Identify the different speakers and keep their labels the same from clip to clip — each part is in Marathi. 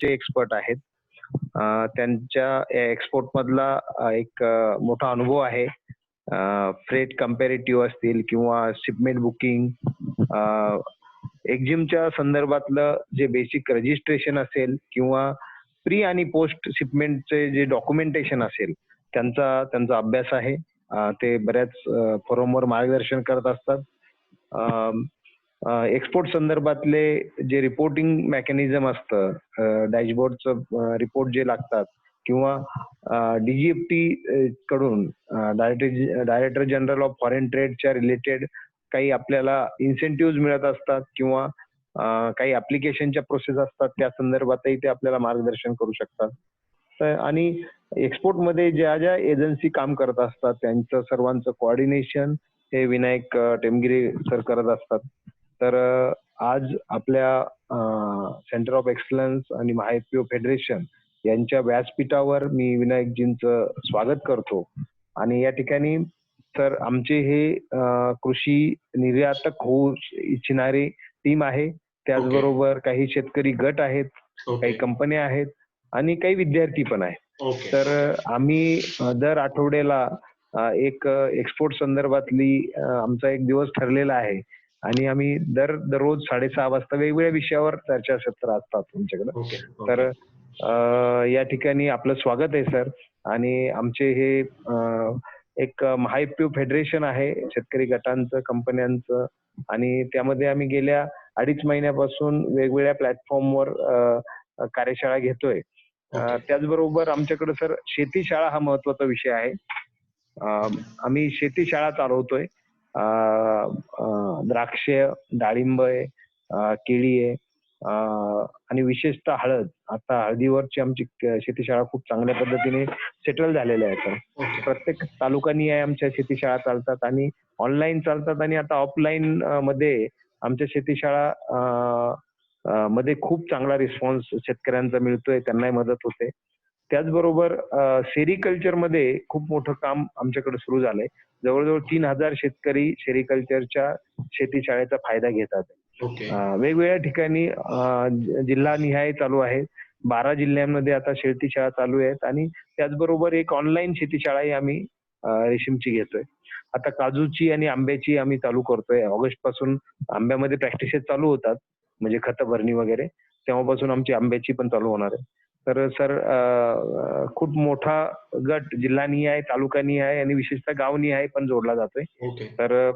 Speaker 1: चे एक्सपर्ट आहेत. त्यांच्या एक्सपोर्ट मधला एक मोठा अनुभव आहे. फ्रेट कंपॅरेटिव्ह असतील किंवा शिपमेंट बुकिंग, एक्झिमच्या संदर्भातलं जे बेसिक रजिस्ट्रेशन असेल किंवा प्री आणि पोस्ट शिपमेंटचे जे डॉक्युमेंटेशन असेल त्यांचा त्यांचा अभ्यास आहे. ते बऱ्याच फोरमवर मार्गदर्शन करत असतात. एक्सपोर्ट संदर्भातले जे रिपोर्टिंग मेकॅनिझम असतं, डॅशबोर्डचं रिपोर्ट जे लागतात किंवा DGFT कडून डायरेक्टर जनरल ऑफ फॉरेन ट्रेडच्या रिलेटेड काही आपल्याला इन्सेंटिव्ह मिळत असतात किंवा काही ऍप्लिकेशनच्या प्रोसेस असतात, त्या संदर्भातही ते आपल्याला मार्गदर्शन करू शकतात. आणि एक्सपोर्ट मध्ये ज्या ज्या एजन्सी काम करत असतात त्यांचं सर्वांचं कोऑर्डिनेशन हे विनायक टेमगिरे सर करत असतात. तर आज आपल्या सेंटर ऑफ एक्सलन्स आणि महाएफपीओ फेडरेशन यांच्या व्यासपीठावर मी विनायकजींचं स्वागत करतो. आणि या ठिकाणी सर आमचे हे कृषी निर्यातक होऊ इच्छिणारी टीम आहे. त्याचबरोबर काही शेतकरी गट आहेत, काही कंपन्या आहेत आणि काही विद्यार्थी पण आहेत. तर आम्ही दर आठवड्याला एक एक्सपोर्ट संदर्भातली आमचा एक दिवस ठरलेला आहे आणि आम्ही दररोज 6:30 वाजता वेगवेगळ्या विषयावर चर्चासत्र असतात तुमच्याकडे. तर या ठिकाणी आपलं स्वागत आहे सर. आणि आमचे हे एक महाएफपीओ फेडरेशन आहे शेतकरी गटांचं, कंपन्यांचं, आणि त्यामध्ये आम्ही गेल्या 2.5 महिन्यापासून वेगवेगळ्या प्लॅटफॉर्मवर कार्यशाळा घेतोय. त्याचबरोबर आमच्याकडे सर शेतीशाळा हा महत्वाचा विषय आहे. आम्ही शेतीशाळा चालवतोय. द्राक्ष, डाळिंब आहे, केळी आहे आणि विशेषतः हळद. आता हळदीवरची आमची शेतीशाळा खूप चांगल्या पद्धतीने सेटल झालेल्या आहेत. प्रत्येक तालुकानिहाय आमच्या शेतीशाळा चालतात आणि ऑनलाईन चालतात आणि आता ऑफलाईन मध्ये आमच्या शेतीशाळा मध्ये खूप चांगला रिस्पॉन्स शेतकऱ्यांचा मिळतोय, त्यांनाही मदत होते. त्याचबरोबर सेरिकल्चर मध्ये खूप मोठं काम आमच्याकडे सुरू झालंय. जवळजवळ 3,000 शेतकरी सेरिकल्चरच्या शेतीशाळेचा फायदा घेतात. वेगवेगळ्या ठिकाणी जिल्हानिहाय चालू आहे. 12 जिल्ह्यांमध्ये आता शेतीशाळा चालू आहेत आणि त्याचबरोबर एक ऑनलाईन शेतीशाळाही आम्ही रेशीमची घेतोय. आता काजूची आणि आंब्याची आम्ही चालू करतोय. ऑगस्ट पासून आंब्यामध्ये प्रॅक्टिसेस चालू होतात, म्हणजे खत भरणी वगैरे. तेव्हापासून आमची आंब्याची पण चालू होणार आहे. तर सर खूप मोठा गट जिल्हानिहाय, तालुकानिहाय आणि विशेषतः गावनिहाय पण जोडला जातोय. तर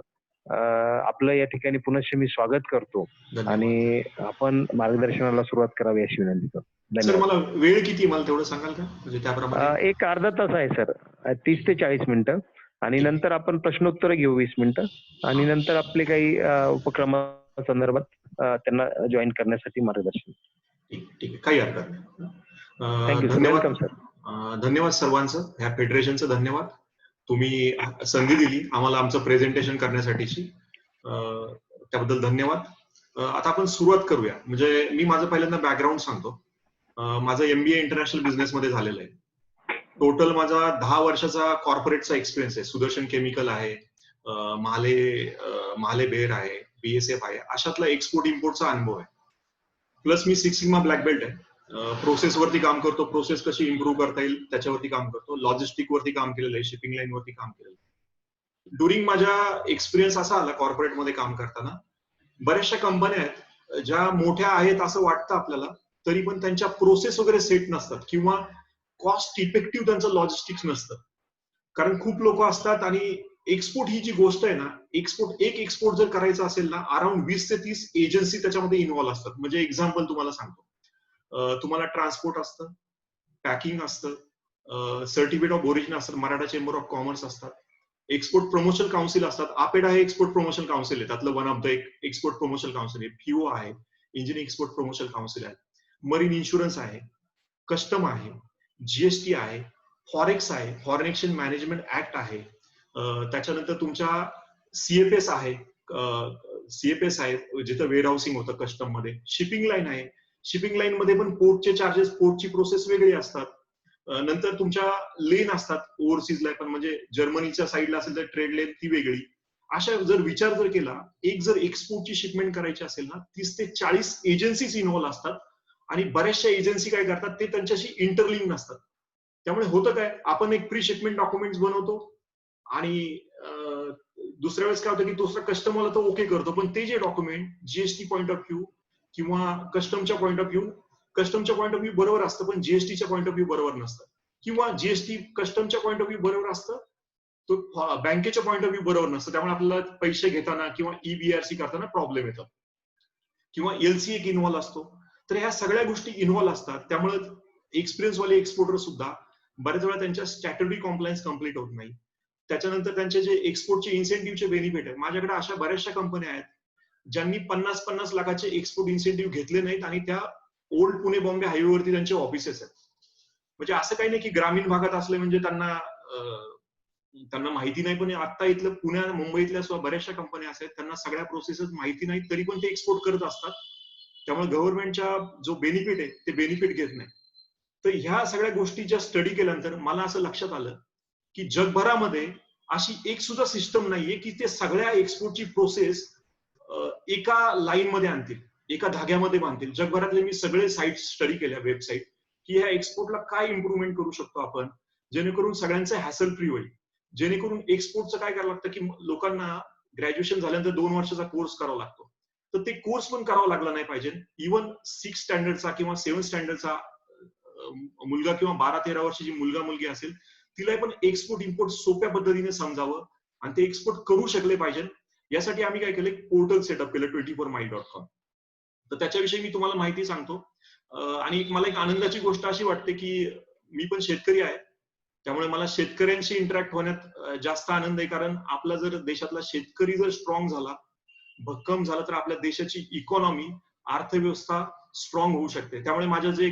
Speaker 1: आपलं या ठिकाणी पुनश्च मी स्वागत करतो आणि आपण मार्गदर्शनाला सुरुवात करावी अशी विनंती करतो.
Speaker 2: धन्यवाद. मला वेळ किती मला तेवढं सांगाल का? म्हणजे त्याप्रमाणे
Speaker 1: एक अर्धा तास आहे सर, 30 ते 40 मिनिटं. आणि नंतर आपण प्रश्नोत्तर घेऊ 20 मिनिटं आणि नंतर आपले काही उपक्रमासंदर्भात त्यांना जॉईन करण्यासाठी मार्गदर्शन.
Speaker 2: ठीक आहे, काही हरकत नाही.
Speaker 1: Thank you sir. Welcome sir.
Speaker 2: धन्यवाद सर्वांचं, ह्या फेडरेशनचं धन्यवाद. तुम्ही संधी दिली आम्हाला आमचं प्रेझेंटेशन करण्यासाठीची, त्याबद्दल धन्यवाद. आता आपण सुरुवात करूया. म्हणजे मी माझं पहिल्यांदा बॅकग्राऊंड सांगतो. माझं MBA इंटरनॅशनल बिझनेस मध्ये झालेलं आहे. टोटल माझा 10 वर्षाचा कॉर्पोरेटचा एक्सपिरियन्स आहे. सुदर्शन केमिकल आहे, महाले बेर आहे, BSF आहे, अशातला एक्सपोर्ट इम्पोर्टचा अनुभव आहे. प्लस मी 6 सिग्मा ब्लॅक बेल्ट आहे. प्रोसेस वरती काम करतो, प्रोसेस कशी इम्प्रूव्ह करता येईल त्याच्यावरती काम करतो. लॉजिस्टिक वरती काम केलेलं आहे, शिपिंग लाईन वरती काम केलेलं आहे. ड्युरिंग माझा एक्सपिरियन्स असा आला कॉर्पोरेट मध्ये काम करताना, बऱ्याचशा कंपन्या आहेत ज्या मोठ्या आहेत असं वाटतं आपल्याला, तरी पण त्यांच्या प्रोसेस वगैरे सेट नसतात किंवा कॉस्ट इफेक्टिव्ह त्यांचं लॉजिस्टिक्स नसतं. कारण खूप लोक असतात आणि एक्सपोर्ट ही जी गोष्ट आहे ना, एक एक्सपोर्ट जर करायचा असेल ना, अराउंड 20 ते 30 एजन्सी त्याच्यामध्ये इन्व्हॉल्व्ह असतात. म्हणजे एक्झाम्पल तुम्हाला सांगतो, तुम्हाला ट्रान्सपोर्ट असतं, पॅकिंग असतं, सर्टिफिकेट ऑफ ओरिजिन असतं, मराठा चेंबर ऑफ कॉमर्स असतात, एक्सपोर्ट प्रमोशन काउन्सिल असतात. APEDA हे एक्सपोर्ट प्रमोशन काउन्सिल आहे, त्यातलं one of the export promotion council आहे. FIO आहे, इंजिन एक्सपोर्ट प्रमोशन काउन्सिल आहे. मरीन इन्शुरन्स आहे, कस्टम आहे, GST आहे, फॉरेक्स आहे, फॉरेन एक्सचेंज मॅनेजमेंट ऍक्ट आहे. त्याच्यानंतर तुमच्या CFS आहे, जिथं वेअर हाऊसिंग होतं कस्टम मध्ये. शिपिंग लाईन आहे, शिपिंग लाईन मध्ये पण पोर्टचे चार्जेस, पोर्टची प्रोसेस वेगळी असतात. नंतर तुमच्या लेन असतात ओव्हरसीज ला पण, म्हणजे जर्मनीच्या साईडला असेल तर ट्रेड लेन ती वेगळी. अशा जर विचार केला, एक जर एक्सपोर्टची शिपमेंट करायची असेल ना, 30 ते 40 एजन्सीज इन्व्हॉल्व्ह असतात आणि बऱ्याचशा एजन्सी काय करतात ते त्यांच्याशी इंटरलिंक नसतात. त्यामुळे होतं काय, आपण एक प्री शिपमेंट डॉक्युमेंट बनवतो आणि दुसऱ्या वेळेस काय होतं की दुसरा कस्टमरला तो ओके करतो, पण ते जे document GST point of view किंवा कस्टमच्या पॉईंट ऑफ व्ह्यू बरोबर असतं, पण जीएसटीच्या पॉईंट ऑफ व्ह्यू बरोबर नसतं, किंवा जीएसटी कस्टमच्या पॉईंट ऑफ व्ह्यू बरोबर असतं, तो बँकेच्या पॉईंट ऑफ व्ह्यू बरोबर नसतं. त्यामुळे आपल्याला पैसे घेताना किंवा ईबीआरसी करताना प्रॉब्लेम येतो, किंवा एलसी एक इन्व्हॉल्व असतो. तर ह्या सगळ्या गोष्टी इन्व्हॉल्व असतात. त्यामुळे एक्सपिरियन्सवाले एक्सपोर्टर सुद्धा बऱ्याच वेळा त्यांच्या स्टॅट्युटरी कॉम्प्लायन्स कम्प्लीट होत नाही. त्याच्यानंतर त्यांचे जे एक्सपोर्टचे इन्सेंटिव्हचे बेनिफिट आहे, माझ्याकडे अशा बऱ्याचशा कंपन्या आहेत ज्यांनी 50-50 लाखाचे एक्सपोर्ट इन्सेंटिव्ह घेतले नाहीत आणि त्या ओल्ड पुणे बॉम्बे हायवेवरती त्यांचे ऑफिसेस आहेत. म्हणजे असं काही नाही की ग्रामीण भागात असले म्हणजे त्यांना माहिती नाही, पण आता इथलं पुण्या मुंबईतल्या सुद्धा बऱ्याचशा कंपन्या असतात त्यांना सगळ्या प्रोसेसेस माहिती नाही, तरी पण ते एक्सपोर्ट करत असतात. त्यामुळे गव्हर्नमेंटच्या जो बेनिफिट आहे ते बेनिफिट घेत नाही. तर ह्या सगळ्या गोष्टी ज्या स्टडी केल्यानंतर मला असं लक्षात आलं की जगभरामध्ये अशी एक सुद्धा सिस्टम नाहीये की ते सगळ्या एक्सपोर्टची प्रोसेस एका लाईन मध्ये आणतील, एका धाग्यामध्ये बांधतील. जगभरातले मी सगळे साईट स्टडी केल्या, वेबसाईट, की ह्या एक्सपोर्टला काय इम्प्रुव्हमेंट करू शकतो आपण जेणेकरून सगळ्यांचं हॅसल फ्री होईल. जेणेकरून एक्सपोर्टचं काय करावं लागतं की लोकांना ग्रॅज्युएशन झाल्यानंतर 2 वर्षाचा कोर्स करावा लागतो, तर ते कोर्स पण करावा लागला नाही पाहिजे. इव्हन 6 स्टँडर्डचा किंवा 7 स्टँडर्डचा मुलगा किंवा 12-13 वर्षाची मुलगा मुलगी असेल, तिला पण एक्सपोर्ट इम्पोर्ट सोप्या पद्धतीने समजावं आणि ते एक्सपोर्ट करू शकले पाहिजे. यासाठी आम्ही काय केलं, पोर्टल सेटअप केलं 24mile.com. तर त्याच्याविषयी मी तुम्हाला माहिती सांगतो. आणि मला एक आनंदाची गोष्ट अशी वाटते की मी पण शेतकरी आहे, त्यामुळे मला शेतकऱ्यांशी इंटरॅक्ट होण्यात जास्त आनंद आहे. कारण आपला जर देशातला शेतकरी जर स्ट्रॉंग झाला, भक्कम झाला, तर आपल्या देशाची इकॉनॉमी, अर्थव्यवस्था स्ट्रॉंग होऊ शकते. त्यामुळे माझं जे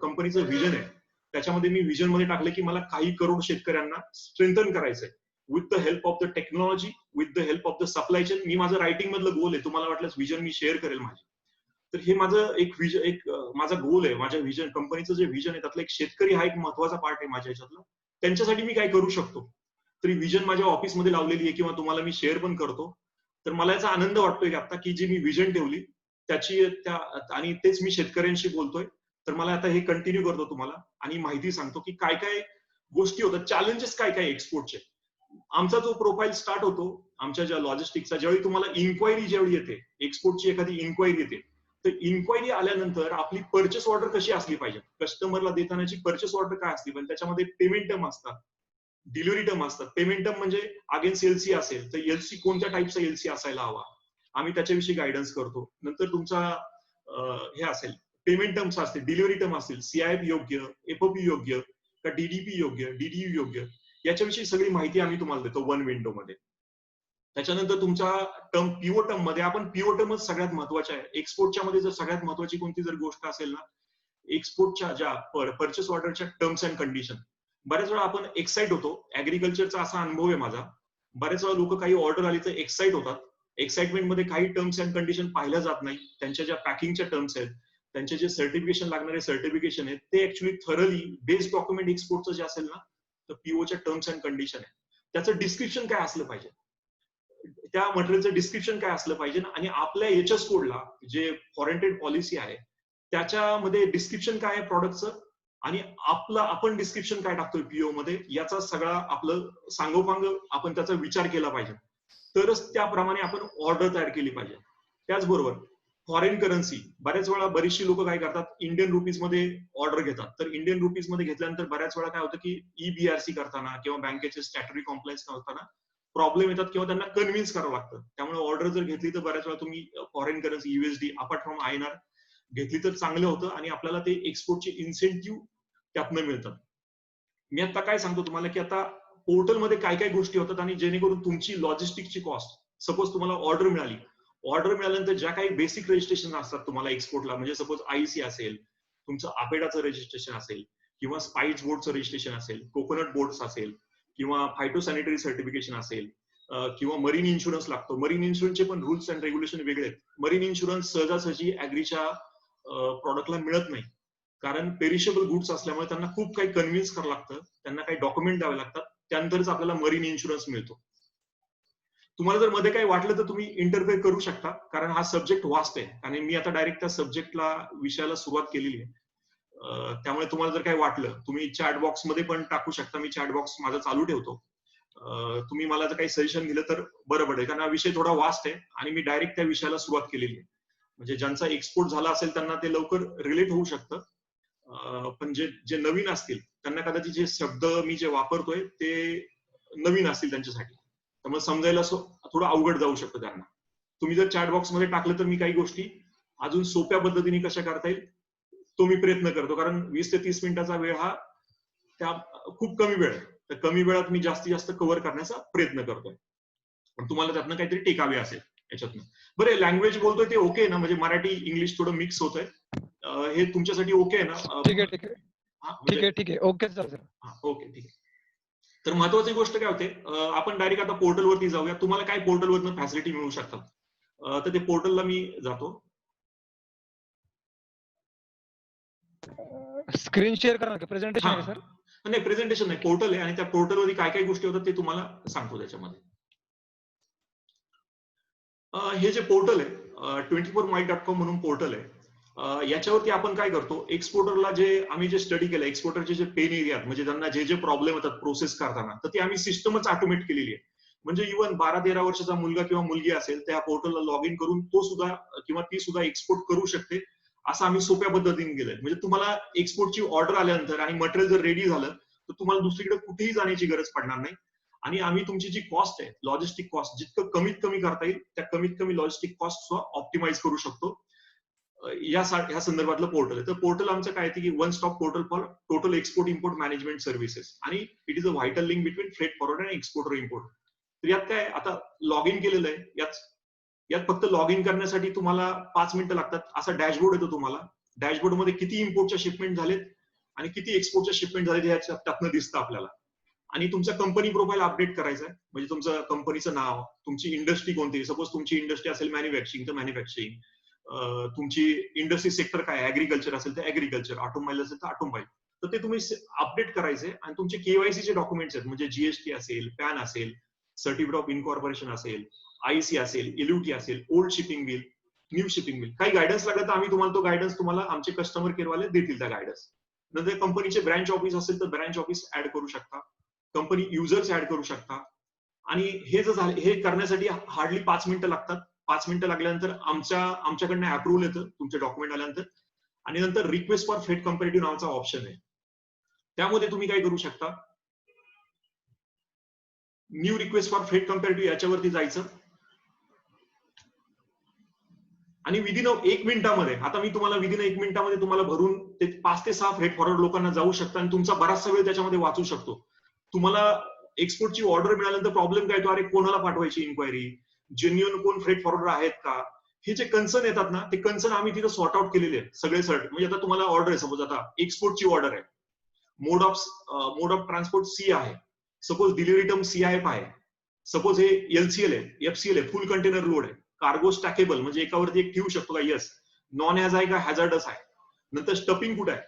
Speaker 2: कंपनीचं व्हिजन आहे त्याच्यामध्ये मी व्हिजन मध्ये टाकलं की मला काही करोड शेतकऱ्यांना स्ट्रेंथन करायचंय with the help of the technology, with the help of the supply chain. मी माझं रायटिंग मधलं गोल आहे, तुम्हाला वाटल्यास व्हिजन मी शेअर करेल माझी. तर हे माझं एक माझा गोल आहे. माझ्या व्हिजन, कंपनीचं जे व्हिजन आहे त्यातला एक शेतकरी हा एक महत्वाचा पार्ट आहे माझ्या ह्याच्यातला. त्यांच्यासाठी मी काय करू शकतो, तरी व्हिजन माझ्या ऑफिसमध्ये लावलेली आहे किंवा तुम्हाला मी शेअर पण करतो. तर मला याचा आनंद वाटतोय की आता की जी मी व्हिजन ठेवली त्याची आणि तेच मी शेतकऱ्यांशी बोलतोय. तर मला आता हे कंटिन्यू करतो तुम्हाला आणि माहिती सांगतो की काय काय गोष्टी होतात, चॅलेंजेस काय काय एक्सपोर्टचे. आमचा जो प्रोफाईल स्टार्ट होतो आमच्या ज्या लॉजिस्टिकचा, ज्यावेळी तुम्हाला इन्क्वायरी ज्यावेळी येते, एक्सपोर्टची एखादी इन्क्वायरी येते, तर इन्क्वायरी आल्यानंतर आपली परचेस ऑर्डर कशी असली पाहिजे, कस्टमरला देतानाची परचेस ऑर्डर काय असली पाहिजे, त्याच्यामध्ये पेमेंट टर्म असतात, डिलिव्हरी टर्म असतात. पेमेंट टर्म म्हणजे अगेन्स्ट एलसी असेल तर एलसी कोणत्या टाईपचा एलसी असायला हवा, आम्ही त्याच्याविषयी गायडन्स करतो. नंतर तुमचा हे असेल पेमेंट टर्म्स असतील, डिलिव्हरी टर्म असतील, सीआयएफ योग्य, एफओपी योग्य का डीडीपी योग्य, डीडीयू योग्य, याच्याविषयी सगळी माहिती आम्ही तुम्हाला देतो वन विंडो मध्ये. त्याच्यानंतर तुमचा टर्म पीओ टर्म मध्ये, आपण पीओ टर्मच सगळ्यात महत्वाच्या आहे एक्सपोर्टच्या मध्ये. जर सगळ्यात महत्वाची कोणती जर गोष्ट असेल ना, एक्सपोर्टच्या ज्या परचेस ऑर्डरच्या टर्म्स अँड कंडिशन. बऱ्याच वेळा आपण एक्साइट होतो, ऍग्रिकल्चरचा असा अनुभव आहे माझा, बऱ्याच वेळा लोक काही ऑर्डर आली तर एक्साइट होतात, एक्साइटमेंट मध्ये काही टर्म्स अँड कंडिशन पाहिल्या जात नाही. त्यांच्या ज्या पॅकिंगच्या टर्म्स आहेत, त्यांचे जे सर्टिफिकेशन लागणारे सर्टिफिकेशन आहेत, ते ऍक्च्युअली थरली बेस्ड डॉक्युमेंट एक्सपोर्टचं जे असेल ना, तर पीओच्या टर्म्स अँड कंडिशन आहे, त्याचं डिस्क्रिप्शन काय असलं पाहिजे, त्या मटेरियलचं डिस्क्रिप्शन काय असलं पाहिजे, आणि आपल्या एचएस कोडला जे फॉरेन ट्रेड पॉलिसी आहे त्याच्यामध्ये डिस्क्रिप्शन काय आहे प्रॉडक्टचं, आणि आपण डिस्क्रिप्शन काय टाकतोय पीओ मध्ये, याचा सगळा आपलं सांगोपांग आपण त्याचा विचार केला पाहिजे. तरच त्याप्रमाणे आपण ऑर्डर तयार केली पाहिजे. त्याचबरोबर फॉरेन करन्सी, बऱ्याच वेळा बरीचशी लोक काय करतात, इंडियन रुपीज मध्ये ऑर्डर घेतात. तर इंडियन रुपीज मध्ये घेतल्यानंतर बऱ्याच वेळा काय होतं की ईबीआरसी करताना किंवा बँकेचे स्टॅट्युटरी कॉम्प्लायन्स करताना प्रॉब्लेम येतात किंवा त्यांना कन्व्हिन्स करावं लागतं. त्यामुळे ऑर्डर जर घेतली तर बऱ्याच वेळा तुम्ही foreign currency USD apart from INR घेतली तर चांगलं होतं आणि आपल्याला ते एक्सपोर्टचे इन्सेंटिव्ह त्यातनं मिळतात. मी आता काय सांगतो तुम्हाला की आता पोर्टलमध्ये काय काय गोष्टी होतात आणि जेणेकरून तुमची लॉजिस्टिकची कॉस्ट, सपोज तुम्हाला ऑर्डर मिळाल्यानंतर ज्या काही बेसिक रजिस्ट्रेशन असतात तुम्हाला एक्सपोर्टला, म्हणजे सपोज आयसी असेल, तुमचं आपेडाचं रजिस्ट्रेशन असेल, किंवा स्पाइस बोर्डचं रजिस्ट्रेशन असेल, कोकोनट बोर्ड असेल, किंवा फायटोसॅनिटरी सर्टिफिकेशन असेल, किंवा मरीन इन्शुरन्स लागतो. मरीन इन्शुरन्सचे पण रूल्स अँड रेग्युलेशन वेगळे आहेत. मरीन इन्शुरन्स सहजासहजी ऍग्रीच्या प्रॉडक्टला मिळत नाही, कारण पेरिशेबल गुड्स असल्यामुळे त्यांना खूप काही कन्व्हिन्स करावं लागतं, त्यांना काही डॉक्युमेंट द्यावे लागतात, त्यानंतरच आपल्याला मरीन इन्शुरन्स मिळतो. तुम्हाला जर मध्ये काही वाटलं तर तुम्ही इंटरफेअर करू शकता, कारण हा सब्जेक्ट वास्ट आहे आणि मी आता डायरेक्ट त्या सब्जेक्टला विषयाला सुरुवात केलेली आहे. त्यामुळे तुम्हाला जर काही वाटलं तुम्ही चॅट बॉक्स मध्ये पण टाकू शकता. मी चॅट बॉक्स माझा चालू ठेवतो. तुम्ही मला जर काही सजेशन दिलं तर बरं पडेल, कारण हा विषय थोडा वास्ट आहे आणि मी डायरेक्ट त्या विषयाला सुरुवात केलेली आहे. म्हणजे ज्यांचा एक्सपोर्ट झाला असेल त्यांना ते लवकर रिलेट होऊ शकतं. पण जे जे नवीन असतील त्यांना कदाचित जे शब्द मी जे वापरतोय ते नवीन असतील त्यांच्यासाठी, त्यामुळे समजायला थोडं अवघड जाऊ शकतं त्यांना. तुम्ही जर चॅट बॉक्स मध्ये टाकलं तर मी काही गोष्टी अजून सोप्या पद्धतीने कशा करता येईल तो मी प्रयत्न करतो, कारण 20 ते 30 मिनिटाचा वेळ हा त्या खूप कमी वेळ आहे. तर कमी वेळात मी जास्तीत जास्त कव्हर करण्याचा प्रयत्न करतोय. पण तुम्हाला त्यातनं काहीतरी टेकावे असेल याच्यातनं. बरं, लँग्वेज बोलतोय ते ओके आहे ना, म्हणजे मराठी इंग्लिश थोडं मिक्स होतंय, हे तुमच्यासाठी ओके आहे ना?
Speaker 3: ठीक आहे, ठीक आहे,
Speaker 2: हा
Speaker 3: ठीक
Speaker 2: म्हणजे
Speaker 3: आहे, ठीक आहे, ओके सर.
Speaker 2: ओके, ठीक आहे. तर महत्वाची गोष्ट काय होते, आपण डायरेक्ट आता पोर्टलवरती जाऊया. तुम्हाला काय पोर्टलवरनं फॅसिलिटी मिळू शकतात, तर ते पोर्टलला मी जातो.
Speaker 3: स्क्रीन शेअर करा, प्रेझेंटेशन आहे सर?
Speaker 2: नाही, प्रेझेंटेशन नाही, पोर्टल आहे आणि त्या पोर्टलवरती काय काय गोष्टी होतात ते तुम्हाला सांगतो त्याच्यामध्ये. हे जे पोर्टल आहे 24mic.com म्हणून पोर्टल आहे, याच्यावरती आपण काय करतो, एक्सपोर्टरला जे आम्ही जे स्टडी केलं, एक्सपोर्टरचे जे पेन एरिया म्हणजे त्यांना जे जे प्रॉब्लेम येतात प्रोसेस करताना, तर ते आम्ही सिस्टमच ऑटोमेट केलेली आहे. म्हणजे इव्हन 12-13 वर्षाचा मुलगा किंवा मुलगी असेल त्या पोर्टलला लॉग इन करून तो सुद्धा किंवा ती सुद्धा एक्सपोर्ट करू शकते, असं आम्ही सोप्या पद्धतीने केलंय. म्हणजे तुम्हाला एक्सपोर्टची ऑर्डर आल्यानंतर आणि मटेरियल जर रेडी झालं तर तुम्हाला दुसरीकडे कुठेही जाण्याची गरज पडणार नाही. आणि आम्ही तुमची जी कॉस्ट आहे, लॉजिस्टिक कॉस्ट जितकं कमीत कमी करता येईल त्या कमीत कमी लॉजिस्टिक कॉस्ट ऑप्टिमाइज करू शकतो. या संदर्भातलं पोर्टल आहे. तर पोर्टल आमचं काय आहे की one stop portal for total export import management services, आणि it is a vital link between freight forward आणि एक्सपोर्टर इम्पोर्ट. तर यात काय आता लॉग इन केलेलं आहे, यात फक्त लॉग इन करण्यासाठी तुम्हाला 5 मिनिटं लागतात. असा डॅशबोर्ड येतो तुम्हाला. डॅशबोर्ड मध्ये किती इम्पोर्टच्या शिपमेंट झालेत आणि किती एक्सपोर्टच्या शिपमेंट झालेत ह्याच्यात त्यातनं दिसतं आपल्याला. आणि तुमचा कंपनी प्रोफाईल अपडेट करायचा आहे, म्हणजे तुमचं कंपनीचं नाव, तुमची इंडस्ट्री कोणती, सपोज तुमची इंडस्ट्री असेल मॅन्युफॅक्चरिंग तर मॅन्युफॅक्चरिंग, तुमची इंडस्ट्री सेक्टर काय, ऍग्रिकल्चर असेल तर ऍग्रिकल्चर, ऑटोमोबाईल असेल तर ऑटोमोबाईल, तर ते तुम्ही अपडेट करायचे. आणि तुमचे केवायसी चे डॉक्युमेंट्स आहेत, म्हणजे जीएसटी असेल, पॅन असेल, सर्टिफिकेट ऑफ इनकॉर्पोरेशन असेल, आयसी असेल, एलयूटी असेल, old shipping bill, new shipping bill, काही गायडन्स लागला तर आम्ही तुम्हाला तो गायडन्स तुम्हाला आमचे कस्टमर केअरवाले देतील त्या गायडन्स. नंतर कंपनीचे ब्रँच ऑफिस असेल तर ब्रँच ऑफिस ऍड करू शकता, कंपनी युजर्स ऍड करू शकता. आणि हे जर झालं, हे करण्यासाठी हार्डली 5 मिनिटं लागतात. 5 मिनिटं लागल्यानंतर आमच्याकडनं अप्रुव्हल येतं तुमचे डॉक्युमेंट आल्यानंतर. आणि नंतर रिक्वेस्ट फॉर फ्रेट कंपॅरेटिव्ह नावाचा ऑप्शन आहे, त्यामध्ये तुम्ही काय करू शकता, new request for freight comparative याच्यावरती जायचं आणि विदिन 1 मिनिटामध्ये, आता मी तुम्हाला विदिन 1 मिनिटामध्ये तुम्हाला भरून ते 5 ते 6 फ्रेट फॉरवर्ड लोकांना जाऊ शकता आणि तुमचा बराचसा वेळ त्याच्यामध्ये वाचू शकतो. तुम्हाला एक्सपोर्टची ऑर्डर मिळाल्यानंतर प्रॉब्लेम काय तो, अरे कोणाला पाठवायची इन्क्वायरी, जेन्युअन कोण फ्रेट फॉरवर्डर आहेत का, हे जे कन्सर्न येतात ना, ते कन्सर्न आम्ही तिथं सॉर्ट आउट केलेले आहेत सगळे. म्हणजे आता तुम्हाला ऑर्डर आहे, सपोज आता एक्सपोर्टची ऑर्डर आहे, मोड ऑफ ट्रान्सपोर्ट सी आहे, सपोज डिलिव्हरी टर्म सीआयएफ आहे, सपोज हे एलसीएल आहे, एफसीएल आहे, फुल कंटेनर लोड आहे, कार्गो स्टॅकेबल म्हणजे एकावरती एक ठेवू शकतो का, यस, नॉन हॅज आहे का, हॅझार्डस आहे, नंतर स्टपिंग कुठे आहे,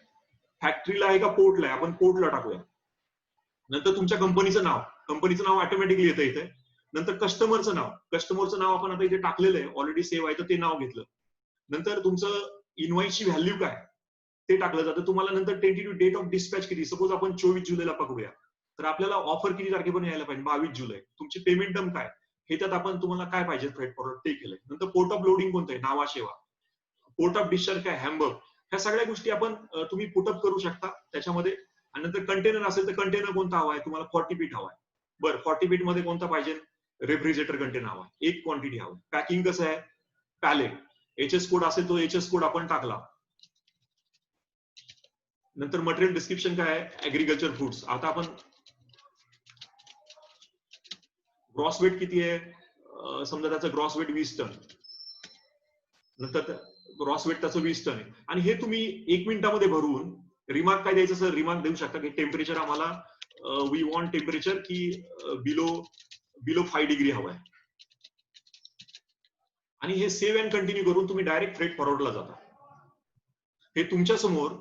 Speaker 2: फॅक्टरीला आहे का पोर्टला आहे, आपण पोर्टला टाकूया. नंतर तुमच्या कंपनीचं नाव ऑटोमॅटिकली येतं इथे. नंतर कस्टमरचं नाव आपण आता इथे टाकलेलं आहे, ऑलरेडी सेव्ह आहे, तर ते नाव घेतलं. नंतर तुमचं इनव्हॉइसची व्हॅल्यू काय ते टाकलं जातं. तुम्हाला नंतर टेंटेटिव्ह डेट ऑफ डिस्पॅच किती, सपोज आपण 24 जुलैला पकडूया, तर आपल्याला ऑफर किती तारखेपर्यंत यायला पाहिजे, 22 जुलै. तुमची पेमेंट टर्म काय, हे त्यात आपण तुम्हाला काय पाहिजे फ्रेट फॉरवर्ड ते केलंय. नंतर पोर्ट ऑफ लोडिंग कोणतं आहे, नावा शेवा, पोर्ट ऑफ डिस्चार्ज काय, हॅम्बर्ग, ह्या सगळ्या गोष्टी आपण तुम्ही पुटअप करू शकता त्याच्यामध्ये. आणि नंतर कंटेनर असेल तर कंटेनर कोणता हवा आहे तुम्हाला, 40 फीट हवा आहे, बरं 40 फीट मध्ये कोणता पाहिजे, रेफ्रिजरेटर कंटेनर हवा, एक क्वांटिटी हवा. पॅकिंग कसं आहे, पॅलेट, एचएस कोड असेल तो एचएस कोड आपण टाकला. नंतर मटेरियल डिस्क्रिप्शन काय आहे, ऍग्रिकल्चर फूड्स. आता आपण ग्रॉस वेट किती आहे, समजा त्याचं ग्रॉस वेट 20 टन, नंतर ग्रॉस वेट त्याचं 20 टन आहे. आणि हे तुम्ही 1 मिनिटामध्ये भरून रिमार्क काय द्यायचं सर, रिमार्क देऊ शकता की टेम्परेचर आम्हाला वी वॉन्ट टेम्परेचर की बिलो 5 डिग्री हवाय. आणि हे सेव्ह अँड कंटिन्यू करून तुम्ही डायरेक्ट फ्रेट फॉरवर्डला जाता. हे तुमच्या समोर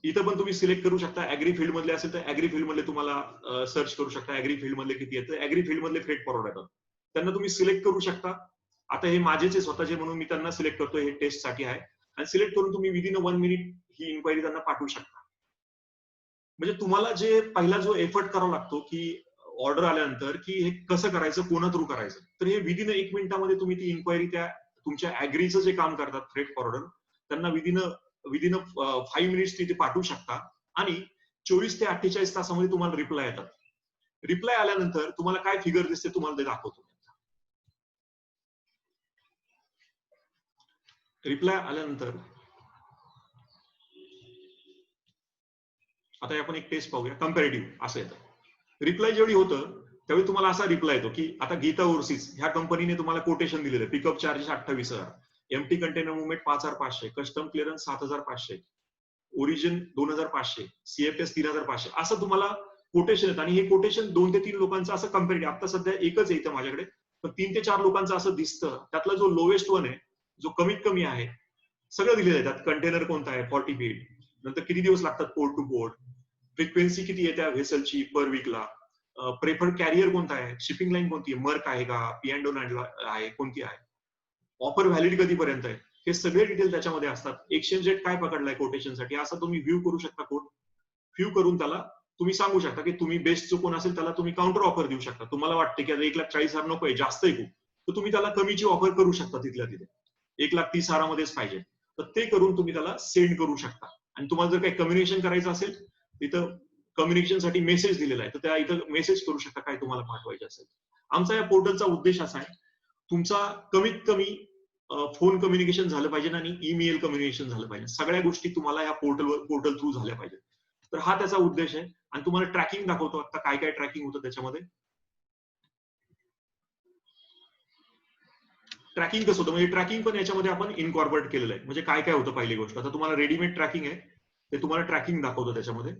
Speaker 2: इथं पण तुम्ही सिलेक्ट करू शकता. ऍग्री फील्ड मधले असेल तर ऍग्री फील्ड मधले तुम्हाला सर्च करू शकता, ऍग्री फील्ड मधले किती येतं, ऍग्री फील्ड मधले फ्रेट फॉरवर्ड येतात. त्यांना तुम्ही सिलेक्ट करू शकता. आता हे माझेच आहे स्वतःचे म्हणून मी त्यांना सिलेक्ट करतो, हे टेस्टसाठी आहे, आणि सिलेक्ट करून तुम्ही विदिन 1 मिनिट ही इन्क्वायरी त्यांना पाठवू शकता. म्हणजे तुम्हाला जे पहिला जो एफर्ट करावा लागतो की ऑर्डर आल्यानंतर की हे कसं करायचं, कोणा थ्रू करायचं, तर हे विदिन 1 मिनिटामध्ये तुम्ही ती इन्क्वायरी त्या तुमच्या ऍग्रीचं जे काम करतात फ्रेट फॉरवर्डर त्यांना विदिन 5 मिनिट्स तिथे पाठवू शकता आणि 24 ते 48 तासामध्ये तुम्हाला रिप्लाय येतात. रिप्लाय आल्यानंतर तुम्हाला काय फिगर दिसते तुम्हाला ते दाखवतो. रिप्लाय आल्यानंतर आता आपण एक टेस्ट पाहूया, कम्पॅरेटिव्ह असं येतं. रिप्लाय जेवढी होतं त्यावेळी तुम्हाला असा रिप्लाय येतो की आता गीता ओव्हरसीज ह्या कंपनीने तुम्हाला कोटेशन दिलेलं आहे, pickup charges 28,000, empty container movement 5,500, custom clearance 7,500, origin 2,500, CFS 3,500, असं तुम्हाला कोटेशन येतं. आणि हे कोटेशन 2 ते 3 लोकांचं असं कम्पॅरेटिव्ह, आता सध्या एकच येतं माझ्याकडे, पण 3 ते 4 लोकांचं असं दिसतं. त्यातला जो लोवेस्ट वन आहे, जो कमीत कमी आहे, सगळं दिलेलं आहे त्यात. कंटेनर कोणता आहे 40 फीट, नंतर किती दिवस लागतात पोर्ट टू पोर्ट, फ्रिक्वेन्सी किती आहे त्या व्हेसलची पर वीकला, प्रेफर्ड कॅरियर कोणता आहे, शिपिंग लाईन कोणती आहे, मर्क आहे का, पी&ओ आहे कोणती आहे, ऑफर व्हॅलिड कधीपर्यंत आहे, हे सगळे डिटेल त्याच्यामध्ये असतात. एक्सचेंज रेट काय पकडलाय कोटेशनसाठी असं तुम्ही व्ह्यू करू शकता. कोड व्ह्यू करून त्याला तुम्ही सांगू शकता की तुम्ही बेस्ट जो कोण असेल त्याला तुम्ही काउंटर ऑफर देऊ शकता. तुम्हाला वाटते की 1,40,000 नको आहे, जास्त आहे खूप, तर तुम्ही त्याला कमीची ऑफर करू शकता तिथल्या तिथे, 1,30,000 मध्येच पाहिजे, तर ते करून तुम्ही त्याला सेंड करू शकता. आणि तुम्हाला जर काही कम्युनिकेशन करायचं असेल तिथं कम्युनिकेशन साठी मेसेज दिलेला आहे, तर त्या इथं मेसेज करू शकता काय तुम्हाला पाठवायचे असेल. आमचा या पोर्टलचा उद्देश असा आहे, तुमचा कमीत कमी फोन कम्युनिकेशन झालं पाहिजे आणि ईमेल कम्युनिकेशन झालं पाहिजे. सगळ्या गोष्टी तुम्हाला या पोर्टल थ्रू झाल्या पाहिजे. तर हा त्याचा उद्देश आहे. आणि तुम्हाला ट्रॅकिंग दाखवतो आता काय काय ट्रॅकिंग होतं त्याच्यामध्ये. ट्रॅकिंग कसं होतं, म्हणजे ट्रॅकिंग पण याच्यामध्ये आपण इनकॉर्पोरेट केलेलं आहे. म्हणजे काय काय होतं पहिली गोष्ट, आता तुम्हाला रेडीमेड ट्रॅकिंग आहे ते तुम्हाला ट्रॅकिंग दाखवतो त्याच्यामध्ये,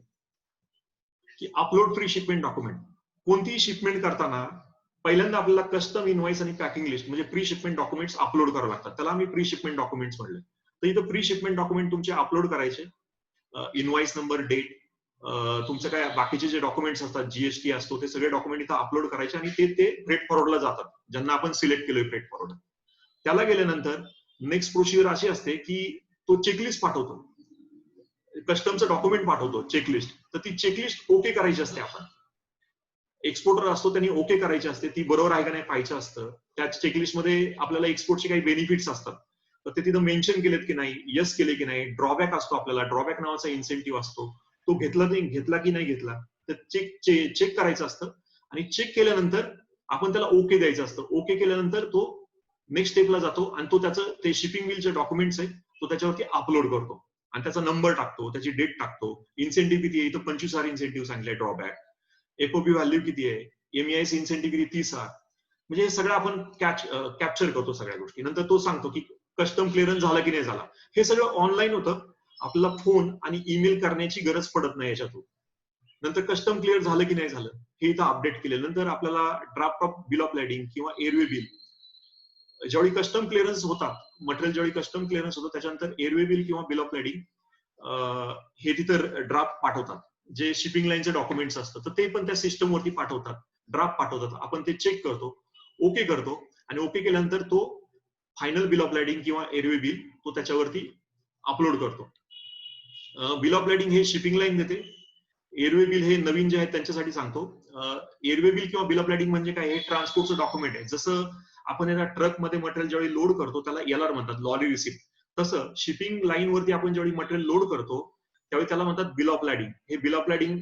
Speaker 2: की अपलोड प्री शिपमेंट डॉक्युमेंट. कोणतीही शिपमेंट करताना पहिल्यांदा आपल्याला कस्टम इनवॉइस आणि पॅकिंग लिस्ट म्हणजे प्री शिपमेंट डॉक्युमेंट्स अपलोड करावे लागतात. त्याला आम्ही प्री शिपमेंट डॉक्युमेंट्स म्हणलं. तर इथं प्री शिपमेंट डॉक्युमेंट तुमचे अपलोड करायचे, इनवॉइस नंबर, डेट, तुमचं काय बाकीचे जे डॉक्युमेंट्स असतात, जीएसटी असतो, ते सगळे डॉक्युमेंट इथं अपलोड करायचे आणि ते फ्रेट फॉरवर्डला जातात, ज्यांना आपण सिलेक्ट केलोय फ्रेट फॉरवर्ड. त्याला गेल्यानंतर नेक्स्ट प्रोसिजर अशी असते की तो चेकलिस्ट पाठवतो, कस्टमचं डॉक्युमेंट पाठवतो चेकलिस्ट, तर ती चेकलिस्ट ओके करायची असते. आपण एक्सपोर्टर असतो त्यांनी ओके करायची असते, ती बरोबर आहे का नाही पाहायचं असतं. त्या चेकलिस्ट मध्ये आपल्याला एक्सपोर्टचे काही बेनिफिट्स असतात, तर ते तिथं मेन्शन केलेत की नाही, यस केले की नाही. ड्रॉबॅक असतो, आपल्याला ड्रॉबॅक नावाचा इन्सेंटिव्ह असतो, तो घेतला की नाही घेतला, तर चेक करायचं असतं. आणि चेक केल्यानंतर आपण त्याला ओके द्यायचं असतं. ओके केल्यानंतर तो नेक्स्ट स्टेपला जातो आणि तो त्याचं ते शिपिंग बिलचे डॉक्युमेंट्स आहेत तो त्याच्यावरती अपलोड करतो आणि त्याचा नंबर टाकतो, त्याची डेट टाकतो. इन्सेंटिव्ह किती आहे, इथं 25,000 इन्सेंटिव्ह सांगितलंय ड्रॉबॅक. एफओपी व्हॅल्यू किती आहे, एमईआयसी इन्सेंटिव्ह किती, 30,000. म्हणजे हे सगळं आपण कॅप्चर करतो सगळ्या गोष्टी. नंतर तो सांगतो की कस्टम क्लिअरन्स झाला की नाही झाला. हे सगळं ऑनलाईन होतं, आपल्याला फोन आणि ईमेल करण्याची गरज पडत नाही याच्यातून. नंतर कस्टम क्लिअर झालं की नाही झालं हे इथं अपडेट केलं. नंतर आपल्याला ड्राफ्ट ऑफ बिल ऑफ लाइडिंग किंवा एअरवे बिल, ज्यावेळी कस्टम क्लिअरन्स होतात, मटेरियल ज्यावेळी कस्टम क्लिअरन्स होतं त्याच्यानंतर एअरवे बिल किंवा बिल ऑफ लाइडिंग हे तिथं ड्राफ्ट पाठवतात. जे शिपिंग लाईनचे डॉक्युमेंट्स असतात तर ते पण त्या सिस्टम वरती पाठवतात, ड्राफ्ट पाठवतात. आपण ते चेक करतो, ओके करतो आणि ओके केल्यानंतर तो फायनल बिल ऑफ लाइडिंग किंवा एअरवे बिल तो त्याच्यावरती अपलोड करतो. बिल ऑफ लाइडिंग हे शिपिंग लाईन देते, एअरवे बिल हे नवीन जे आहेत त्यांच्यासाठी सांगतो. एअरवे बिल किंवा बिल ऑफ लाइडिंग म्हणजे काय, हे ट्रान्सपोर्टचं डॉक्युमेंट आहे. जसं आपण याला ट्रकमध्ये मटेरियल ज्यावेळी लोड करतो त्याला एलआर म्हणतात, लॉरी रिसिप्ट, तसं शिपिंग लाईन वरती आपण ज्यावेळी मटेरियल लोड करतो त्यावेळी त्याला म्हणतात बिल ऑफ लाइडिंग. हे बिल ऑफ लाइडिंग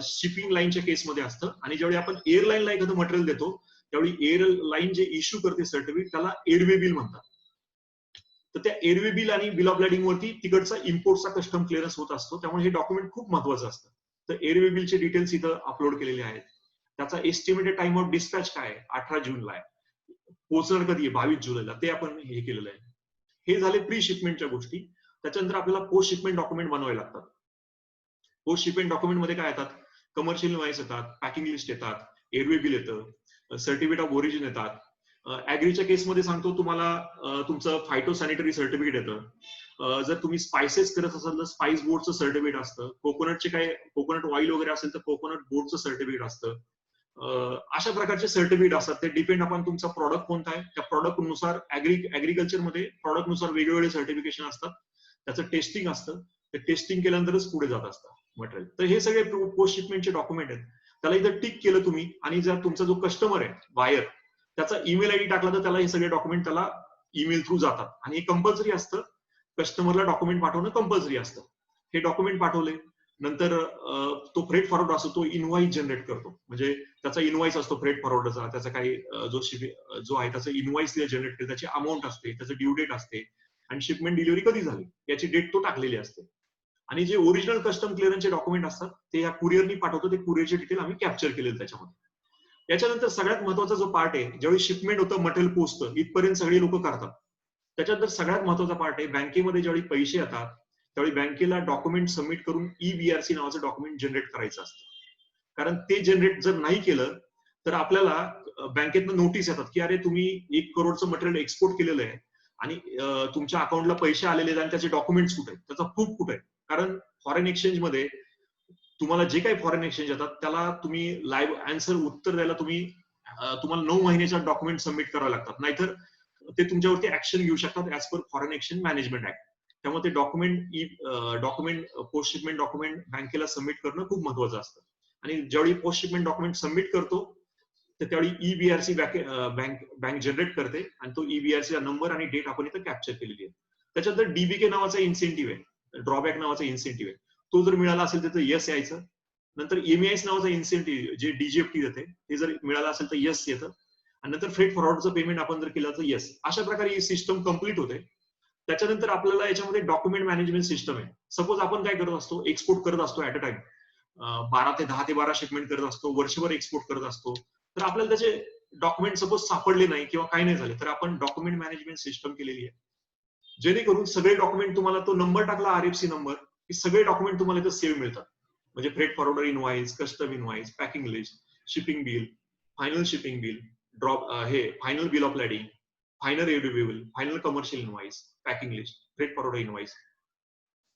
Speaker 2: शिपिंग लाईनच्या केसमध्ये असतं. आणि ज्यावेळी आपण एअरलाईनला एखादं मटेरियल देतो त्यावेळी एअरलाईन जे इश्यू करते सर्टिफिकेट त्याला एअरवे बिल म्हणतात. तर त्या एअरवे बिल आणि बिल ऑफ लाइडिंग वरती तिकडचा इम्पोर्टचा कस्टम क्लिअरन्स होत असतो. त्यामुळे हे डॉक्युमेंट खूप महत्वाचं असतं. तर एअरवे बिलचे डिटेल्स इथं अपलोड केलेले आहेत. त्याचा एस्टिमेटेड टाइम ऑफ डिस्पॅच काय आहे, 18 जूनला आहे. पोहोचणार कधी आहे, 22 जुलैला, ते आपण हे केलेलं आहे. हे झाले प्री शिपमेंटच्या गोष्टी. त्याच्यानंतर आपल्याला पोस्ट शिपमेंट डॉक्युमेंट बनवावे लागतात. पोस्ट शिपमेंट डॉक्युमेंट मध्ये काय येतात, कमर्शियल इनवॉइस येतात, पॅकिंग लिस्ट येतात, एअरवे बिल येतं, सर्टिफिकेट ऑफ ओरिजिन येतात. ऍग्रीच्या केसमध्ये सांगतो तुम्हाला तुमचं फायटो सॅनिटरी सर्टिफिकेट येतं. जर तुम्ही स्पायसेस करत असाल तर स्पाइस बोर्डचं सर्टिफिकेट असतं. कोकोनटचे काय कोकोनट ऑइल वगैरे असेल तर कोकोनट बोर्डचं सर्टिफिकेट असतं. अशा प्रकारचे सर्टिफिकेट असतात. ते डिपेंड आपण तुमचा प्रॉडक्ट कोणता आहे त्या प्रॉडक्ट नुसार ऍग्रिकल्चर मध्ये प्रॉडक्ट नुसार वेगवेगळे सर्टिफिकेशन असतात. त्याचं टेस्टिंग असतं. ते टेस्टिंग केल्यानंतरच पुढे जात असतं मटेरियल. तर हे सगळे पोस्ट शिपमेंटचे डॉक्युमेंट आहेत. त्याला इथं टिक केलं तुम्ही आणि जर तुमचा जो कस्टमर आहे बायर त्याचा ईमेल आयडी टाकला तर त्याला हे सगळे डॉक्युमेंट त्याला ईमेल थ्रू जातात आणि हे कंपल्सरी असतं. कस्टमरला डॉक्युमेंट पाठवणं कंपल्सरी असतं. हे डॉक्युमेंट पाठवले नंतर तो फ्रेट फॉरवर्ड असतो तो इनव्हॉइस जनरेट करतो. म्हणजे त्याचा इनव्हॉइस असतो फ्रेट फॉरवर्डचा. त्याचा काही जो आहे त्याचा इनव्हॉइस जनरेट केलं त्याची अमाऊंट असते त्याचं ड्यू डेट असते आणि शिपमेंट डिलिव्हरी कधी झाली याची डेट तो टाकलेली असते. आणि जे ओरिजिनल कस्टम क्लिअरन्सचे डॉक्युमेंट असतात ते या कुरिअरनी पाठवतो. ते कुरिअरचे डिटेल आम्ही कॅप्चर केलेले त्याच्यामध्ये. याच्यानंतर सगळ्यात महत्वाचा जो पार्ट आहे ज्यावेळी शिपमेंट होतं मटेरियल पोचतं इथपर्यंत सगळी लोक करतात. त्याच्यानंतर सगळ्यात महत्वाचा पार्ट आहे बँकेमध्ये ज्यावेळी पैसे येतात त्यावेळी बँकेला डॉक्युमेंट सबमिट करून EBRC नावाचं डॉक्युमेंट जनरेट करायचं असतं. कारण ते जनरेट जर नाही केलं तर आपल्याला बँकेतनं नोटीस येतात की अरे तुम्ही 1 करोडचं मटेरियल एक्सपोर्ट केलेलं आहे आणि तुमच्या अकाउंटला पैसे आलेले आहेत आणि त्याचे डॉक्युमेंट्स कुठे आहेत त्याचा प्रूफ कुठे आहे. कारण फॉरेन एक्सचेंज मध्ये तुम्हाला जे काही फॉरेन एक्सचेंज येतात त्याला तुम्ही लाईव्ह आन्सर उत्तर द्यायला तुम्हाला 9 महिन्याच्या डॉक्युमेंट सबमिट करावे लागतात. नाहीतर ते तुमच्यावरती ऍक्शन घेऊ शकतात as per foreign exchange management act. त्यामुळे ते डॉक्युमेंट पोस्ट शिपमेंट डॉक्युमेंट बँकेला सबमिट करणं खूप महत्वाचं असतं. आणि ज्यावेळी पोस्ट शिपमेंट डॉक्युमेंट सबमिट करतो तर त्यावेळी EBRC बँक जनरेट करते आणि तो EBRC चा नंबर आणि डेट आपण इथं कॅप्चर केलेली आहे. त्याच्यानंतर DBK नावाचा इन्सेंटिव्ह आहे. ड्रॉबॅक नावाचा इन्सेंटिव्ह आहे. तो जर मिळाला असेल तर यस यायचं. नंतर MEIS नावाचा इन्सेंटिव्ह जे DGFT देते ते जर मिळालं असेल तर यस येतं. आणि नंतर फ्रेट फॉरवर्डचं पेमेंट आपण जर केलं तर यस. अशा प्रकारे ही सिस्टम कम्प्लीट होते. त्याच्यानंतर आपल्याला याच्यामध्ये डॉक्युमेंट मॅनेजमेंट सिस्टम आहे. सपोज आपण काय करत असतो एक्सपोर्ट करत असतो ऍट अ टाइम 10 ते 12 शिपमेंट करत असतो वर्षभर एक्सपोर्ट करत असतो. तर आपल्याला त्याचे डॉक्युमेंट सपोज सापडले नाही किंवा काही नाही झाले तर आपण डॉक्युमेंट मॅनेजमेंट सिस्टम केलेली आहे. जेणेकरून सगळे डॉक्युमेंट तुम्हाला तो नंबर टाकला RFC नंबर की सगळे डॉक्युमेंट तुम्हाला इथं सेव्ह मिळतात. म्हणजे freight forwarder invoice custom invoice packing list shipping bill final shipping bill final bill of lading final reviewable final commercial invoice packing list freight forwarder invoice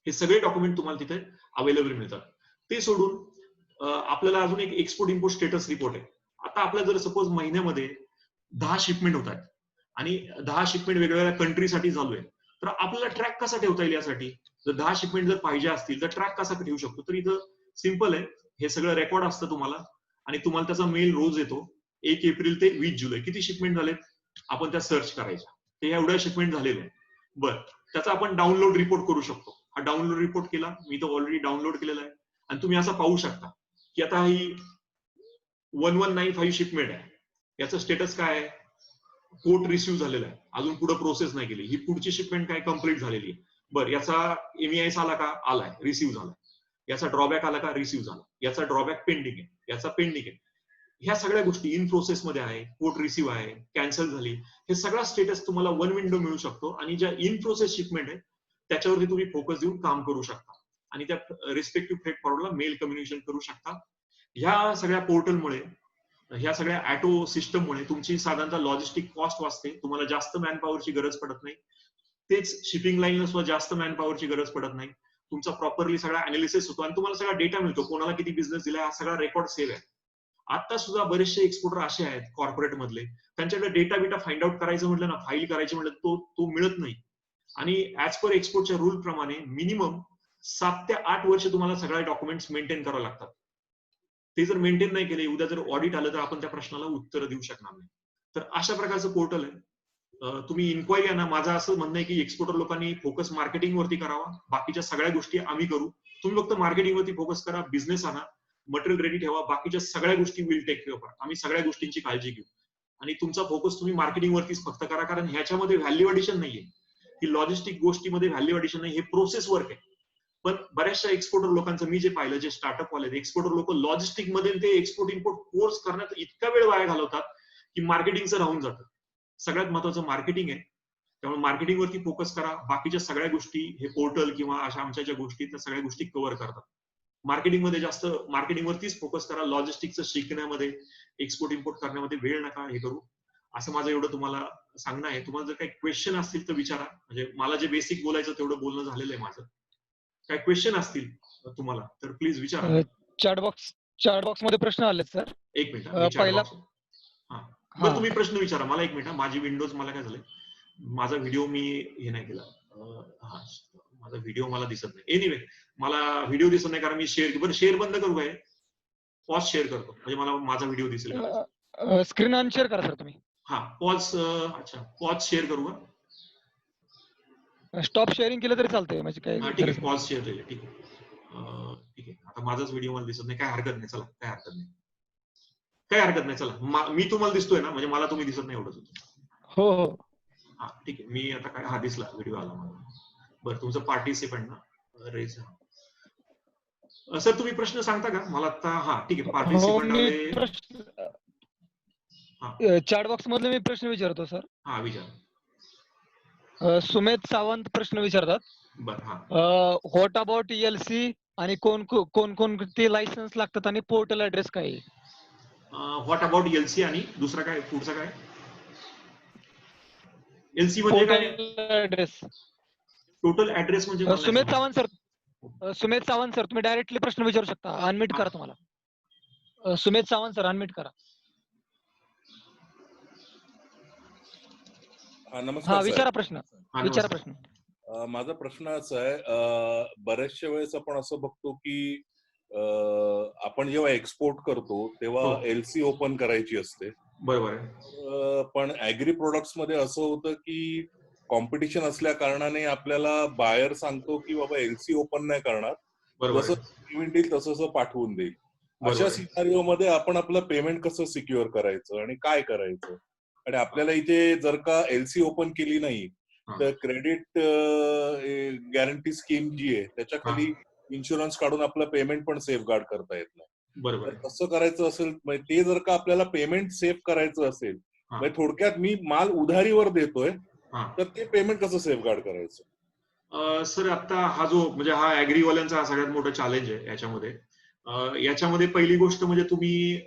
Speaker 2: हे सगळे डॉक्युमेंट तुम्हाला तिथे अवेलेबल मिळतात. ते सोडून आपल्याला अजून एक एक्सपोर्ट इम्पोर्ट स्टेटस रिपोर्ट आहे. आता आपल्या जर सपोज महिन्यामध्ये 10 शिपमेंट होत आहेत आणि 10 शिपमेंट वेगवेगळ्या कंट्रीसाठी चालू आहे तर आपल्याला ट्रॅक कसा ठेवता येईल यासाठी जर 10 शिपमेंट जर पाहिजे असतील तर ट्रॅक कसा ठेवू शकतो. तर इथं सिम्पल आहे. हे सगळं रेकॉर्ड असतं तुम्हाला आणि तुम्हाला त्याचा मेल रोज येतो. 1 एप्रिल ते 20 जुलै किती शिपमेंट झालेत आपण त्या सर्च करायच्या. ते एवढ्या शिपमेंट झालेले आहे. बरं त्याचा आपण डाउनलोड रिपोर्ट करू शकतो. हा डाउनलोड रिपोर्ट केला मी तो ऑलरेडी डाउनलोड केलेला आहे आणि तुम्ही असं पाहू शकता की आता ही 1195 शिपमेंट आहे. याचं स्टेटस काय आहे कोट रिसिव्ह झालेला आहे अजून पुढे प्रोसेस नाही केली. ही पुढची शिपमेंट काय कम्प्लीट झालेली आहे. बरं याचा MEIS आला का आलाय रिसिव्ह झाला. याचा ड्रॉबॅक आला का रिसिव्ह झाला. याचा ड्रॉबॅक पेंडिंग आहे याचा पेंडिंग आहे. ह्या सगळ्या गोष्टी इन प्रोसेस मध्ये आहे कोट रिसिव्ह आहे कॅन्सल झाली हे सगळा स्टेटस तुम्हाला वन विंडो मिळू शकतो. आणि ज्या इन प्रोसेस शिपमेंट आहे त्याच्यावरती तुम्ही फोकस देऊन काम करू शकता आणि त्या रिस्पेक्टिव्ह फ्रेट फॉरवर्डला मेल कम्युनिकेशन करू शकता. ह्या सगळ्या पोर्टलमुळे ह्या सगळ्या ऑटो सिस्टममुळे तुमची साधारणतः लॉजिस्टिक कॉस्ट वाचते. तुम्हाला जास्त मॅन पॉवरची गरज पडत नाही. तेच शिपिंग लाईनला सुद्धा जास्त मॅन पॉवरची गरज पडत नाही. तुमचा प्रॉपरली सगळा अनालिसिस होतो आणि तुम्हाला सगळा डेटा मिळतो कोणाला किती बिझनेस दिला हा सगळा रेकॉर्ड सेव्ह आहे. आता सुद्धा बरेचसे एक्सपोर्टर असे आहेत कॉर्पोरेट मधले त्यांच्याकडे डेटा बिटा फाइंड आउट करायचं म्हटलं ना फाईल करायची म्हटलं तो मिळत नाही. आणि ऍज पर एक्सपोर्टच्या रूल प्रमाणे मिनिमम 7 ते 8 वर्ष तुम्हाला सगळ्या डॉक्युमेंट्स मेंटेन करावे लागतात. ते जर मेंटेन नाही केले उद्या जर ऑडिट आलं तर आपण त्या प्रश्नाला उत्तर देऊ शकणार नाही. तर अशा प्रकारचं पोर्टल आहे. तुम्ही इन्क्वायरी आहे ना माझं असं म्हणणं आहे की एक्सपोर्टर लोकांनी फोकस मार्केटिंग वरती करावा. बाकीच्या सगळ्या गोष्टी आम्ही करू. तुम्ही फक्त मार्केटिंग वरती फोकस करा बिझनेस आणा मटेरियल रेडी ठेवा बाकीच्या सगळ्या गोष्टी विल टेक केअर ऑफ. आम्ही सगळ्या गोष्टींची काळजी घेऊ आणि तुमचा फोकस तुम्ही मार्केटिंग वरतीच फक्त करा. कारण ह्याच्यामध्ये व्हॅल्यू ऍडिशन नाहीये की लॉजिस्टिक गोष्टीमध्ये व्हॅल्यू ऍडिशन नाही. हे प्रोसेस वर्क आहे. पण बऱ्याचशा एक्सपोर्टर लोकांचं मी जे पाहिलं जे स्टार्टअप वाले एक्सपोर्टर लोक लॉजिस्टिक मध्ये ते एक्सपोर्ट इम्पोर्ट कोर्स करण्यात इतका वेळ वाया घालवतात की मार्केटिंगचं राहून जातं. सगळ्यात महत्वाचं मार्केटिंग आहे. त्यामुळे मार्केटिंग वरती फोकस करा. बाकीच्या सगळ्या गोष्टी हे पोर्टल किंवा अशा आमच्या ज्या गोष्टी त्या सगळ्या गोष्टी कव्हर करतात. मार्केटिंग मध्ये जास्त मार्केटिंग वरतीच फोकस करा. लॉजिस्टिकचं शिकण्यामध्ये एक्सपोर्ट इम्पोर्ट करण्यामध्ये वेळ नका हे करू. असं माझं एवढं तुम्हाला सांगणं आहे. तुम्हाला जर काही क्वेश्चन असतील तर विचारा. म्हणजे मला जे बेसिक बोलायचं तेवढं बोलणं झालेलं आहे माझं. काही क्वेश्चन असतील तुम्हाला तर प्लीज विचारा.
Speaker 3: चॅट बॉक्स चॅट बॉक्स मध्ये प्रश्न आलेत सर.
Speaker 2: एक मिनिट मी chat
Speaker 3: पहिला
Speaker 2: box- हा बरं तुम्ही प्रश्न विचारा मला. एक मिनिट माझी विंडोज मला काय झालंय माझा व्हिडिओ मी हे नाही केला. हा माझा व्हिडिओ मला दिसत नाही. एनिवे मला व्हिडिओ दिसत नाही कारण मी शेअर बंद करू काय पॉज शेअर करतो म्हणजे मला माझा व्हिडिओ दिसेल का.
Speaker 3: स्क्रीन अनशेअर करा सर तुम्ही.
Speaker 2: हा पॉज अच्छा पॉज शेअर करू का.
Speaker 3: स्टॉप शेअरिंग केलं तरी चालतंय म्हणजे काय
Speaker 2: ठीक आहे पॉज शेअर केलं ठीक आहे. ठीक आहे आता माझाच व्हिडिओ मला दिसत नाही काय हरकत नाही चला काय हरकत नाही चला मी तुम्हाला दिसतोय ना म्हणजे मला तुम्ही दिसत नाही एवढंच होतं.
Speaker 3: हो हो
Speaker 2: हा ठीक आहे मी आता काय हा दिसला व्हिडिओ आला मला. बरं तुमचं पार्टिसिपंट ना रेज सर तुम्ही प्रश्न सांगता का मला आता. हा ठीक आहे पार्टिसिपंट आले.
Speaker 3: चॅट बॉक्स मधले मी प्रश्न विचारतो सर.
Speaker 2: हा विचार.
Speaker 3: सुमेध सावंत प्रश्न विचारतात.
Speaker 2: बरं हा
Speaker 3: व्हॉट अबाउट ELC आणि कोणते लायसन्स लागतात आणि पोर्टल ऍड्रेस काय आहे.
Speaker 2: व्हॉट अबाउट LC आणि दुसरा काय पुढचा काय LC म्हणजे काय
Speaker 3: पोर्टल ऍड्रेस.
Speaker 2: टोटल ऍड्रेस म्हणजे मला नाही
Speaker 3: सुमेध
Speaker 2: समजलं.
Speaker 3: सावंत सर तुम्ही डायरेक्टली प्रश्न विचारू शकता. अनम्यूट करा तुम्हाला. सुमेध सावंत सर अनम्यूट करा.
Speaker 4: नमस्कार
Speaker 3: विचारा प्रश्न. विचारा
Speaker 2: नमस्कार.
Speaker 3: प्रश्न.
Speaker 4: माझा प्रश्न असा आहे बऱ्याचशा वेळेस आपण असं बघतो की आपण जेव्हा एक्सपोर्ट करतो तेव्हा
Speaker 2: हो.
Speaker 4: LC ओपन करायची असते.
Speaker 2: बरोबर आहे.
Speaker 4: पण ऍग्री प्रोडक्ट्स मध्ये असं होतं की कॉम्पिटिशन असल्या कारणाने आपल्याला बायर सांगतो की बाबा LC ओपन नाही करणार
Speaker 2: बरोबर
Speaker 4: जसं
Speaker 2: आहे.
Speaker 4: पेमेंट देईल तसं पाठवून देईल.
Speaker 2: बरोबर
Speaker 4: अशा
Speaker 2: आहे.
Speaker 4: सिनारिओ मध्ये आपण आपलं पेमेंट कसं सिक्युअर करायचं आणि काय करायचं. आणि आपल्याला इथे जर का LC ओपन केली नाही तर क्रेडिट गॅरंटी स्कीम जी आहे त्याच्या खाली इन्शुरन्स काढून आपलं पेमेंट पण सेफगार्ड करता येत नाही.
Speaker 2: बरोबर
Speaker 4: तर
Speaker 2: आहे.
Speaker 4: कसं करायचं असेल ते जर का आपल्याला पेमेंट सेफ करायचं असेल म्हणजे थोडक्यात मी माल उधारीवर देतोय तर ते पेमेंट कसं सेफगार्ड करायचं.
Speaker 2: सर आता हा जो म्हणजे हा ऍग्रीवाल्यांचा सगळ्यात मोठा चॅलेंज आहे याच्यामध्ये. याच्यामध्ये पहिली गोष्ट म्हणजे तुम्ही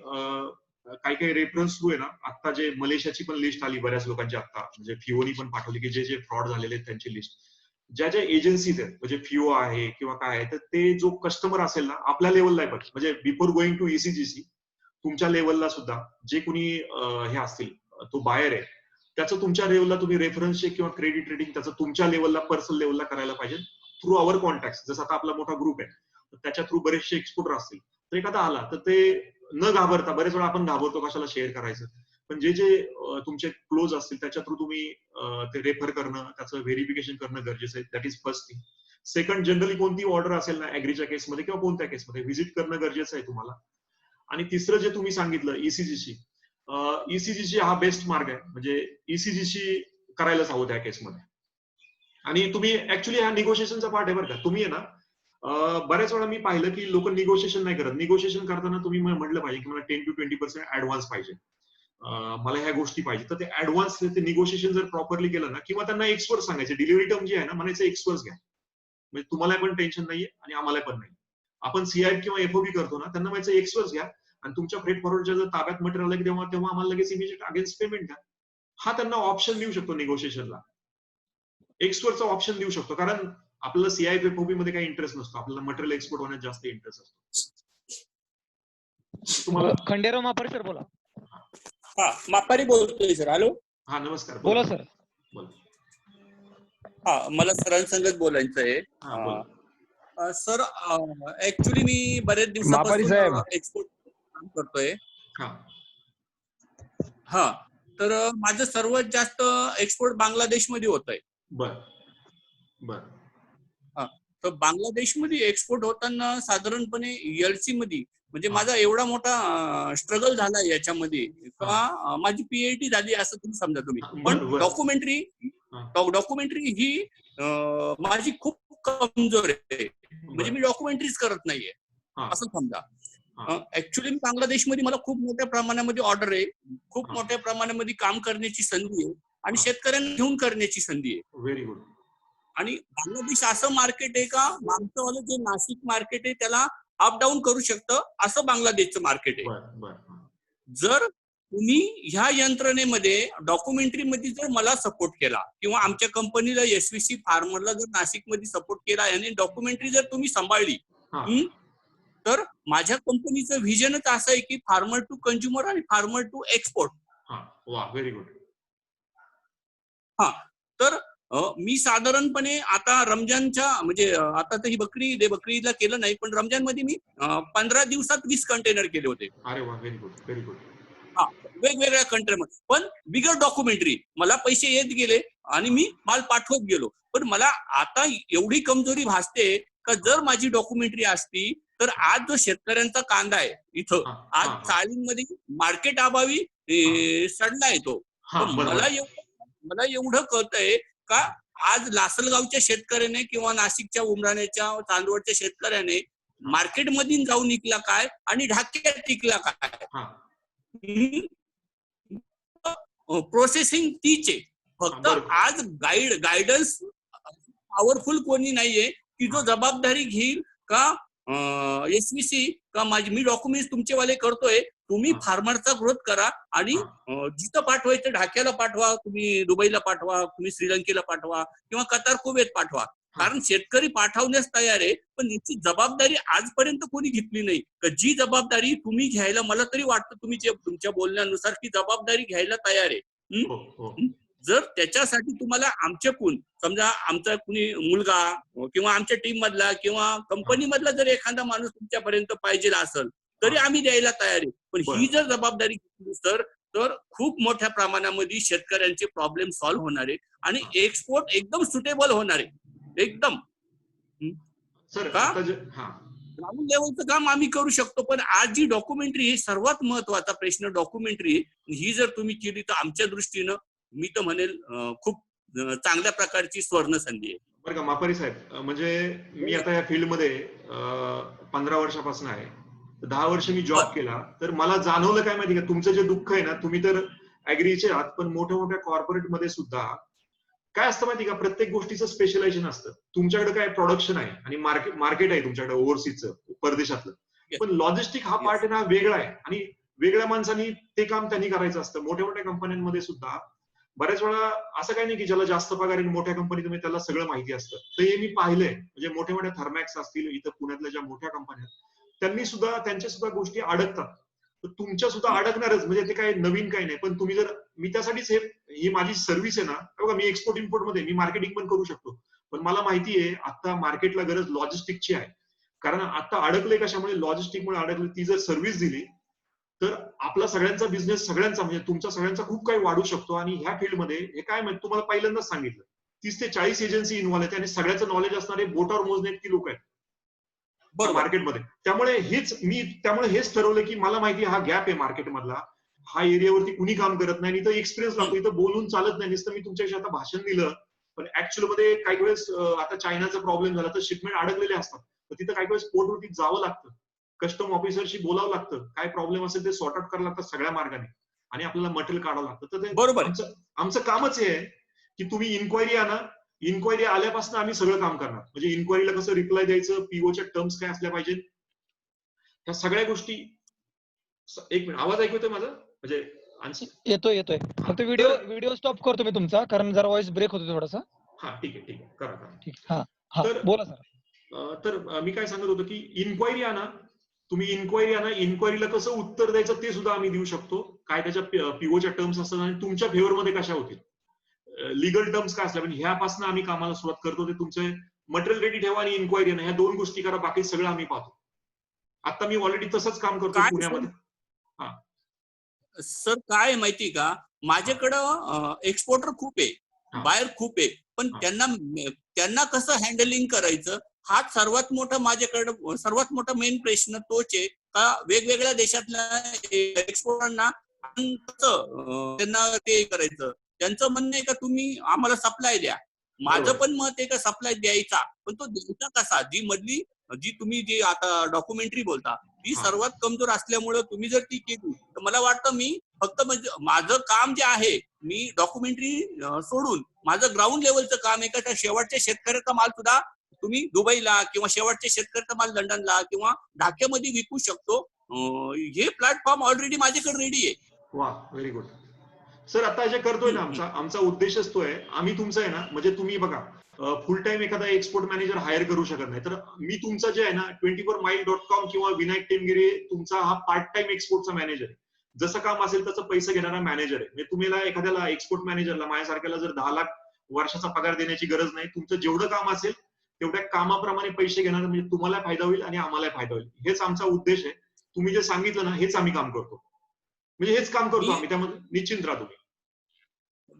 Speaker 2: काही रेफरन्स थ्रू आहे ना आता जे मलेशियाची पण लिस्ट आली बऱ्याच लोकांची आता म्हणजे फिओनी पण पाठवली की जे फ्रॉड झालेले आहेत त्यांची लिस्ट. ज्या एजन्सीज आहेत म्हणजे फिओ आहे किंवा काय आहे तर ते जो कस्टमर असेल ना आपल्या लेवलला आहे म्हणजे बिफोर गोइंग टू ECGC तुमच्या लेवलला सुद्धा जे कुणी हे असतील तो बायर आहे त्याचं तुमच्या लेवलला तुम्ही रेफरन्स चेक किंवा क्रेडिट रेटिंग त्याचं तुमच्या लेवलला पर्सनल लेवलला करायला पाहिजे थ्रू अवर कॉन्टॅक्ट. जसं आता आपला मोठा ग्रुप आहे तर त्याच्या थ्रू बरेचसे एक्सपोर्टर असतील तर एखादा आला तर ते न घाबरता बरेच वेळा आपण घाबरतो कशाला शेअर करायचं पण जे तुमचे क्लोज असतील त्याच्या थ्रू तुम्ही ते रेफर करणं त्याचं व्हेरिफिकेशन करणं गरजेचं आहे. That is first thing. Second generally कोणती ऑर्डर असेल ना ऍग्रीच्या केसमध्ये किंवा कोणत्या केसमध्ये व्हिजिट करणं गरजेचं आहे तुम्हाला. आणि तिसरं जे तुम्ही सांगितलं ECGC हा बेस्ट मार्ग आहे म्हणजे ECGC करायलाच हवं त्या केसमध्ये. आणि तुम्ही ऍक्च्युली हा निगोशिएशनचा पार्ट आहे बरं का. तुम्ही आहे ना बऱ्याच वेळा मी पाहिलं की लोक निगोशिएशन नाही करत. निगोशिएशन करताना तुम्ही म्हटलं पाहिजे की मला 10 to 20% ऍडव्हान्स पाहिजे मला ह्या गोष्टी पाहिजे तर ते ऍडव्हान्स ते निगोशिएशन जर प्रॉपरली केलं ना किंवा त्यांना एक्सपर्ट सांगायचे डिलिव्हरी टर्म जी आहे ना म्हणायचं एक्सपर्ट घ्या म्हणजे तुम्हाला पण टेन्शन नाहीये आणि आम्हाला पण नाही. आपण CIF किंवा FOB करतो ना त्यांना म्हणायचं एक्सपर्ट घ्या आणि तुमच्या फ्रेट फॉरवर्डच्या जर ताब्यात मटेरियल आलं तेव्हा आम्हाला लगेच इमिजिएट अगेन्स्ट पेमेंट द्या. हा त्यांना ऑप्शन देऊ शकतो निगोशिएशनला. एक्सपोर्टचा ऑप्शन देऊ शकतो कारण आपल्याला CIF FOB मध्ये काही इंटरेस्ट नसतो आपल्याला मटेरियल एक्सपोर्ट होण्यात जास्त इंटरेस्ट असतो. तुम्हाला
Speaker 3: खंडेराव मापारी सर बोला.
Speaker 5: हा मापारी बोलतोय सर. हॅलो
Speaker 2: हा नमस्कार
Speaker 3: बोला सर.
Speaker 5: हा मला सरांसंगत बोलायचं आहे. सर ऍक्च्युली मी बरेच दिवसापासून एक्सपोर्ट काम करतोय. हा तर माझं सर्वात जास्त एक्सपोर्ट बांगलादेशमध्ये होत आहे. हा तर बांगलादेशमध्ये एक्सपोर्ट होताना साधारणपणे LC मध्ये म्हणजे माझा एवढा मोठा स्ट्रगल झाला याच्यामध्ये का माझी PhD झाली असं तुम्ही समजा तुम्ही. पण डॉक्युमेंटरी ही माझी खूप कमजोर आहे म्हणजे मी डॉक्युमेंटरीज करत नाहीये असं समजा. ऍक्च्युली बांगलादेशमध्ये मला खूप मोठ्या प्रमाणामध्ये ऑर्डर आहे खूप मोठ्या प्रमाणामध्ये काम करण्याची संधी आहे आणि शेतकऱ्यांना घेऊन करण्याची संधी आहे.
Speaker 2: Very good.
Speaker 5: आणि बांगलादेश असं मार्केट आहे का आमचं जे नाशिक मार्केट आहे त्याला अप डाऊन करू शकतं असं बांगलादेशचं मार्केट आहे. जर तुम्ही ह्या यंत्रणेमध्ये डॉक्युमेंटरीमध्ये जर मला सपोर्ट केला किंवा आमच्या कंपनीला SVC फार्मरला जर नाशिकमध्ये सपोर्ट केला आणि डॉक्युमेंटरी जर तुम्ही सांभाळली तर माझ्या कंपनीचं व्हिजनच असं आहे की फार्मर टू कंझ्युमर आणि फार्मर टू एक्सपोर्ट.
Speaker 2: वा, व्हेरी गुड.
Speaker 5: हा, तर मी साधारणपणे आता रमजानच्या म्हणजे आता तर ही बकरी ईदला केलं नाही, पण रमजान मध्ये मी 15 दिवसात 20 कंटेनर केले होते.
Speaker 2: अरे वा, व्हेरी गुड, व्हेरी गुड.
Speaker 5: हा, वेगवेगळ्या कंट्रीमध्ये. पण बिगर डॉक्युमेंटरी मला पैसे येत गेले आणि मी माल पाठवत गेलो. पण मला आता एवढी कमजोरी भासते का जर माझी डॉक्युमेंटरी असती तर आज जो शेतकऱ्यांचा कांदा आहे इथं, आज चाळींमध्ये मार्केट अभावी सडला येतो. मला एवढं कळतंय का आज लासलगावच्या शेतकऱ्याने किंवा नाशिकच्या उमराण्याच्या चांदवडच्या शेतकऱ्याने मार्केटमध्ये जाऊन विकला काय आणि ढाक्यात विकला काय. प्रोसेसिंग तीच आहे. फक्त आज गायडन्स पॉवरफुल कोणी नाहीये की जो जबाबदारी घेईल का SVC का मी डॉक्युमेंट तुमचेवाले करतोय, तुम्ही फार्मरचा ग्रोथ करा आणि जिथं पाठवायचं ढाक्याला पाठवा, तुम्ही दुबईला पाठवा, तुम्ही श्रीलंकेला पाठवा किंवा कतार कुवेत पाठवा. कारण शेतकरी पाठवण्यास तयार आहे, पण याची जबाबदारी आजपर्यंत कोणी घेतली नाही. जी जबाबदारी तुम्ही घ्यायला मला तरी वाटतं तुम्ही जे तुमच्या बोलण्यानुसार की जबाबदारी घ्यायला तयार आहे. जर त्याच्यासाठी तुम्हाला आमच्याकडून समजा आमचा कुणी मुलगा किंवा आमच्या टीम मधला किंवा कंपनी मधला जर एखादा माणूस तुमच्यापर्यंत पाहिजे असेल तरी आम्ही द्यायला तयार आहे. पण ही जर जबाबदारी घेतली तर खूप मोठ्या प्रमाणामध्ये शेतकऱ्यांचे प्रॉब्लेम सॉल्व्ह होणार आहे आणि एक्सपोर्ट एकदम सुटेबल होणार आहे. एकदम ग्राउंड लेवलचं काम आम्ही करू शकतो. पण आज जी डॉक्युमेंटरी सर्वात महत्वाचा प्रश्न डॉक्युमेंटरी ही जर तुम्ही केली तर आमच्या दृष्टीनं मी तर म्हणेल खूप चांगल्या प्रकारची स्वर्ण संधी आहे.
Speaker 2: बरं का मापारी साहेब, म्हणजे मी आता या फील्डमध्ये 15 वर्षापासून आहे. 10 वर्ष मी जॉब केला, तर मला जाणवलं काय माहिती का, तुमचं जे दुःख आहे ना, तुम्ही तर ऍग्रीचे आहात पण मोठ्या मोठ्या कॉर्पोरेट मध्ये सुद्धा काय असतं माहिती का, प्रत्येक गोष्टीचं स्पेशलायझेशन असतं. तुमच्याकडे काय प्रोडक्शन आहे आणि मार्केट आहे तुमच्याकडे ओव्हरसीजचं, परदेशातलं, पण लॉजिस्टिक हा पार्ट आहे ना वेगळा आहे आणि वेगळ्या माणसांनी ते काम त्यांनी करायचं असतं. मोठ्या मोठ्या कंपन्यांमध्ये सुद्धा बऱ्याच वेळा असं काही नाही की ज्याला जास्त पगार आहे मोठ्या कंपनीत त्याला सगळं माहिती असतं. तर हे मी पाहिलंय, म्हणजे मोठ्या मोठ्या थर्मॅक्स असतील इथं पुण्यातल्या ज्या मोठ्या कंपन्या त्यांनी सुद्धा त्यांच्या सुद्धा गोष्टी अडकतात. तर तुमच्या सुद्धा अडकणारच, म्हणजे ते काही नवीन काही नाही. पण तुम्ही जर, मी त्यासाठीच ही माझी सर्व्हिस आहे ना, बघा मी एक्सपोर्ट इम्पोर्ट मध्ये मी मार्केटिंग पण करू शकतो, पण मला माहिती आहे आता मार्केटला गरज लॉजिस्टिकची आहे. कारण आता अडकले कशामुळे, लॉजिस्टिकमुळे अडकले. ती जर सर्व्हिस दिली तर आपला सगळ्यांचा बिझनेस, सगळ्यांचा म्हणजे तुमचा सगळ्यांचा खूप काही वाढू शकतो. आणि ह्या फील्डमध्ये हे काय माहिती, तुम्हाला पहिल्यांदाच सांगितलं 30 ते 40 एजन्सी इन्व्हॉल्व आहेत आणि सगळ्याचं नॉलेज असणारे बोटावर मोजणे इतकी लोक आहेत मार्केटमध्ये. त्यामुळे हेच ठरवलं की मला माहिती हा गॅप आहे मार्केटमधला, हा एरियावरती कुणी काम करत नाही, इथं एक्सपिरियन्स लागतो, इथं बोलून चालत नाही. नुसतं मी तुमच्याशी आता भाषण दिलं, पण ऍक्च्युअल मध्ये काही वेळेस आता चायनाचा प्रॉब्लेम झाला तर शिपमेंट अडकलेले असतात, तर तिथं काही वेळेस पोर्टवरती जावं लागतं, कस्टम ऑफिसरशी बोलावं लागतं, काय प्रॉब्लेम असेल ते सॉर्ट आउट करावं लागतं सगळ्या मार्गाने आणि आपल्याला मटेरियल काढावं लागतं. तर ते
Speaker 5: बरोबर
Speaker 2: आमचं कामच हे आहे की तुम्ही इन्क्वायरी आणा, इन्क्वायरी आल्यापासून आम्ही सगळं काम करणार. म्हणजे इन्क्वायरीला कसं रिप्लाय द्यायचं, पीओच्या टर्म्स काय असल्या पाहिजेत, ह्या सगळ्या गोष्टी. एक मिनिट, आवाज ऐकू येतोय माझा? म्हणजे
Speaker 3: येतोय. फक्त व्हिडिओ स्टॉप करतो मी तुमचा, कारण जरा व्हॉइस ब्रेक होतो थोडासा.
Speaker 2: हा ठीक आहे करा.
Speaker 3: ठीक, हा बोला सर.
Speaker 2: तर मी काय सांगत होतो की इन्क्वायरी आणा, तुम्ही इन्क्वायरीला कसं उत्तर द्यायचं ते सुद्धा आम्ही देऊ शकतो. काय त्याच्या पीओच्या टर्म्स असतात आणि तुमच्या फेवर मध्ये कशा होतील, लिगल टर्म्स काय असल्या, म्हणजे ह्यापासून आम्ही कामाला सुरुवात करतो. ते तुमचे मटेरियल रेडी ठेवा आणि इन्क्वायरी आणा, ह्या 2 गोष्टी करा, बाकी सगळं आम्ही पाहतो. आता मी ऑलरेडी तसंच काम करतो पुण्यामध्ये.
Speaker 5: सर काय माहिती का, माझ्याकडं एक्सपोर्टर खूप आहे, बायर खूप आहे, पण त्यांना कसं हँडलिंग करायचं हा सर्वात मोठा माझ्याकडं सर्वात मोठा मेन प्रश्न तोच आहे का वेगवेगळ्या देशातल्या एक्सपोर्टरांना त्यांना ते करायचं. त्यांचं म्हणणं आहे का तुम्ही आम्हाला सप्लाय द्या, माझं पण मत आहे का सप्लाय द्यायचा, पण तो द्यायचा कसा, जी तुम्ही जी आता डॉक्युमेंटरी बोलता ती सर्वात कमजोर असल्यामुळे तुम्ही जर ती केली तर मला वाटतं मी फक्त म्हणजे माझं काम जे आहे मी डॉक्युमेंटरी सोडून माझं ग्राउंड लेवलचं काम आहे का त्या शेवटच्या शेतकऱ्याचा माल सुद्धा तुम्ही दुबईला किंवा शेवटच्या शेतकऱ्याचा माल लंडनला किंवा ढाक्यामध्ये विकू शकतो. हे प्लॅटफॉर्म ऑलरेडी माझ्याकडे रेडी आहे.
Speaker 2: वा, व्हेरी गुड सर. आता जे करतोय ना आमचा उद्देशच तो आहे, आम्ही तुमचं आहे ना, म्हणजे तुम्ही बघा फुल टाइम एखादा एक्सपोर्ट मॅनेजर हायर करू शकत नाही. तर मी तुमचं जे आहे ना 24mile.com किंवा विनायक टेमगिरे तुमचा हा पार्ट टाइम एक्सपोर्टचा मॅनेजर आहे. जसं काम असेल तसं पैसे घेणारा मॅनेजर आहे. म्हणजे तुम्हाला एखाद्याला एक्सपोर्ट मॅनेजरला माझ्यासारख्याला जर 10 लाख वर्षाचा पगार देण्याची गरज नाही. तुमचं जेवढं काम असेल तेवढ्या कामाप्रमाणे पैसे घेणार, म्हणजे तुम्हाला फायदा होईल आणि आम्हाला फायदा होईल. हेच आमचा उद्देश आहे. तुम्ही जे सांगितलं ना हेच आम्ही काम करतो, म्हणजे हेच काम करतो आम्ही. त्यामध्ये निश्चिंत राहा तुम्ही.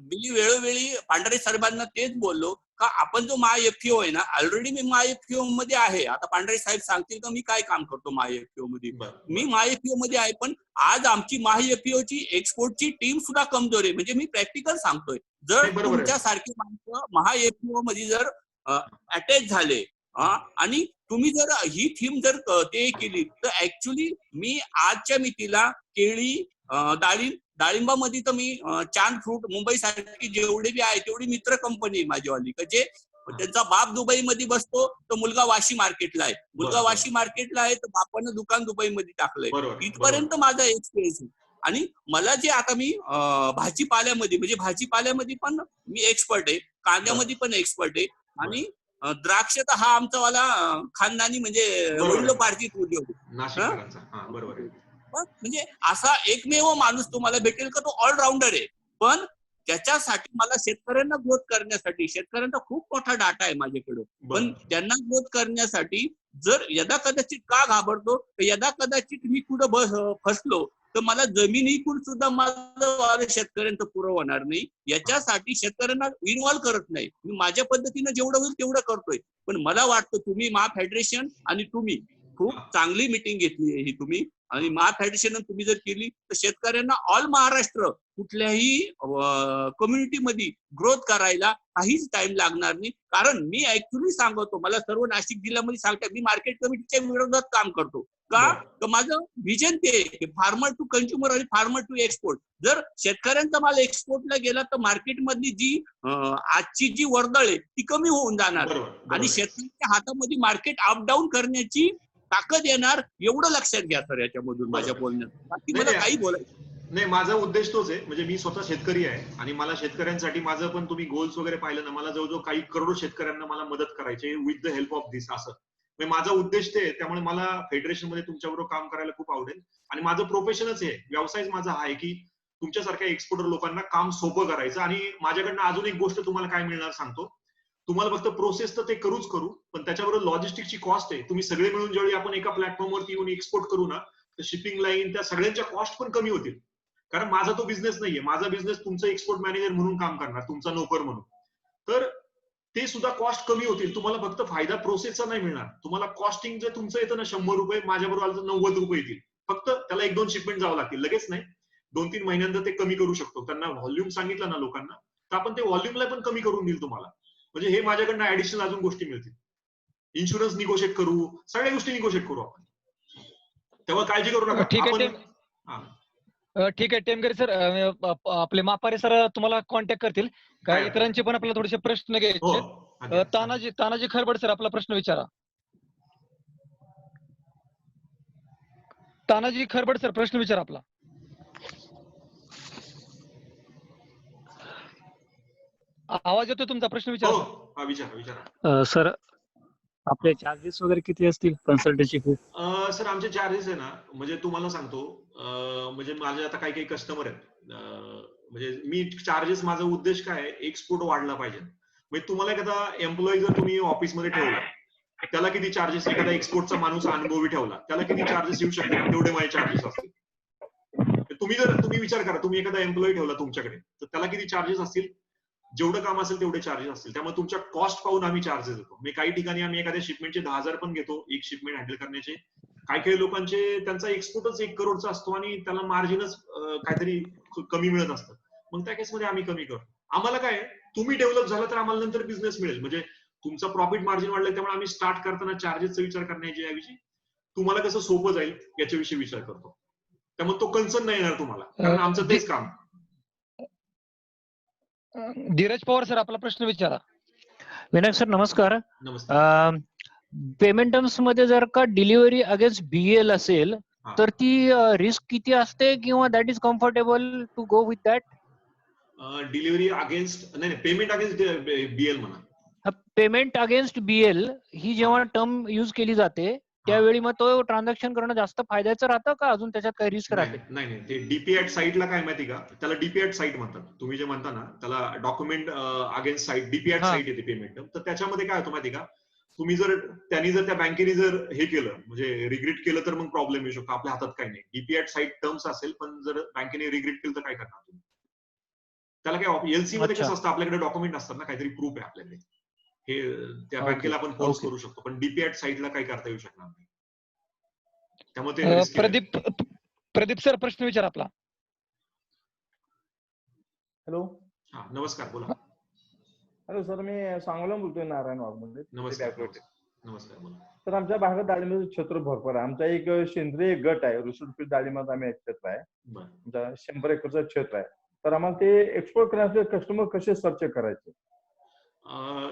Speaker 5: मी वेळोवेळी पांढरे साहेबांना तेच बोललो का आपण जो महाएफपीओ आहे ना, ऑलरेडी मी महाएफपीओ मध्ये आहे. आता पांढरे साहेब सांगतील का मी काय काम करतो महाएफपीओ मध्ये. मी महाएफपीओ मध्ये आहे, पण आज आमची महाएफपीओ ची एक्सपोर्टची टीम सुद्धा कमजोर आहे. म्हणजे मी प्रॅक्टिकल सांगतोय. जर तुमच्यासारखी माणसं महाएफपीओ मध्ये जर अटॅच झाले आणि तुम्ही जर ही थीम जर ते केली तर ऍक्च्युली मी आजच्या मितीला केळी, डाळिंबामध्ये तर मी चांद फ्रूट मुंबई सारखी जेवढे बी आहे तेवढी मित्र कंपनी माझीवाली, जे त्यांचा बाप दुबई मध्ये बसतो तर मुलगा वाशी मार्केटला आहे, मुलगा वाशी मार्केटला आहे तर बापानं दुकान दुबई मध्ये टाकलंय. इथपर्यंत माझा एक्सपिरियन्स आहे. आणि मला जे आता मी भाजीपाल्यामध्ये, म्हणजे भाजीपाल्यामध्ये पण मी एक्सपर्ट आहे, कांद्यामध्ये पण एक्सपर्ट आहे, आणि द्राक्ष तर हा आमचा वाला खानदानी म्हणजे वडिलोपार्जित उद्योग. म्हणजे असा एकमेव माणूस तुम्हाला भेटेल का तो ऑलराऊंडर आहे. पण त्याच्यासाठी मला शेतकऱ्यांना ग्रोथ करण्यासाठी, शेतकऱ्यांचा खूप मोठा डाटा आहे माझ्याकडे, पण त्यांना ग्रोथ करण्यासाठी जर यदा कदाचित का घाबरतो, यदा कदाचित मी कुठं फसलो तर मला जमीन इकून सुद्धा माझं शेतकऱ्यांचं पुरं होणार नाही. याच्यासाठी शेतकऱ्यांना इन्व्हॉल्व्ह करत नाही. मी माझ्या पद्धतीनं जेवढं होईल तेवढं करतोय. पण मला वाटतं तुम्ही फेडरेशन आणि तुम्ही खूप चांगली मिटिंग घेतली आहे ही तुम्ही, आणि फेडरेशन तुम्ही जर केली तर शेतकऱ्यांना ऑल महाराष्ट्र कुठल्याही कम्युनिटीमध्ये ग्रोथ करायला काहीच टाइम लागणार नाही. कारण मी ऍक्च्युली सांगतो, मला सर्व नाशिक जिल्ह्यामध्ये सांगतात, मी मार्केट कमिटीच्या विरोधात काम करतो का, तर माझं विजन ते फार्मर टू कंझ्युमर आणि फार्मर टू एक्सपोर्ट. जर शेतकऱ्यांचा माल एक्सपोर्टला गेला तर मार्केटमधली जी आजची जी वर्दळ आहे ती कमी होऊन जाणार, आणि शेतकऱ्यांच्या हातामध्ये मार्केट अप डाऊन करण्याची ताकद येणार. एवढं लक्षात घ्या सर याच्यामधून माझ्या बोलण्यात. बाकी मला काही बोलायचं
Speaker 2: नाही. माझा उद्देश तोच आहे. म्हणजे मी स्वतः शेतकरी आहे आणि मला शेतकऱ्यांसाठी माझं पण तुम्ही गोल्स वगैरे पाहिलं ना, मला जवळजवळ काही करोडो शेतकऱ्यांना मला मदत करायची विथ द हेल्प ऑफ दिस. असं माझा उद्देश ते. त्यामुळे मला फेडरेशन मध्ये तुमच्याबरोबर काम करायला खूप आवडेल. आणि माझं प्रोफेशनच आहे, व्यवसायच माझा आहे की तुमच्यासारख्या एक्सपोर्टर लोकांना काम सोपं करायचं. आणि माझ्याकडनं अजून एक गोष्ट तुम्हाला काय मिळणार सांगतो. तुम्हाला फक्त प्रोसेस तर ते करूच करू, पण त्याच्याबरोबर लॉजिस्टिकची कॉस्ट आहे. तुम्ही सगळे मिळून ज्यावेळी आपण एका प्लॅटफॉर्मवरती येऊन एक्सपोर्ट करू ना, तर शिपिंग लाईन त्या सगळ्यांच्या कॉस्ट पण कमी होतील. कारण माझा तो बिझनेस नाहीये. माझा बिझनेस तुमचं एक्सपोर्ट मॅनेजर म्हणून काम करणार, तुमचा नोकर म्हणून. तर ते सुद्धा कॉस्ट कमी होतील. तुम्हाला फक्त फायदा प्रोसेसचा नाही मिळणार. तुम्हाला कॉस्टिंग जे तुमचं येतं ना 100 रुपये, माझ्याबरोबर आलं तर 90 रुपये येतील. फक्त त्याला 1-2 शिपमेंट जावं लागतील, लगेच नाही. 2-3 महिन्यांदा ते कमी करू शकतो. त्यांना व्हॉल्यूम सांगितलं ना लोकांना, तर आपण ते व्हॉल्यूमला पण कमी करून देईल तुम्हाला. म्हणजे हे माझ्याकडनं ऍडिशनल अजून गोष्टी मिळतील. इन्शुरन्स निगोशिएट करू, सगळ्या गोष्टी निगोशिएट करू आपण. तेव्हा काळजी करू नका.
Speaker 3: ठीक आहे टेमगिरे सर, आपले मापारे सर तुम्हाला कॉन्टॅक्ट करतील. काही इतरांचे पण आपल्याला थोडेसे प्रश्न घ्यायचे. तानाजी खरबड सर, आपला प्रश्न विचारा. तानाजी खरबड सर, प्रश्न विचारा आपला. आवाज येतो तुमचा, प्रश्न विचारा.
Speaker 2: विचारा
Speaker 6: सर. आपले चार्जेस वगैरे किती असतील कन्सल्टन्सी फी?
Speaker 2: सर आमचे चार्जेस आहे ना, म्हणजे तुम्हाला सांगतो, म्हणजे माझे आता काही कस्टमर आहेत, म्हणजे मी चार्जेस, माझा उद्देश काय आहे, एक्सपोर्ट वाढला पाहिजे. म्हणजे तुम्हाला एखादा एम्प्लॉई जर तुम्ही ऑफिसमध्ये ठेवला, त्याला किती चार्जेस, एखादा एक्सपोर्टचा माणूस अनुभवी ठेवला त्याला किती चार्जेस येऊ शकतात, तेवढे माझे चार्जेस असतील. तुम्ही विचार करा, तुम्ही एखादा एम्प्लॉई ठेवला तुमच्याकडे तर त्याला किती चार्जेस असतील, जेवढं काम असेल तेवढे चार्जेस असतील. त्यामुळे तुमच्या कॉस्ट पाहून आम्ही चार्जेस देतो. मी काही ठिकाणी आम्ही एखाद्या शिपमेंटचे 10,000 पण घेतो, एक शिपमेंट हँडल करण्याचे. काही लोकांचे त्यांचा एक्सपोर्टच 1 करोडचा असतो आणि त्याला मार्जिनच काहीतरी कमी मिळत असतं. मग त्या केसमध्ये आम्ही कमी करतो. आम्हाला काय, तुम्ही डेव्हलप झालं तर आम्हाला नंतर बिझनेस मिळेल. म्हणजे तुमचा प्रॉफिट मार्जिन वाढलं, त्यामुळे आम्ही स्टार्ट करताना चार्जेसचा विचार करण्याच्या ऐवजी तुम्हाला कसं सोपं जाईल याच्याविषयी विचार करतो. त्यामुळे तो कन्सर्न नाही येणार तुम्हाला, कारण आमचं तेच काम.
Speaker 3: धीरज पवार सर, आपला प्रश्न विचारा.
Speaker 6: विनायक सर नमस्कार. पेमेंट टर्म्स मध्ये जर का डिलिव्हरी अगेन्स्ट बीएल असेल तर ती रिस्क किती असते, किंवा that is comfortable to go with that?
Speaker 2: Delivery against, नाही पेमेंट अगेन्स्ट बीएल म्हणा.
Speaker 6: पेमेंट अगेन्स्ट बीएल ही जेव्हा टर्म युज केली जाते त्यावेळी मग तो ट्रान्झॅक्शन करणं जास्त फायद्याचं राहतं का अजून त्याच्यात काही रिस्क राहते?
Speaker 2: नाही ते डीपीएट साईटला काय माहिती का, त्याला डीपीएट साईट म्हणतात. तुम्ही जे म्हणता ना त्याला डॉक्युमेंट अगेन्स्ट साईट, डीपीएट साईट येते पेमेंट. तर त्याच्यामध्ये काय होतं माहिती का, तुम्ही त्यांनी जर त्या बँकेने जर हे केलं म्हणजे रिग्रेट केलं तर मग प्रॉब्लेम येऊ शकतो. आपल्या हातात काही नाही. डीपीएट साईट टर्म्स असेल, पण जर बँकेने रिग्रेट केलं तर काय करणार तुम्ही? त्याला काय एलसी मध्ये कसं असतं, आपल्याकडे डॉक्युमेंट असतात ना, काहीतरी प्रूफ आहे आपल्याकडे, हे त्या बँकेला आपण फोर्स करू शकतो. पण डीपीएट साईटला काही करता येऊ शकणार नाही. त्यामुळे
Speaker 3: प्रदीप सर प्रश्न विचार आपला.
Speaker 7: हॅलो.
Speaker 2: हा नमस्कार, बोला.
Speaker 7: हॅलो सर, मी सांगोला बोलतोय, नारायण वाघ.
Speaker 2: नमस्कार बोला.
Speaker 7: तर आमच्या भागात डाळिंबाचं क्षेत्र भरपूर आहे. आमचा एक सेंद्रिय गट आहे, रुसूडपीठ डाळिंबात आम्ही क्षेत्र आहे. आमचा 100 एकरचं क्षेत्र आहे. तर आम्हाला ते एक्सपोर्ट करण्याचे कस्टमर कसे सर्च करायचे?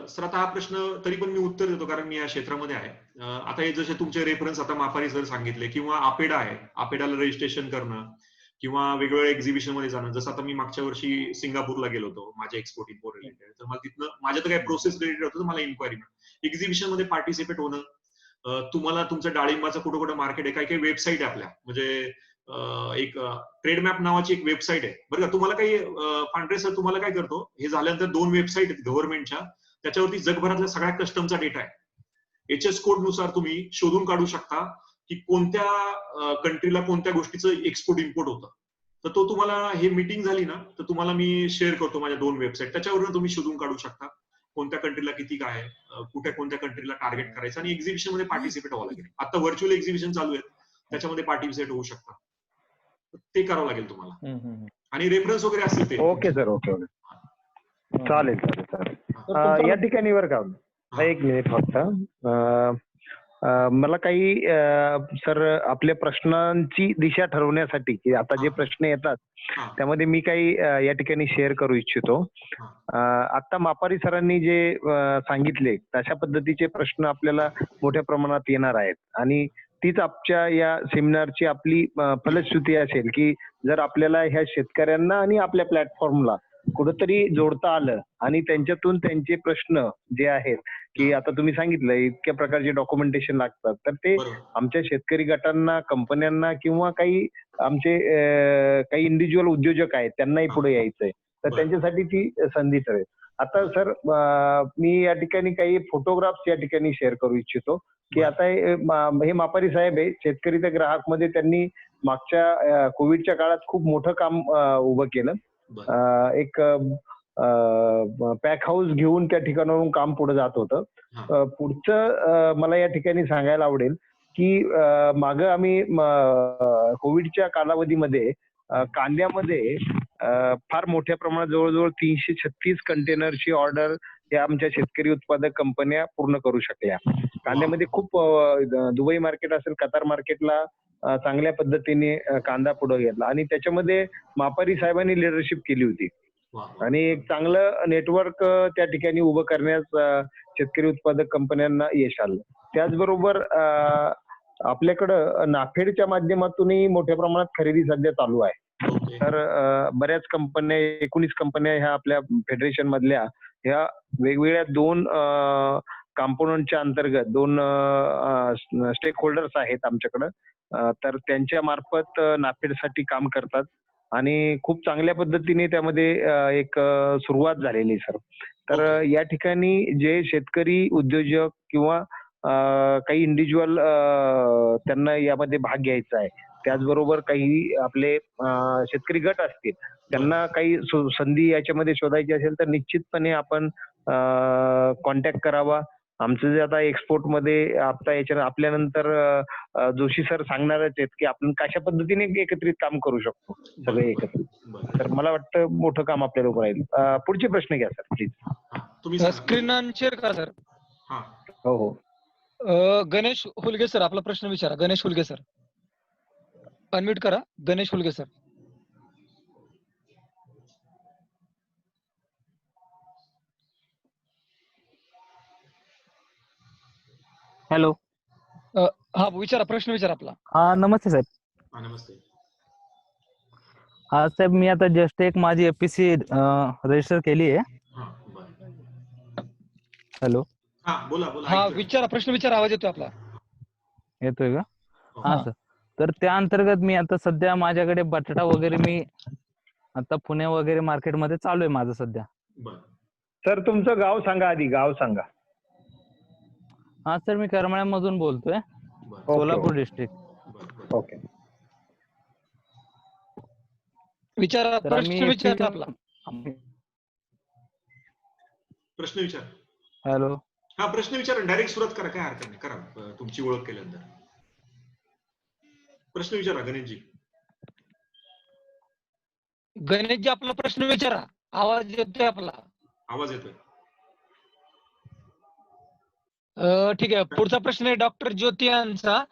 Speaker 2: सर आता हा प्रश्न तरी पण मी उत्तर देतो, कारण मी या क्षेत्रामध्ये आहे. आता हे जसे तुमचे रेफरन्स आता मापारी सर सांगितले, किंवा आपेडा आहे, आपेडाला रजिस्ट्रेशन करणं किंवा वेगवेगळ्या एक्झिबिशन मध्ये जाणं. जसं आता मी मागच्या वर्षी सिंगापूरला गेलो होतो माझ्या एक्सपोर्ट इम्पोर्ट रिलेटेड. तर मला तिथनं माझ्या तर काही प्रोसेस रिलेटेड होतं, तर मला इन्क्वायरी मिळाली. एक्झिबिशन मध्ये पार्टिसिपेट होणं, तुम्हाला तुमचं डाळिंबाचं कुठं कुठं मार्केट आहे, काही काही वेबसाईट आहे आपल्या, म्हणजे एक ट्रेड मॅप नावाची एक वेबसाईट आहे बरं का. तुम्हाला काही पांढरे सर तुम्हाला काय करतो, हे झाल्यानंतर 2 वेबसाईट आहेत गव्हर्नमेंटच्या, त्याच्यावरती जगभरातल्या सगळ्या कस्टमचा डेटा आहे. एचएस कोड नुसार तुम्ही शोधून काढू शकता की कोणत्या कंट्रीला कोणत्या गोष्टीचं एक्सपोर्ट इम्पोर्ट होतं. तर तो तुम्हाला, हे मीटिंग झाली ना तर तुम्हाला मी शेअर करतो माझ्या 2 वेबसाईट, त्याच्यावरून तुम्ही शोधून काढू शकता कोणत्या कंट्रीला किती काय आहे, कुठे कोणत्या कंट्रीला टार्गेट करायचं, आणि एक्झिबिशन मध्ये पार्टिसिपेट व्हावं लागेल. आता व्हर्च्युअल एक्झिबिशन चालू आहेत, त्याच्यामध्ये पार्टिसिपेट होऊ शकता. ते करावं लागेल तुम्हाला, आणि रेफरन्स वगैरे असतील ते.
Speaker 1: ओके सर, ओके चालेल. या ठिकाणी बरं का, एक मिनिट फक्त, मला काही सर आपल्या प्रश्नांची दिशा ठरवण्यासाठी, की आता जे प्रश्न येतात त्यामध्ये मी काही या ठिकाणी शेअर करू इच्छितो. आता मापारी सरांनी जे सांगितले तशा पद्धतीचे प्रश्न आपल्याला मोठ्या प्रमाणात येणार आहेत, आणि तीच आजच्या या सेमिनारची आपली फलश्रुती असेल की जर आपल्याला ह्या शेतकऱ्यांना आणि आपल्या प्लॅटफॉर्मला कुठंतरी जोडता आलं आणि त्यांच्यातून त्यांचे प्रश्न जे आहेत, की आता तुम्ही सांगितलं इतक्या प्रकारचे डॉक्युमेंटेशन लागतात, तर ते आमच्या शेतकरी गटांना, कंपन्यांना किंवा काही आमचे काही इंडिव्हिज्युअल उद्योजक आहेत त्यांनाही पुढे यायचंय, तर त्यांच्यासाठी ती संधी ठरेल. आता सर मी या ठिकाणी काही फोटोग्राफ्स या ठिकाणी शेअर करू इच्छितो, की आता हे मापारी साहेब आहे, शेतकरी ते ग्राहक मध्ये त्यांनी मागच्या कोविडच्या काळात खूप मोठं काम उभं केलं. एक पॅक हाऊस घेऊन त्या ठिकाणावरून काम पुढे जात होतं. पुढचं मला या ठिकाणी सांगायला आवडेल की मागं आम्ही कोविडच्या कालावधीमध्ये कांद्यामध्ये फार मोठ्या प्रमाणात जवळजवळ 336 कंटेनरची ऑर्डर या आमच्या शेतकरी उत्पादक कंपन्या पूर्ण करू शकल्या. कांद्यामध्ये खूप दुबई मार्केट असेल, कतार मार्केटला चांगल्या पद्धतीने कांदा पुढे गेला, आणि त्याच्यामध्ये मापारी साहेबांनी लिडरशिप केली होती, आणि एक चांगलं नेटवर्क त्या ठिकाणी उभं करण्यास शेतकरी उत्पादक कंपन्यांना यश आलं. त्याचबरोबर आपल्याकडं नाफेडच्या माध्यमातूनही मोठ्या प्रमाणात खरेदी सध्या चालू आहे. तर बऱ्याच कंपन्या, 19 कंपन्या ह्या आपल्या फेडरेशन मधल्या ह्या वेगवेगळ्या 2 कॉम्पोनंटच्या अंतर्गत 2 स्टेक होल्डर्स आहेत आमच्याकडं, तर त्यांच्या मार्फत नाफेडसाठी काम करतात, आणि खूप चांगल्या पद्धतीने त्यामध्ये एक सुरुवात झालेली सर. तर या ठिकाणी जे शेतकरी उद्योजक किंवा काही इंडिव्हिज्युअल त्यांना यामध्ये भाग घ्यायचा आहे, त्याचबरोबर काही आपले शेतकरी गट असतील, त्यांना काही संधी याच्यामध्ये शोधायची असेल तर निश्चितपणे आपण कॉन्टॅक्ट करावा. आमचं जे आता एक्सपोर्ट मध्ये आता याच्या आपल्यानंतर जोशी सर सांगणारच आहेत की आपण कशा पद्धतीने एकत्रित काम करू शकतो सगळे एकत्रित. तर मला वाटतं मोठं काम आपल्याला उभं राहील. पुढचे प्रश्न घ्या सर प्लीज.
Speaker 3: स्क्रीन शेअर करा सर.
Speaker 1: हो हो.
Speaker 3: गणेश हुलगे सर आपला प्रश्न विचारा. गणेश हुलगे सर, अनम्यूट करा. गणेश हुलगे सर.
Speaker 8: हॅलो.
Speaker 3: हा विचारा, प्रश्न विचारा आपला.
Speaker 8: हा नमस्ते साहेब.
Speaker 2: नमस्ते.
Speaker 8: हा साहेब, मी आता जस्ट एक माझी एफपीसी रजिस्टर केली आहे. हॅलो.
Speaker 2: हा बोला बोला
Speaker 3: हा
Speaker 2: ऐकतोय.
Speaker 3: विचारा, प्रश्न विचारा, आवाज येतोय आपला.
Speaker 8: येतोय का?
Speaker 2: हो.
Speaker 8: हा सर. तर त्या अंतर्गत मी आता सध्या माझ्याकडे बटाटा वगैरे मी आता पुणे वगैरे मार्केटमध्ये चालू आहे माझं सध्या.
Speaker 2: बरं.
Speaker 1: सर तुमचं गाव सांगा, आधी गाव सांगा.
Speaker 8: हा सर, मी करमाळ्यामधून बोलतोय,
Speaker 2: बरं.
Speaker 8: सोलापूर डिस्ट्रिक्ट.
Speaker 2: बरं.
Speaker 1: ओके.
Speaker 3: विचारा,
Speaker 8: तर आम्ही
Speaker 3: प्रश्न विचारा आपला.
Speaker 2: प्रश्न विचार.
Speaker 8: हॅलो.
Speaker 2: हा प्रश्न विचारा, डायरेक्ट सुरुवात करा, काय हरकत नाही, करा तुमची ओळख केल्यानंतर. प्रश्न विचारा गणेशजी.
Speaker 3: गणेशजी आपला प्रश्न विचारा, आवाज येतोय आपला.
Speaker 2: आवाज येतोय.
Speaker 3: ठीक आहे, पुढचा प्रश्न आहे डॉक्टर ज्योती यांचा.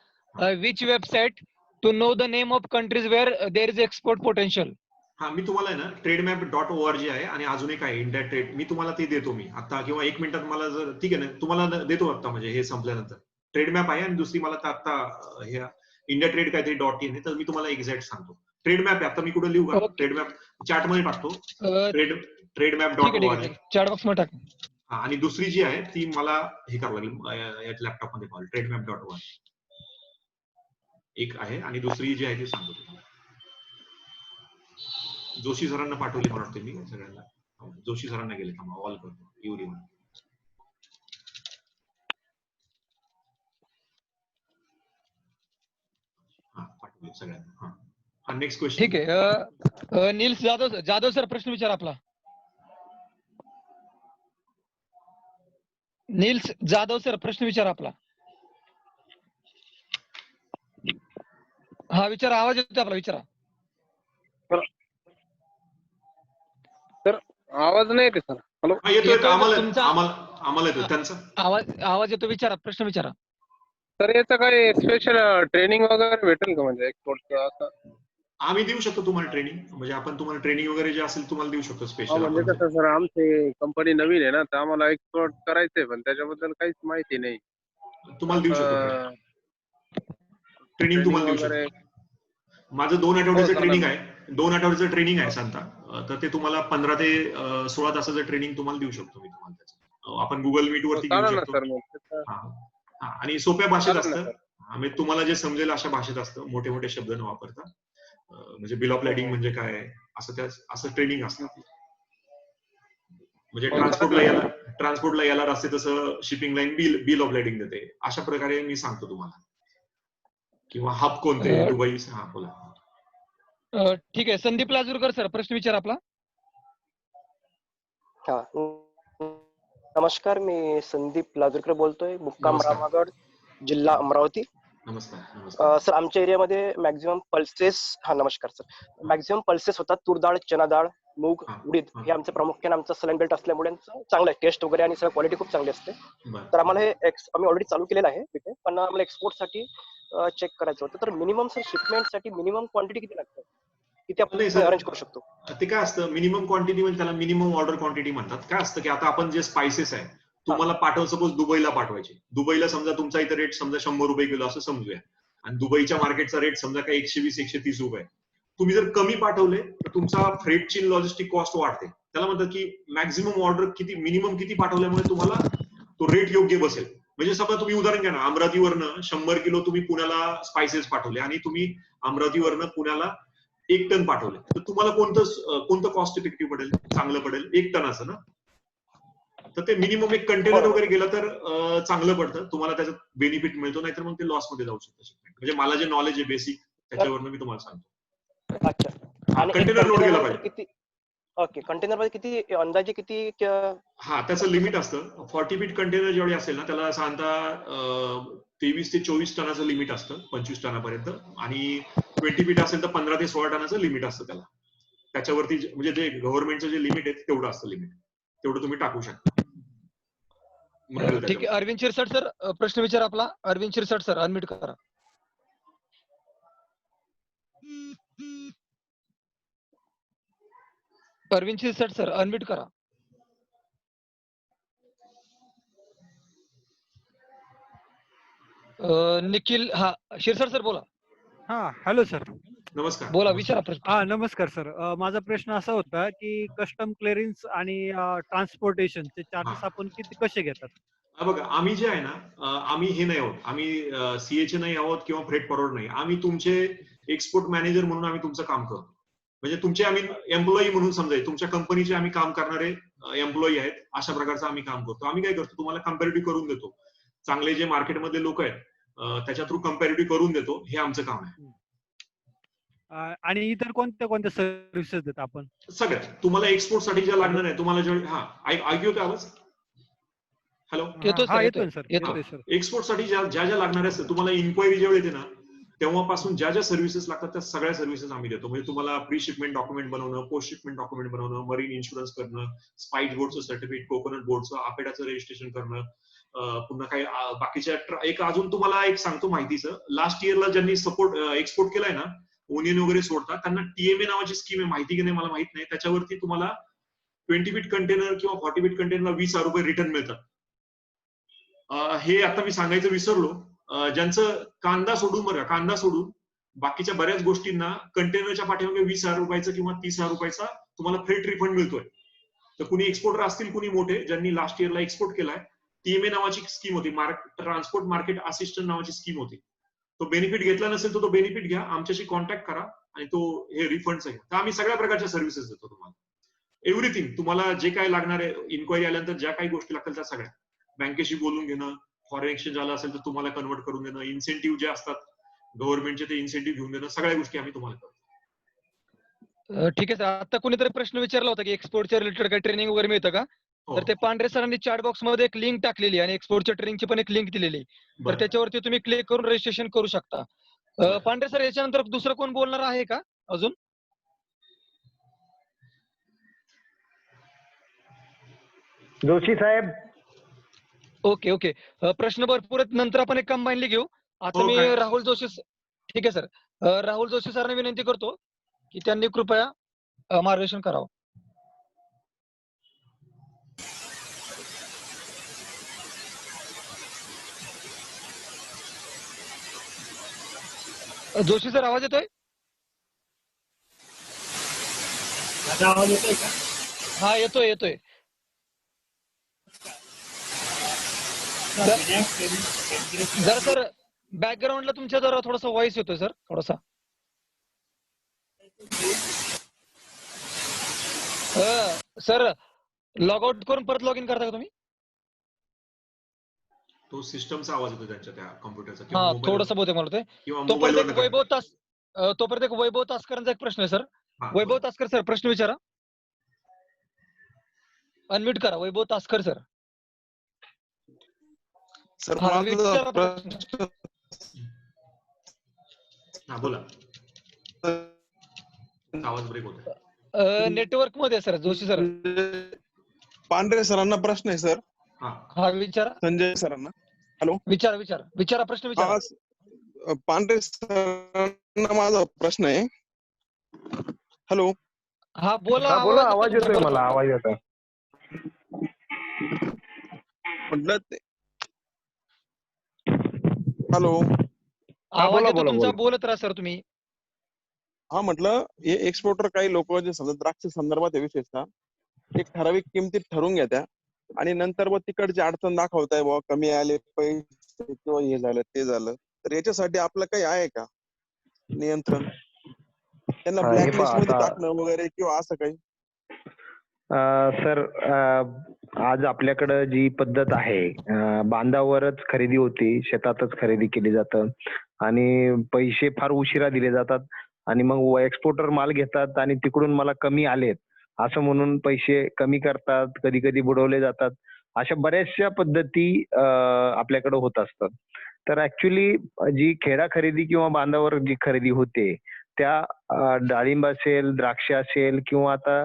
Speaker 3: Which website to know the name of countries where there is export potential.
Speaker 2: हा मी तुम्हाला आहे ना trademap.org आहे आणि अजून एक आहे इंडिया ट्रेड, मी तुम्हाला ते देतो मी आता किंवा 1 मिनिटात मला जर ठीक आहे ना तुम्हाला देतो आता, म्हणजे हे संपल्यानंतर. ट्रेडमॅप आहे आणि दुसरी मला आता हे इंडिया ट्रेड काहीतरी .in आहे, तर मी तुम्हाला एक्झॅक्ट सांगतो. ट्रेडमॅप आहे, आता मी कुठे लिहू का? ट्रेडमॅप चॅट मध्ये टाकतो. trademap.org.
Speaker 3: चॅट बॉक्स मध्ये टाक.
Speaker 2: हा, आणि दुसरी जी आहे ती मला हे करावं लागेल, या लॅपटॉप मध्ये पाहिजे. trademap.org एक आहे आणि दुसरी जी आहे ती सांगतो तुम्हाला. जोशी सरांना पाठवली मला वाटते मी सगळ्यांना. जोशी सरांना गेले, थांबा ऑल करतो एव्हरीवन. हा पाठवली सगळ्यांना. हा नेक्स्ट क्वेश्चन.
Speaker 3: ठीक आहे. नील्स जाधव सर प्रश्न विचारा आपला. नील्स जाधव सर प्रश्न विचारा आपला. हा विचारा, आवाज येतोय आपला, विचारा.
Speaker 9: सर आवाज नाही येते सर. हॅलो.
Speaker 2: येतोय आम्हाला,
Speaker 3: तुमचा
Speaker 2: आम्हाला येतोय त्यांचा
Speaker 3: आवाज येतो, विचारा, प्रश्न विचारा.
Speaker 9: सर याचं काही स्पेशल ट्रेनिंग वगैरे भेटेल का, म्हणजे एक्सपोर्टचं असं?
Speaker 2: आम्ही देऊ शकतो तुम्हाला ट्रेनिंग, म्हणजे आपण तुम्हाला ट्रेनिंग वगैरे जे असेल तुम्हाला देऊ शकतो स्पेशल.
Speaker 9: म्हणजे कसं सर, आमची कंपनी नवीन आहे ना, तर आम्हाला एक्सपोर्ट करायचंय, पण त्याच्याबद्दल काहीच माहिती नाही.
Speaker 2: तुम्हाला देऊ शकतो ट्रेनिंग, तुम्हाला देऊ
Speaker 9: वगैरे.
Speaker 2: शकतो. माझं 2 आठवड्याचं
Speaker 9: हो,
Speaker 2: ट्रेनिंग आहे, 2 आठवड्याचं ट्रेनिंग आहे सांगता. तर ते तुम्हाला 15 ते 16 तासाचं ट्रेनिंग तुम्हाला देऊ शकतो मी तुम्हाला त्याचं. आपण गुगल मीट वरती घेऊ
Speaker 9: चालेल ना
Speaker 2: शकतो.
Speaker 9: सर मग.
Speaker 2: आणि सोप्या भाषेत
Speaker 9: चालेल ना
Speaker 2: असतं,
Speaker 9: सर.
Speaker 2: आम्ही तुम्हाला जे समजेल अशा भाषेत असतं, मोठे मोठे शब्द न वापरता. म्हणजे बिल ऑफ लाइडिंग म्हणजे काय असं ट्रेनिंग असतं. म्हणजे ट्रान्सपोर्टला याला असते तसं शिपिंग लाईन बिल ऑफ लाइडिंग देते, अशा प्रकारे मी सांगतो तुम्हाला. किंवा हब कोणते, दुबई. हा बोला.
Speaker 3: ठीक आहे, संदीप लाजूरकर सर प्रश्न विचारा आपला.
Speaker 10: हा नमस्कार, मी संदीप लाजूरकर बोलतोय, मुक्काम रामागड, जिल्हा अमरावती.
Speaker 2: नमस्कार.
Speaker 10: सर आमच्या एरियामध्ये मॅक्झिमम पल्सेस, नमस्कार सर, मॅक्झिमम पल्सेस होतात. तूर डाळ, चना डाळ, मूग, उडीद हे आमचं प्रामुख्याने आमचं सलन बेल्ट असल्यामुळे चांगलं आहे, टेस्ट वगैरे आणि सगळं क्वालिटी खूप चांगली असते. तर आम्हाला हे आम्ही ऑलरेडी चालू केलेलं आहे तिथे, पण आम्हाला एक्सपोर्टसाठी चेक करायचं होतं. तर मिनिमम सर शिपमेंटसाठी मिनिमम क्वांटिटी किती लागते, किती आपण अरेंज करू शकतो?
Speaker 2: ते काय असतं मिनिमम क्वांटिटी, म्हणजे त्याला मिनिमम ऑर्डर क्वांटिटी म्हणतात. काय असतं की आता आपण जे स्पायसेस आहे तुम्हाला पाठवून, सपोज दुबईला पाठवायचे. दुबईला समजा तुमचा इथं रेट समजा 100 रुपये किलो असं समजूया, आणि दुबईच्या मार्केटचा रेट समजा काय 120-130 रुपये. तुम्ही जर कमी पाठवले तर तुमचा फ्रेटची लॉजिस्टिक कॉस्ट वाढते. त्याला म्हणतात की मॅक्झिमम ऑर्डर किती, मिनिमम किती पाठवल्यामुळे तुम्हाला तो रेट योग्य बसेल. म्हणजे समजा तुम्ही उदाहरण घ्या ना, अमरावतीवरनं 100 किलो तुम्ही पुण्याला स्पायसेस पाठवले आणि तुम्ही अमरावतीवरनं पुण्याला 1 टन पाठवले, तर तुम्हाला कोणतं कॉस्ट इफेक्टिव्ह पडेल, चांगलं पडेल? 1 टनाचं ना. तर ते मिनिमम एक कंटेनर वगैरे गेलं तर चांगलं पडतं, तुम्हाला त्याचा बेनिफिट मिळतो, नाहीतर मग ते लॉस मध्ये जाऊ शकतं. म्हणजे मला जे नॉलेज आहे बेसिक त्याच्यावरनं मी तुम्हाला सांगतो.
Speaker 10: अच्छा,
Speaker 2: कंटेनर लोड गेला पाहिजे.
Speaker 10: ओके, कंटेनर मध्ये किती अंदाजे किती?
Speaker 2: हा, त्याचं लिमिट असतं. 40 फीट कंटेनर जेवढे असेल ना त्याला साधारणतः 23 ते 24 टनाचं लिमिट असतं, 25 टनापर्यंत. आणि 20 फीट असेल तर 15 ते 16 टनाचं लिमिट असतं त्याला. त्याच्यावरती म्हणजे जे गव्हर्नमेंटचं जे लिमिट आहे तेवढं असतं लिमिट, तेवढं तुम्ही टाकू शकता.
Speaker 3: ठीक आहे, अरविंद शिरसाट सर प्रश्न विचारा आपला. अरविंद शिरसाट सर अनम्यूट करा. अरविंद शिरसाट सर अनम्यूट करा. निखिल, शिरसाट सर बोला.
Speaker 11: Hello sir.
Speaker 2: नमस्कार.
Speaker 3: बोला, विचारा प्रश्न.
Speaker 11: नमस्कार सर. माझा प्रश्न असा होता की कस्टम क्लिअरन्स आणि ट्रान्सपोर्टेशनचे चार्जेस आपण कसे घेतात?
Speaker 2: बघा आम्ही जे आहे ना, आम्ही हे नाही आहोत, आम्ही सीएचे नाही आहोत किंवा फ्रेट फॉरवर्ड नाही, आम्ही तुमचे एक्सपोर्ट मॅनेजर म्हणून आम्ही तुमचं काम करतो. म्हणजे तुमचे आम्ही एम्प्लॉई म्हणून समजायचे, तुमच्या कंपनीचे आम्ही काम करणारे एम्प्लॉई आहेत, अशा प्रकारचं आम्ही काम करतो. आम्ही काय करतो, तुम्हाला कम्पॅरेटिव्ह करून देतो, चांगले जे मार्केटमधले लोक आहेत त्याच्या थ्रू कम्पॅरेटिव्ह करून देतो, हे आमचं काम आहे.
Speaker 11: आणि इतर कोणत्या कोणत्या सर्व्हिसेस देत आपण?
Speaker 2: सगळ्यात तुम्हाला एक्सपोर्ट साठी ज्या लागणार आहे, तुम्हाला ऐकू का आवाज? हॅलो,
Speaker 11: येतोय सर.
Speaker 2: एक्सपोर्ट साठी ज्या ज्या लागणाऱ्या असतात, तुम्हाला इन्क्वायरी जेव्हा येते ना, तेव्हापासून ज्या ज्या सर्व्हिसेस लागतात त्या सगळ्या सर्व्हिसेस आम्ही देतो. म्हणजे तुम्हाला प्री शिपमेंट डॉक्युमेंट बनवणं, पोस्ट शिपमेंट डॉक्युमेंट बनवणं, मरीन इन्शुरन्स करणं, स्पाइस बोर्डचं सर्टिफिकेट, कोकोनट बोर्डचं, आपेडाचं रजिस्ट्रेशन करणं, पुन्हा काही बाकीच्या एक अजून तुम्हाला एक सांगतो माहितीचं, लास्ट इयरला ज्यांनी सपोर्ट एक्सपोर्ट केलाय ना, ओनियन वगैरे सोडतात, त्यांना टीएमए नावाची स्कीम आहे, माहिती की नाही मला माहित नाही, त्याच्यावरती तुम्हाला 20 फीट कंटेनर किंवा 40 फीट कंटेनरला 20,000 रुपये रिटर्न मिळतात. हे आता मी सांगायचं विसरलो, ज्यांचं कांदा सोडून, बरं कांदा सोडून बाकीच्या बऱ्याच गोष्टींना कंटेनरच्या पाठीमागे 20,000 रुपयाचा किंवा 30,000 रुपयाचा तुम्हाला फ्रेट रिफंड मिळतोय. तर कुणी एक्सपोर्टर असतील, कुणी मोठे ज्यांनी लास्ट इयरला एक्सपोर्ट केलाय, टीएमए नावाची स्कीम होती, ट्रान्सपोर्ट मार्केट असिस्टंट नावाची स्कीम होती. तो बेनिफिट घेतला नसेल तर तो बेनिफिट घ्या, आमच्याशी कॉन्टॅक्ट करा आणि तो हे रिफंडचा घ्या. तर आम्ही सगळ्या प्रकारच्या सर्व्हिसेस देतो तुम्हाला, एव्हरीथिंग. तुम्हाला जे काय लागणार आहे, इन्क्वायरी आल्यानंतर ज्या काही गोष्टी लागतील त्या सगळ्या, बँकेशी बोलून घेणं, फॉरेन एक्सचेंज आलं असेल तर तुम्हाला कन्वर्ट करून देणं, इन्सेंटिव्ह जे असतात गव्हर्नमेंटचे ते इन्सेंटिव्ह घेऊन देणं, सगळ्या गोष्टी आम्ही तुम्हाला करतो.
Speaker 3: ठीक आहे सर. आता कोणीतरी प्रश्न विचारला होता की एक्सपोर्टच्या रिलेटेड काही ट्रेनिंग वगैरे मिळतं का? तर ते पांढरे सरांनी चॅट बॉक्स मध्ये एक लिंक टाकलेली आणि एक्सपोर्टच्या ट्रेनिंगची पण एक लिंक दिलेली, तर त्याच्यावरती तुम्ही क्लिक करून रजिस्ट्रेशन करू शकता. पांढरे सर, याच्यानंतर दुसरं कोण बोलणार आहे का अजून?
Speaker 1: जोशी साहेब.
Speaker 3: Okay okay. प्रश्न भरपूर आहेत, नंतर आपण एक कंबाईनली घेऊ. आता मी राहुल जोशी, ठीक आहे सर, राहुल जोशी सरांना विनंती करतो की त्यांनी कृपया मार्गदर्शन करावं. जोशी सर, आवाज येतोय?
Speaker 5: आवाज येतोय का?
Speaker 3: हा, येतोय येतोय. जरा सर बॅकग्राऊंडला तुमच्या जरा थोडासा व्हॉइस येतोय सर, थोडासा. सर, लॉग आउट करून परत लॉग इन करता का तुम्ही?
Speaker 2: तो सिस्टमचा आवाज येतो त्यांच्या त्या कॉम्प्युटरचा.
Speaker 3: हा, थोडासा बहुतेक मला होतंय. तोपर्यंत एक वैभव तासकरांचा एक प्रश्न आहे सर. वैभव तासकर सर, प्रश्न विचारा. अनम्यूट करा, वैभव तासकर सर.
Speaker 12: सर
Speaker 2: बोला. आवाज ब्रेक होतोय.
Speaker 3: नेटवर्क मध्ये सर. जोशी सर.
Speaker 12: पांढरे सरांना प्रश्न आहे सर.
Speaker 3: हा, विचारा.
Speaker 12: संजय सरांना. हॅलो,
Speaker 3: विचारा प्रश्न विचारा.
Speaker 12: पांढरे सरांना माझा प्रश्न आहे. हॅलो.
Speaker 3: हा, बोला.
Speaker 1: बोला, आवाज येतोय मला, आवाज येतोय.
Speaker 12: म्हटलं ते, हॅलो,
Speaker 3: आवाज येतो तुमचा, बोलत राहा सर तुम्ही.
Speaker 12: हा, म्हटलं हे एक्सपोर्टर काही लोक जे समजा द्राक्ष संदर्भात विशेषतः एक ठराविक किमतीत ठरवून घेत्या आणि नंतर व तिकडची अडचण दाखवताय, बुवा कमी आले पैसे किंवा हे झालं ते झालं, तर याच्यासाठी आपलं काही आहे का नियंत्रण? त्यांना ब्लॅकलिस्ट मध्ये टाकणं वगैरे किंवा असं काही?
Speaker 1: सर, आज आपल्याकडं जी पद्धत आहे, बांधावरच खरेदी होती, शेतातच खरेदी केली जातं आणि पैसे फार उशिरा दिले जातात आणि मग एक्सपोर्टर माल घेतात आणि तिकडून मला कमी आलेत असं म्हणून पैसे कमी करतात, कधी कधी बुडवले जातात. अशा बऱ्याचशा पद्धती आपल्याकडे होत असतात. तर ऍक्च्युली जी खेडा खरेदी किंवा बांधावर जी खरेदी होते त्या डाळिंब असेल, द्राक्ष असेल किंवा आता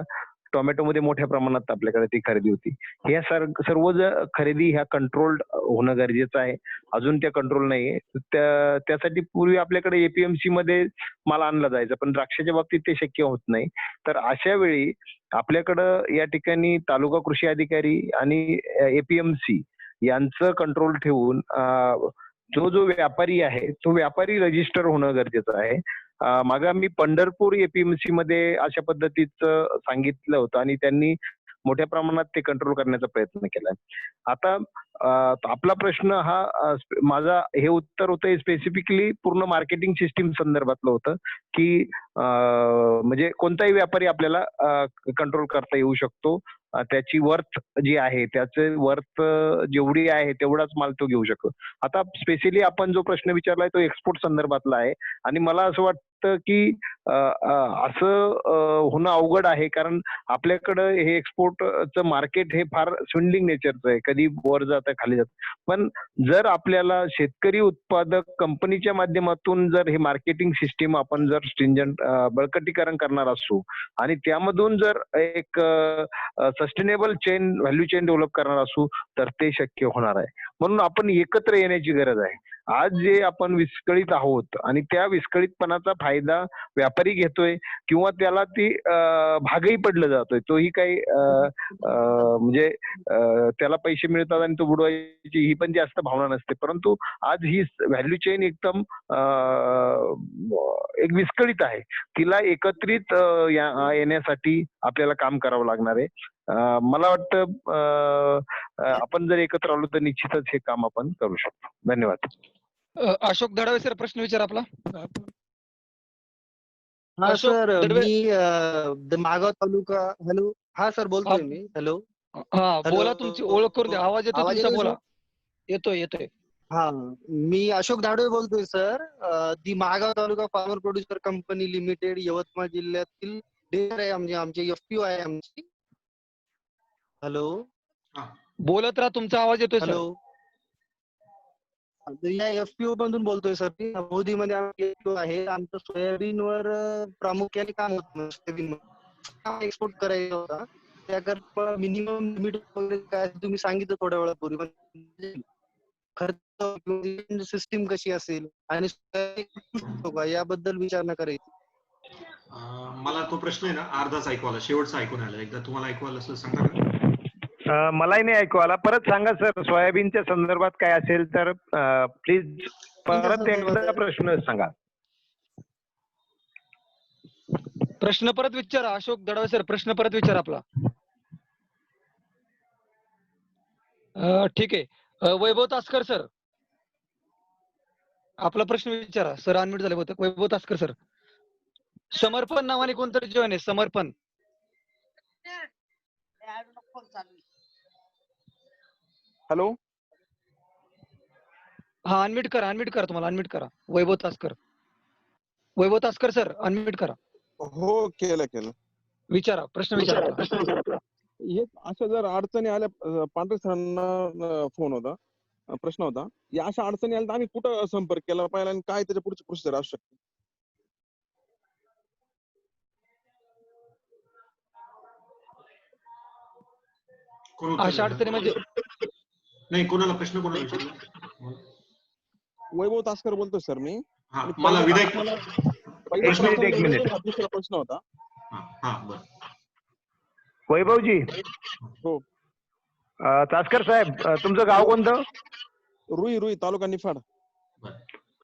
Speaker 1: टोमॅटो मध्ये मोठ्या प्रमाणात आपल्याकडे ती खरेदी होती. ह्या सर्व खरेदी ह्या कंट्रोल्ड होणं गरजेचं आहे. अजून त्या कंट्रोल नाहीये. त्यासाठी पूर्वी आपल्याकडे एपीएमसी मध्ये माल आणला जायचा, पण द्राक्षाच्या बाबतीत ते शक्य होत नाही. तर अशा वेळी आपल्याकडं या ठिकाणी तालुका कृषी अधिकारी आणि एपीएमसी यांचं कंट्रोल ठेवून जो व्यापारी आहे तो व्यापारी रजिस्टर होणं गरजेचं आहे. मागे मी पंढरपूर एपीएमसी मध्ये अशा पद्धतीचं सांगितलं होतं आणि त्यांनी मोठ्या प्रमाणात ते कंट्रोल करण्याचा प्रयत्न केलाय. आता आपला प्रश्न हा माझा हे उत्तर होतं स्पेसिफिकली पूर्ण मार्केटिंग सिस्टीम संदर्भातलं होतं की म्हणजे कोणताही व्यापारी आपल्याला कंट्रोल करता येऊ शकतो. त्याची वर्थ जी आहे त्याचे वर्थ जेवढी आहे तेवढाच माल तो घेऊ शकतो. आता स्पेशली आपण जो प्रश्न विचारलाय तो एक्सपोर्ट संदर्भातला आहे आणि मला असं वाटतं की असं होणं अवघड आहे कारण आपल्याकडं हे एक्सपोर्टचं मार्केट हे फार स्विंडलिंग नेचरचं आहे, कधी वर जातं खाली जातं. पण जर आपल्याला शेतकरी उत्पादक कंपनीच्या माध्यमातून जर हे मार्केटिंग सिस्टीम आपण जर स्ट्रिंजंट बळकटीकरण करणार असू आणि त्यामधून जर एक sustainable chain value chain develop करणार असू तर ते शक्य होणार आहे. म्हणून आपण एकत्र येण्याची गरज आहे. आज जे आपण विस्कळीत आहोत आणि त्या विस्कळीतपणाचा फायदा व्यापारी घेतोय किंवा त्याला ती भागही पडलं जातोय, तोही काही म्हणजे त्याला पैसे मिळतात आणि तो बुडवायची ही पण जास्त भावना नसते. परंतु आज ही व्हॅल्यू चेन एकदम एक विस्कळीत आहे. तिला एकत्रित येण्यासाठी आपल्याला काम करावं लागणार आहे. मला वाटतं आपण जर एकत्र आलो तर निश्चितच हे काम आपण करू शकतो. धन्यवाद.
Speaker 3: अशोक दडावे सर प्रश्न विचार आपला.
Speaker 13: हा सर, मी मागाव तालुका. हॅलो, हा सर बोलतोय मी. हॅलो,
Speaker 3: हा बोला, तुमची ओळख करून द्या. आवाज येतो तुमचा, बोला. येतोय.
Speaker 13: हा, मी अशोक दाडवे बोलतोय sir. The Magav taluka farmer producer company limited Yavatmal जिल्ह्यातील डीलर आहे. म्हणजे आमची FPO आहे आमची. हॅलो,
Speaker 3: बोलत राहा, तुमचा आवाज येतोय सर.
Speaker 13: हॅलो, या FPO मधून बोलतोय सर. मोदीमध्ये आमची FPO आहे. आमचं सोयाबीनवर प्रामुख्याने काम होतं. सोयाबीन एक्सपोर्ट करायचा होता. त्याकरता मिनिमम लिमिट वगैरे काय तुम्ही सांगितलं थोड्या वेळापूर्वी. म्हणजे खर्च सिस्टीम कशी असेल आणि याबद्दल विचारणा करायची.
Speaker 2: मला तो प्रश्न आहे ना अर्धाच ऐकू आला, शेवटचा ऐकून आला. एकदा तुम्हाला ऐकू आलं असं सांगा ना.
Speaker 1: मलाही नाही ऐकू आला. परत सांगा सर, सोयाबीनच्या संदर्भात काय असेल तर प्लीज परत एकदा प्रश्न सांगा.
Speaker 3: प्रश्न परत विचारा अशोक दडावे सर, प्रश्न परत विचारा आपला. ठीक आहे. वैभव तासकर सर, आपला प्रश्न विचारा. सर अनम्यूट झाले होते. वैभव तासकर सर. समर्पण नावाने कोणतरी जॉईन आहे. समर्पण.
Speaker 12: हॅलो,
Speaker 3: हा, अनम्यूट करा तुम्हाला. अनम्यूट करा. वैभव तासकर सर, अनम्यूट करा.
Speaker 12: हो, केलं.
Speaker 3: विचारा, प्रश्न विचारा.
Speaker 12: अशा जर अडचणी आल्या, पांढरे सरांना फोन होता, प्रश्न होता, या अशा अडचणी आल्या तर आम्ही कुठं संपर्क केला पाहिजे आणि काय त्याच्या पुढची प्रोसिजर असू शकते?
Speaker 3: अशा अडचणी म्हणजे
Speaker 2: नाही, कोणाला प्रश्न कोणाला विचारला?
Speaker 12: वैभव तासकर बोलतोय सर मी.
Speaker 2: मला विनायक
Speaker 1: एक मिनिट.
Speaker 12: दुसरा प्रश्न होता.
Speaker 1: वैभवजी.
Speaker 12: हो.
Speaker 1: तासकर साहेब, तुमचं गाव कोणतं?
Speaker 12: रुई, तालुका निफाड.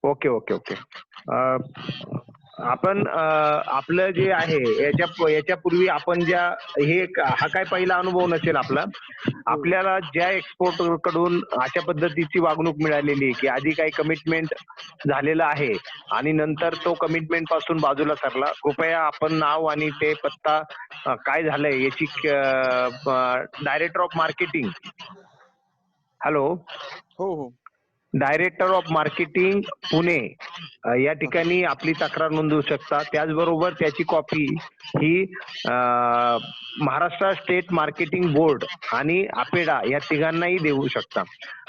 Speaker 1: ओके. आपण आपलं जे आहे याच्यापूर्वी आपण हा काय पहिला अनुभव नसेल आपला. आपल्याला ज्या एक्सपोर्टर कडून अशा पद्धतीची वागणूक मिळालेली आहे की आधी काही कमिटमेंट झालेलं आहे आणि नंतर तो कमिटमेंट पासून बाजूला सरला, कृपया आपण नाव आणि ते पत्ता काय झालंय याची डायरेक्टर ऑफ मार्केटिंग. हॅलो.
Speaker 12: हो.
Speaker 1: डायरेक्टर ऑफ मार्केटिंग पुणे या ठिकाणी आपली तक्रार नोंदवू शकता. त्याचबरोबर त्याची कॉपी ही महाराष्ट्र स्टेट मार्केटिंग बोर्ड आणि अपेडा या तिघांनाही देऊ शकता.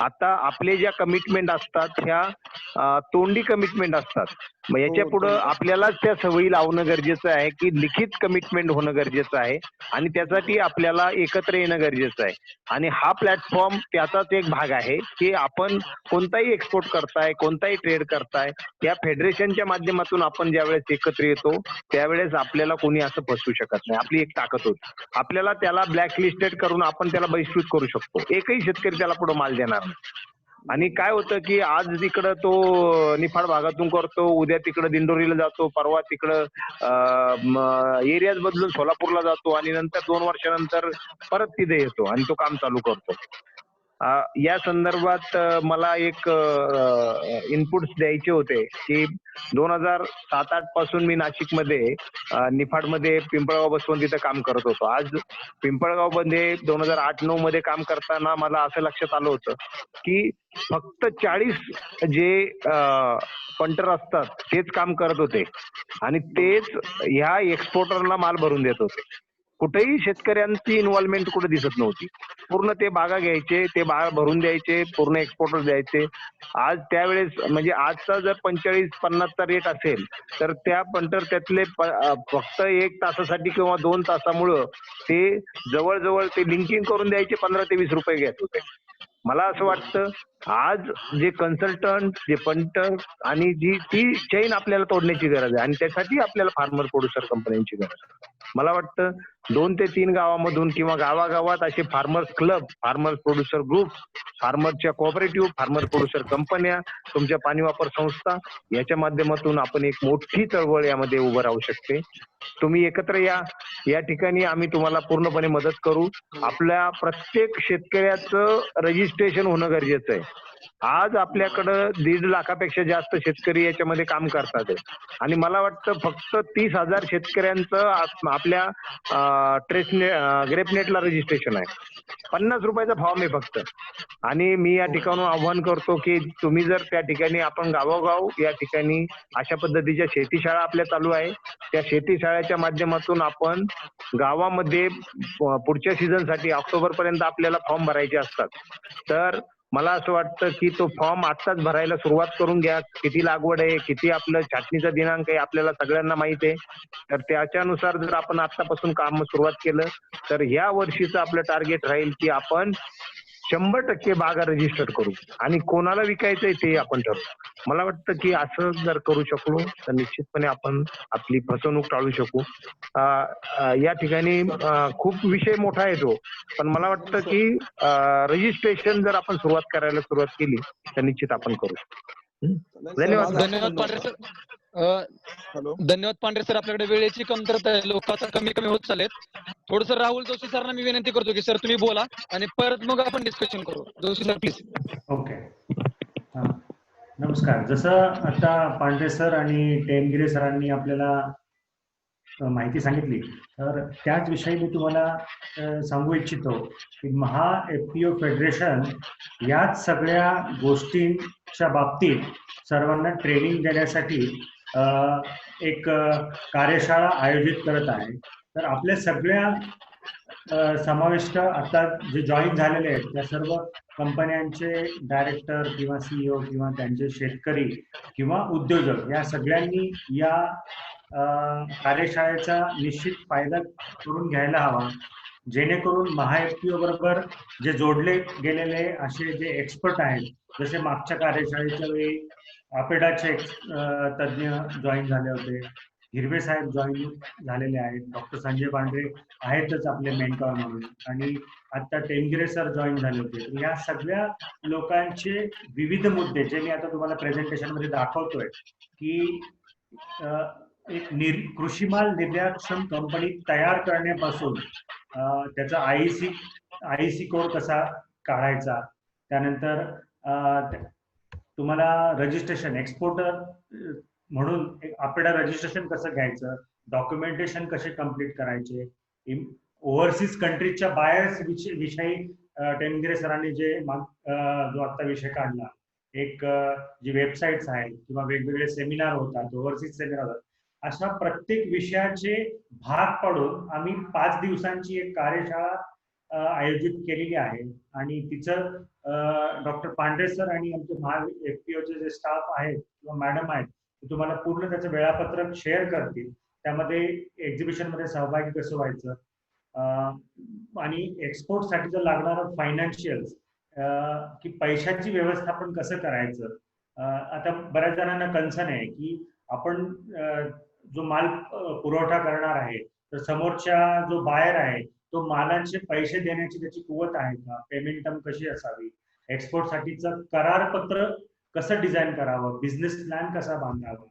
Speaker 1: आता आपले ज्या कमिटमेंट असतात ह्या तोंडी कमिटमेंट असतात. मग याच्या पुढे आपल्यालाच त्या सवयी लावणं गरजेचं आहे की लिखित कमिटमेंट होणं गरजेचं आहे आणि त्यासाठी आपल्याला एकत्र येणं गरजेचं आहे. आणि हा प्लॅटफॉर्म त्याचाच एक भाग आहे की आपण कोणताही एक्सपोर्ट करताय, कोणताही ट्रेड करताय, त्या फेडरेशनच्या माध्यमातून आपण ज्यावेळेस एकत्र येतो त्यावेळेस आपल्याला कोणी असं फसवू शकत नाही. आपली एक ताकद होती. आपल्याला त्याला ब्लॅक लिस्टेड करून आपण त्याला बहिष्कृत करू शकतो. एकही शेतकरी त्याला पुढे माल देणार नाही. आणि काय होतं की आज तिकडं तो निफाड भागातून करतो, उद्या तिकडं दिंडोरीला जातो, परवा तिकडं एरियाज बदलून सोलापूरला जातो आणि नंतर 2 वर्षानंतर परत तिथे येतो आणि तो काम चालू करतो. या संदर्भात मला एक इनपुट्स द्यायचे होते की 2007-8 पासून मी नाशिकमध्ये निफाडमध्ये पिंपळगाव बसवंत इथं काम करत होतो. आज पिंपळगाव मध्ये 2008-9 मध्ये काम करताना मला असं लक्षात आलं होतं की फक्त 40 जे पंटर असतात तेच काम करत होते आणि तेच ह्या एक्सपोर्टरला माल भरून देत होते. कुठेही शेतकऱ्यांची इन्व्हॉल्वमेंट कुठे दिसत नव्हती. पूर्ण ते बागा घ्यायचे, ते बागा भरून द्यायचे, पूर्ण एक्सपोर्टर द्यायचे. आज त्यावेळेस म्हणजे आजचा जर 45-50चा रेट असेल तर त्या पंटर त्यातले फक्त 1 तासासाठी किंवा 2 तासामुळं ते जवळजवळ ते लिंकिंग करून द्यायचे 15 ते 20 रुपये घेत होते. मला असं वाटतं आज जे कन्सल्टंट, जे पंटर आणि जी ती चेन आपल्याला तोडण्याची गरज आहे आणि त्यासाठी आपल्याला फार्मर प्रोड्युसर कंपन्यांची गरज आहे. मला वाटतं 2 ते 3 गावामधून किंवा गावागावात असे farmers club, farmer producer group, फार्मरच्या कोऑपरेटिव्ह, फार्मर प्रोड्युसर कंपन्या, तुमच्या पाणी वापर संस्था याच्या माध्यमातून आपण एक मोठी चळवळ यामध्ये उभं राहू शकते. तुम्ही एकत्र या. या ठिकाणी आम्ही तुम्हाला पूर्णपणे मदत करू. आपल्या प्रत्येक शेतकऱ्याचं रजिस्ट्रेशन होणं गरजेचं आहे. आज आपल्याकडं 1.5 लाखापेक्षा जास्त शेतकरी याच्यामध्ये काम करतात आणि मला वाटतं फक्त 30,000 शेतकऱ्यांचं आपल्या ग्रेपनेटला रजिस्ट्रेशन आहे. 50 रुपयाचा फॉर्म आहे फक्त. आणि मी या ठिकाणी आव्हान करतो की तुम्ही जर त्या ठिकाणी आपण गावोगाव या ठिकाणी अशा पद्धतीच्या शेतीशाळा आपल्या चालू आहे. त्या शेतीशाळेच्या माध्यमातून आपण गावामध्ये पुढच्या सीझनसाठी ऑक्टोबर पर्यंत आपल्याला फॉर्म भरायचे असतात. तर मला असं वाटतं की तो फॉर्म आत्ताच भरायला सुरुवात करून घ्या. किती लागवड आहे, किती आपलं छाटणीचा दिनांक आहे आपल्याला सगळ्यांना माहित आहे. तर त्याच्यानुसार जर आपण आतापासून काम सुरुवात केलं तर या वर्षीचं आपलं टार्गेट राहील की आपण 100% बागा रजिस्टर करू आणि कोणाला विकायचंय ते आपण ठरवू. मला वाटतं की असं जर करू शकलो तर निश्चितपणे आपण आपली फसवणूक टाळू शकू. या ठिकाणी खूप विषय मोठा आहे तो, पण मला वाटतं की रजिस्ट्रेशन जर आपण सुरुवात केली तर निश्चित आपण करू. धन्यवाद.
Speaker 3: धन्यवाद पांढरे सर. धन्यवाद पांढरे सर. आपल्याकडे वेळेची कमतरता आहे, लोक आता कमी कमी होत चालेत. थोडस राहुल जोशी सरांना मी विनंती करतो की सर तुम्ही बोला आणि परत मग आपण डिस्कशन करू. Joshi sir please.
Speaker 14: ओके. नमस्कार. जसं आता पांढरे सर आणि टेमगिरे सरांनी आपल्याला माहिती सांगितली तर त्याच विषयी मी तुम्हाला सांगू इच्छितो की महा FPO फेडरेशन याच सगळ्या गोष्टींच्या बाबतीत सर्वांना ट्रेनिंग देण्यासाठी एक कार्यशाळा आयोजित करत आहे. तर आपल्या सगळ्या समाविष्ट आता जे जॉईन झालेले आहेत त्या सर्व कंपन्यांचे डायरेक्टर किंवा CEO किंवा त्यांचे शेतकरी किंवा उद्योजक या सगळ्यांनी या कार्यशाळेचा निश्चित फायदा करून घ्यायला हवा, जेणेकरून महा FPO बरोबर जे जोडले गेलेले असे जे एक्सपर्ट आहेत, जसे मागच्या कार्यशाळेच्या वेळी अपेडाचे तज्ज्ञ जॉईन झाले होते, हिरवे साहेब जॉईन झालेले आहेत, डॉक्टर संजय पांढरे आहेतच आपले मेंटॉर म्हणून, आणि आता टेमगिरे सर जॉईन झाले होते. तर या सगळ्या लोकांचे विविध मुद्दे जे मी आता तुम्हाला प्रेझेंटेशन मध्ये दाखवतोय की एक कृषीमाल निर्यातक्षम कंपनी तयार करण्यापासून त्याचा IEC कोड कसा काढायचा, त्यानंतर तुम्हाला रजिस्ट्रेशन एक्सपोर्टर म्हणून अपेडा रजिस्ट्रेशन कसं घ्यायचं, डॉक्युमेंटेशन कसे कम्प्लीट करायचे, ओव्हरसीज कंट्रीजच्या बायर्स विषयी टेमगिरे सरांनी जो आता विषय काढला, एक जी वेबसाईट्स आहेत किंवा वेगवेगळे सेमिनार होतात, ओव्हरसीज सेमिनार होतात, अशा प्रत्येक विषयाचे भाग पाडून आम्ही 5 दिवसांची एक कार्यशाळा आयोजित केलेली आहे. आणि तिचं डॉक्टर पांढरे सर आणि आमचे महा FPOचे जे स्टाफ आहेत किंवा मॅडम आहेत ते तुम्हाला पूर्ण त्याचं वेळापत्रक शेअर करतील. त्यामध्ये एक्झिबिशन मध्ये सहभागी कसं व्हायचं आणि एक्सपोर्ट साठी जर लागणारं फायनान्शियल्स की पैशाची व्यवस्थापन कसं करायचं. आता बऱ्याच जणांना कन्सर्न आहे की आपण जो माल पुरवठा करणार आहे तर समोरच्या जो बायर आहे तो मालाचे पैसे देण्याची त्याची कुवत आहे का, पेमेंट टर्म कशी असावी, एक्सपोर्टसाठीचं करारपत्र कसं डिझाईन करावं, बिझनेस प्लॅन कसा बांधावा,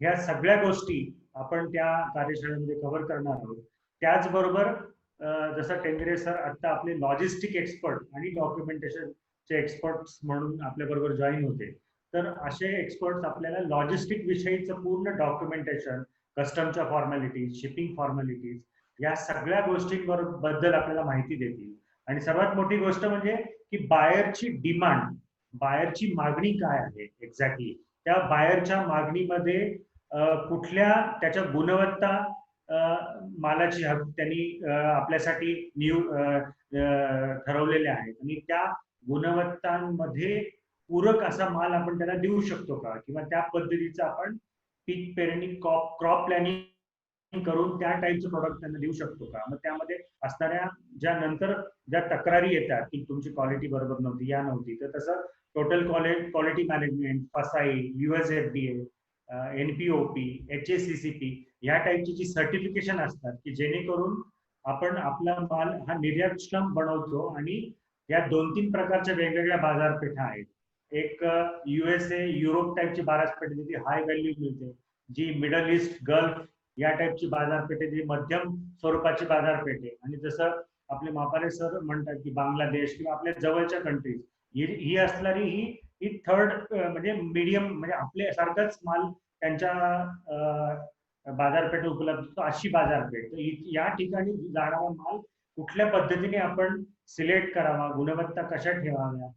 Speaker 14: ह्या सगळ्या गोष्टी आपण त्या कार्यशाळेमध्ये कव्हर करणार आहोत. त्याचबरोबर जसं टेंगरे सर आता आपले लॉजिस्टिक एक्सपर्ट आणि डॉक्युमेंटेशनचे एक्सपर्ट्स म्हणून आपल्या बरोबर जॉईन होते, तर असे एक्सपर्ट्स आपल्याला लॉजिस्टिक विषयीचं पूर्ण डॉक्युमेंटेशन, कस्टमच्या फॉर्मॅलिटीज, शिपिंग फॉर्मॅलिटीज, या सगळ्या गोष्टींबद्दल आपल्याला माहिती देतील. आणि सर्वात मोठी गोष्ट म्हणजे की बायरची डिमांड, बायरची मागणी काय आहे एक्झॅक्टली, त्या बायरच्या मागणीमध्ये कुठल्या त्याच्या गुणवत्ता मालाची त्यांनी आपल्यासाठी ठरवलेल्या आहेत आणि त्या गुणवत्तांमध्ये पूरक असा माल आपण त्याला देऊ शकतो का, किंवा त्या पद्धतीचं आपण पीक पेरणी, क्रॉप प्लॅनिंग करून त्या टाईपचे प्रोडक्ट त्यांना देऊ शकतो का. मग त्यामध्ये असणाऱ्या ज्या नंतर ज्या तक्रारी येतात की तुमची क्वालिटी बरोबर नव्हती, या नव्हती, तर तसं total quality management, FSSAI, USFDA, NPOP, HACCP या टाईपची जी सर्टिफिकेशन असतात की जेणेकरून आपण आपला माल हा निर्यातक्षम बनवतो. आणि या 2-3 प्रकारच्या वेगवेगळ्या बाजारपेठा आहेत. एक USA, युरोप टाईपची बाजारपेठ जी हाय व्हॅल्यू मिळते, जी मिडल ईस्ट, गल्फ या टाईपची बाजारपेठ आहे, जी मध्यम स्वरूपाची बाजारपेठ आहे. आणि जसं आपले मापारे सर म्हणतात की बांगलादेश किंवा आपल्या जवळच्या कंट्रीज ही असणारी ही थर्ड म्हणजे मीडियम, म्हणजे आपल्या सारखाच माल त्यांच्या बाजारपेठ उपलब्ध असतो अशी बाजारपेठ. तर या ठिकाणी जाणारा माल कुठल्या पद्धतीने आपण सिलेक्ट करावा, गुणवत्ता कशा ठेवाव्या,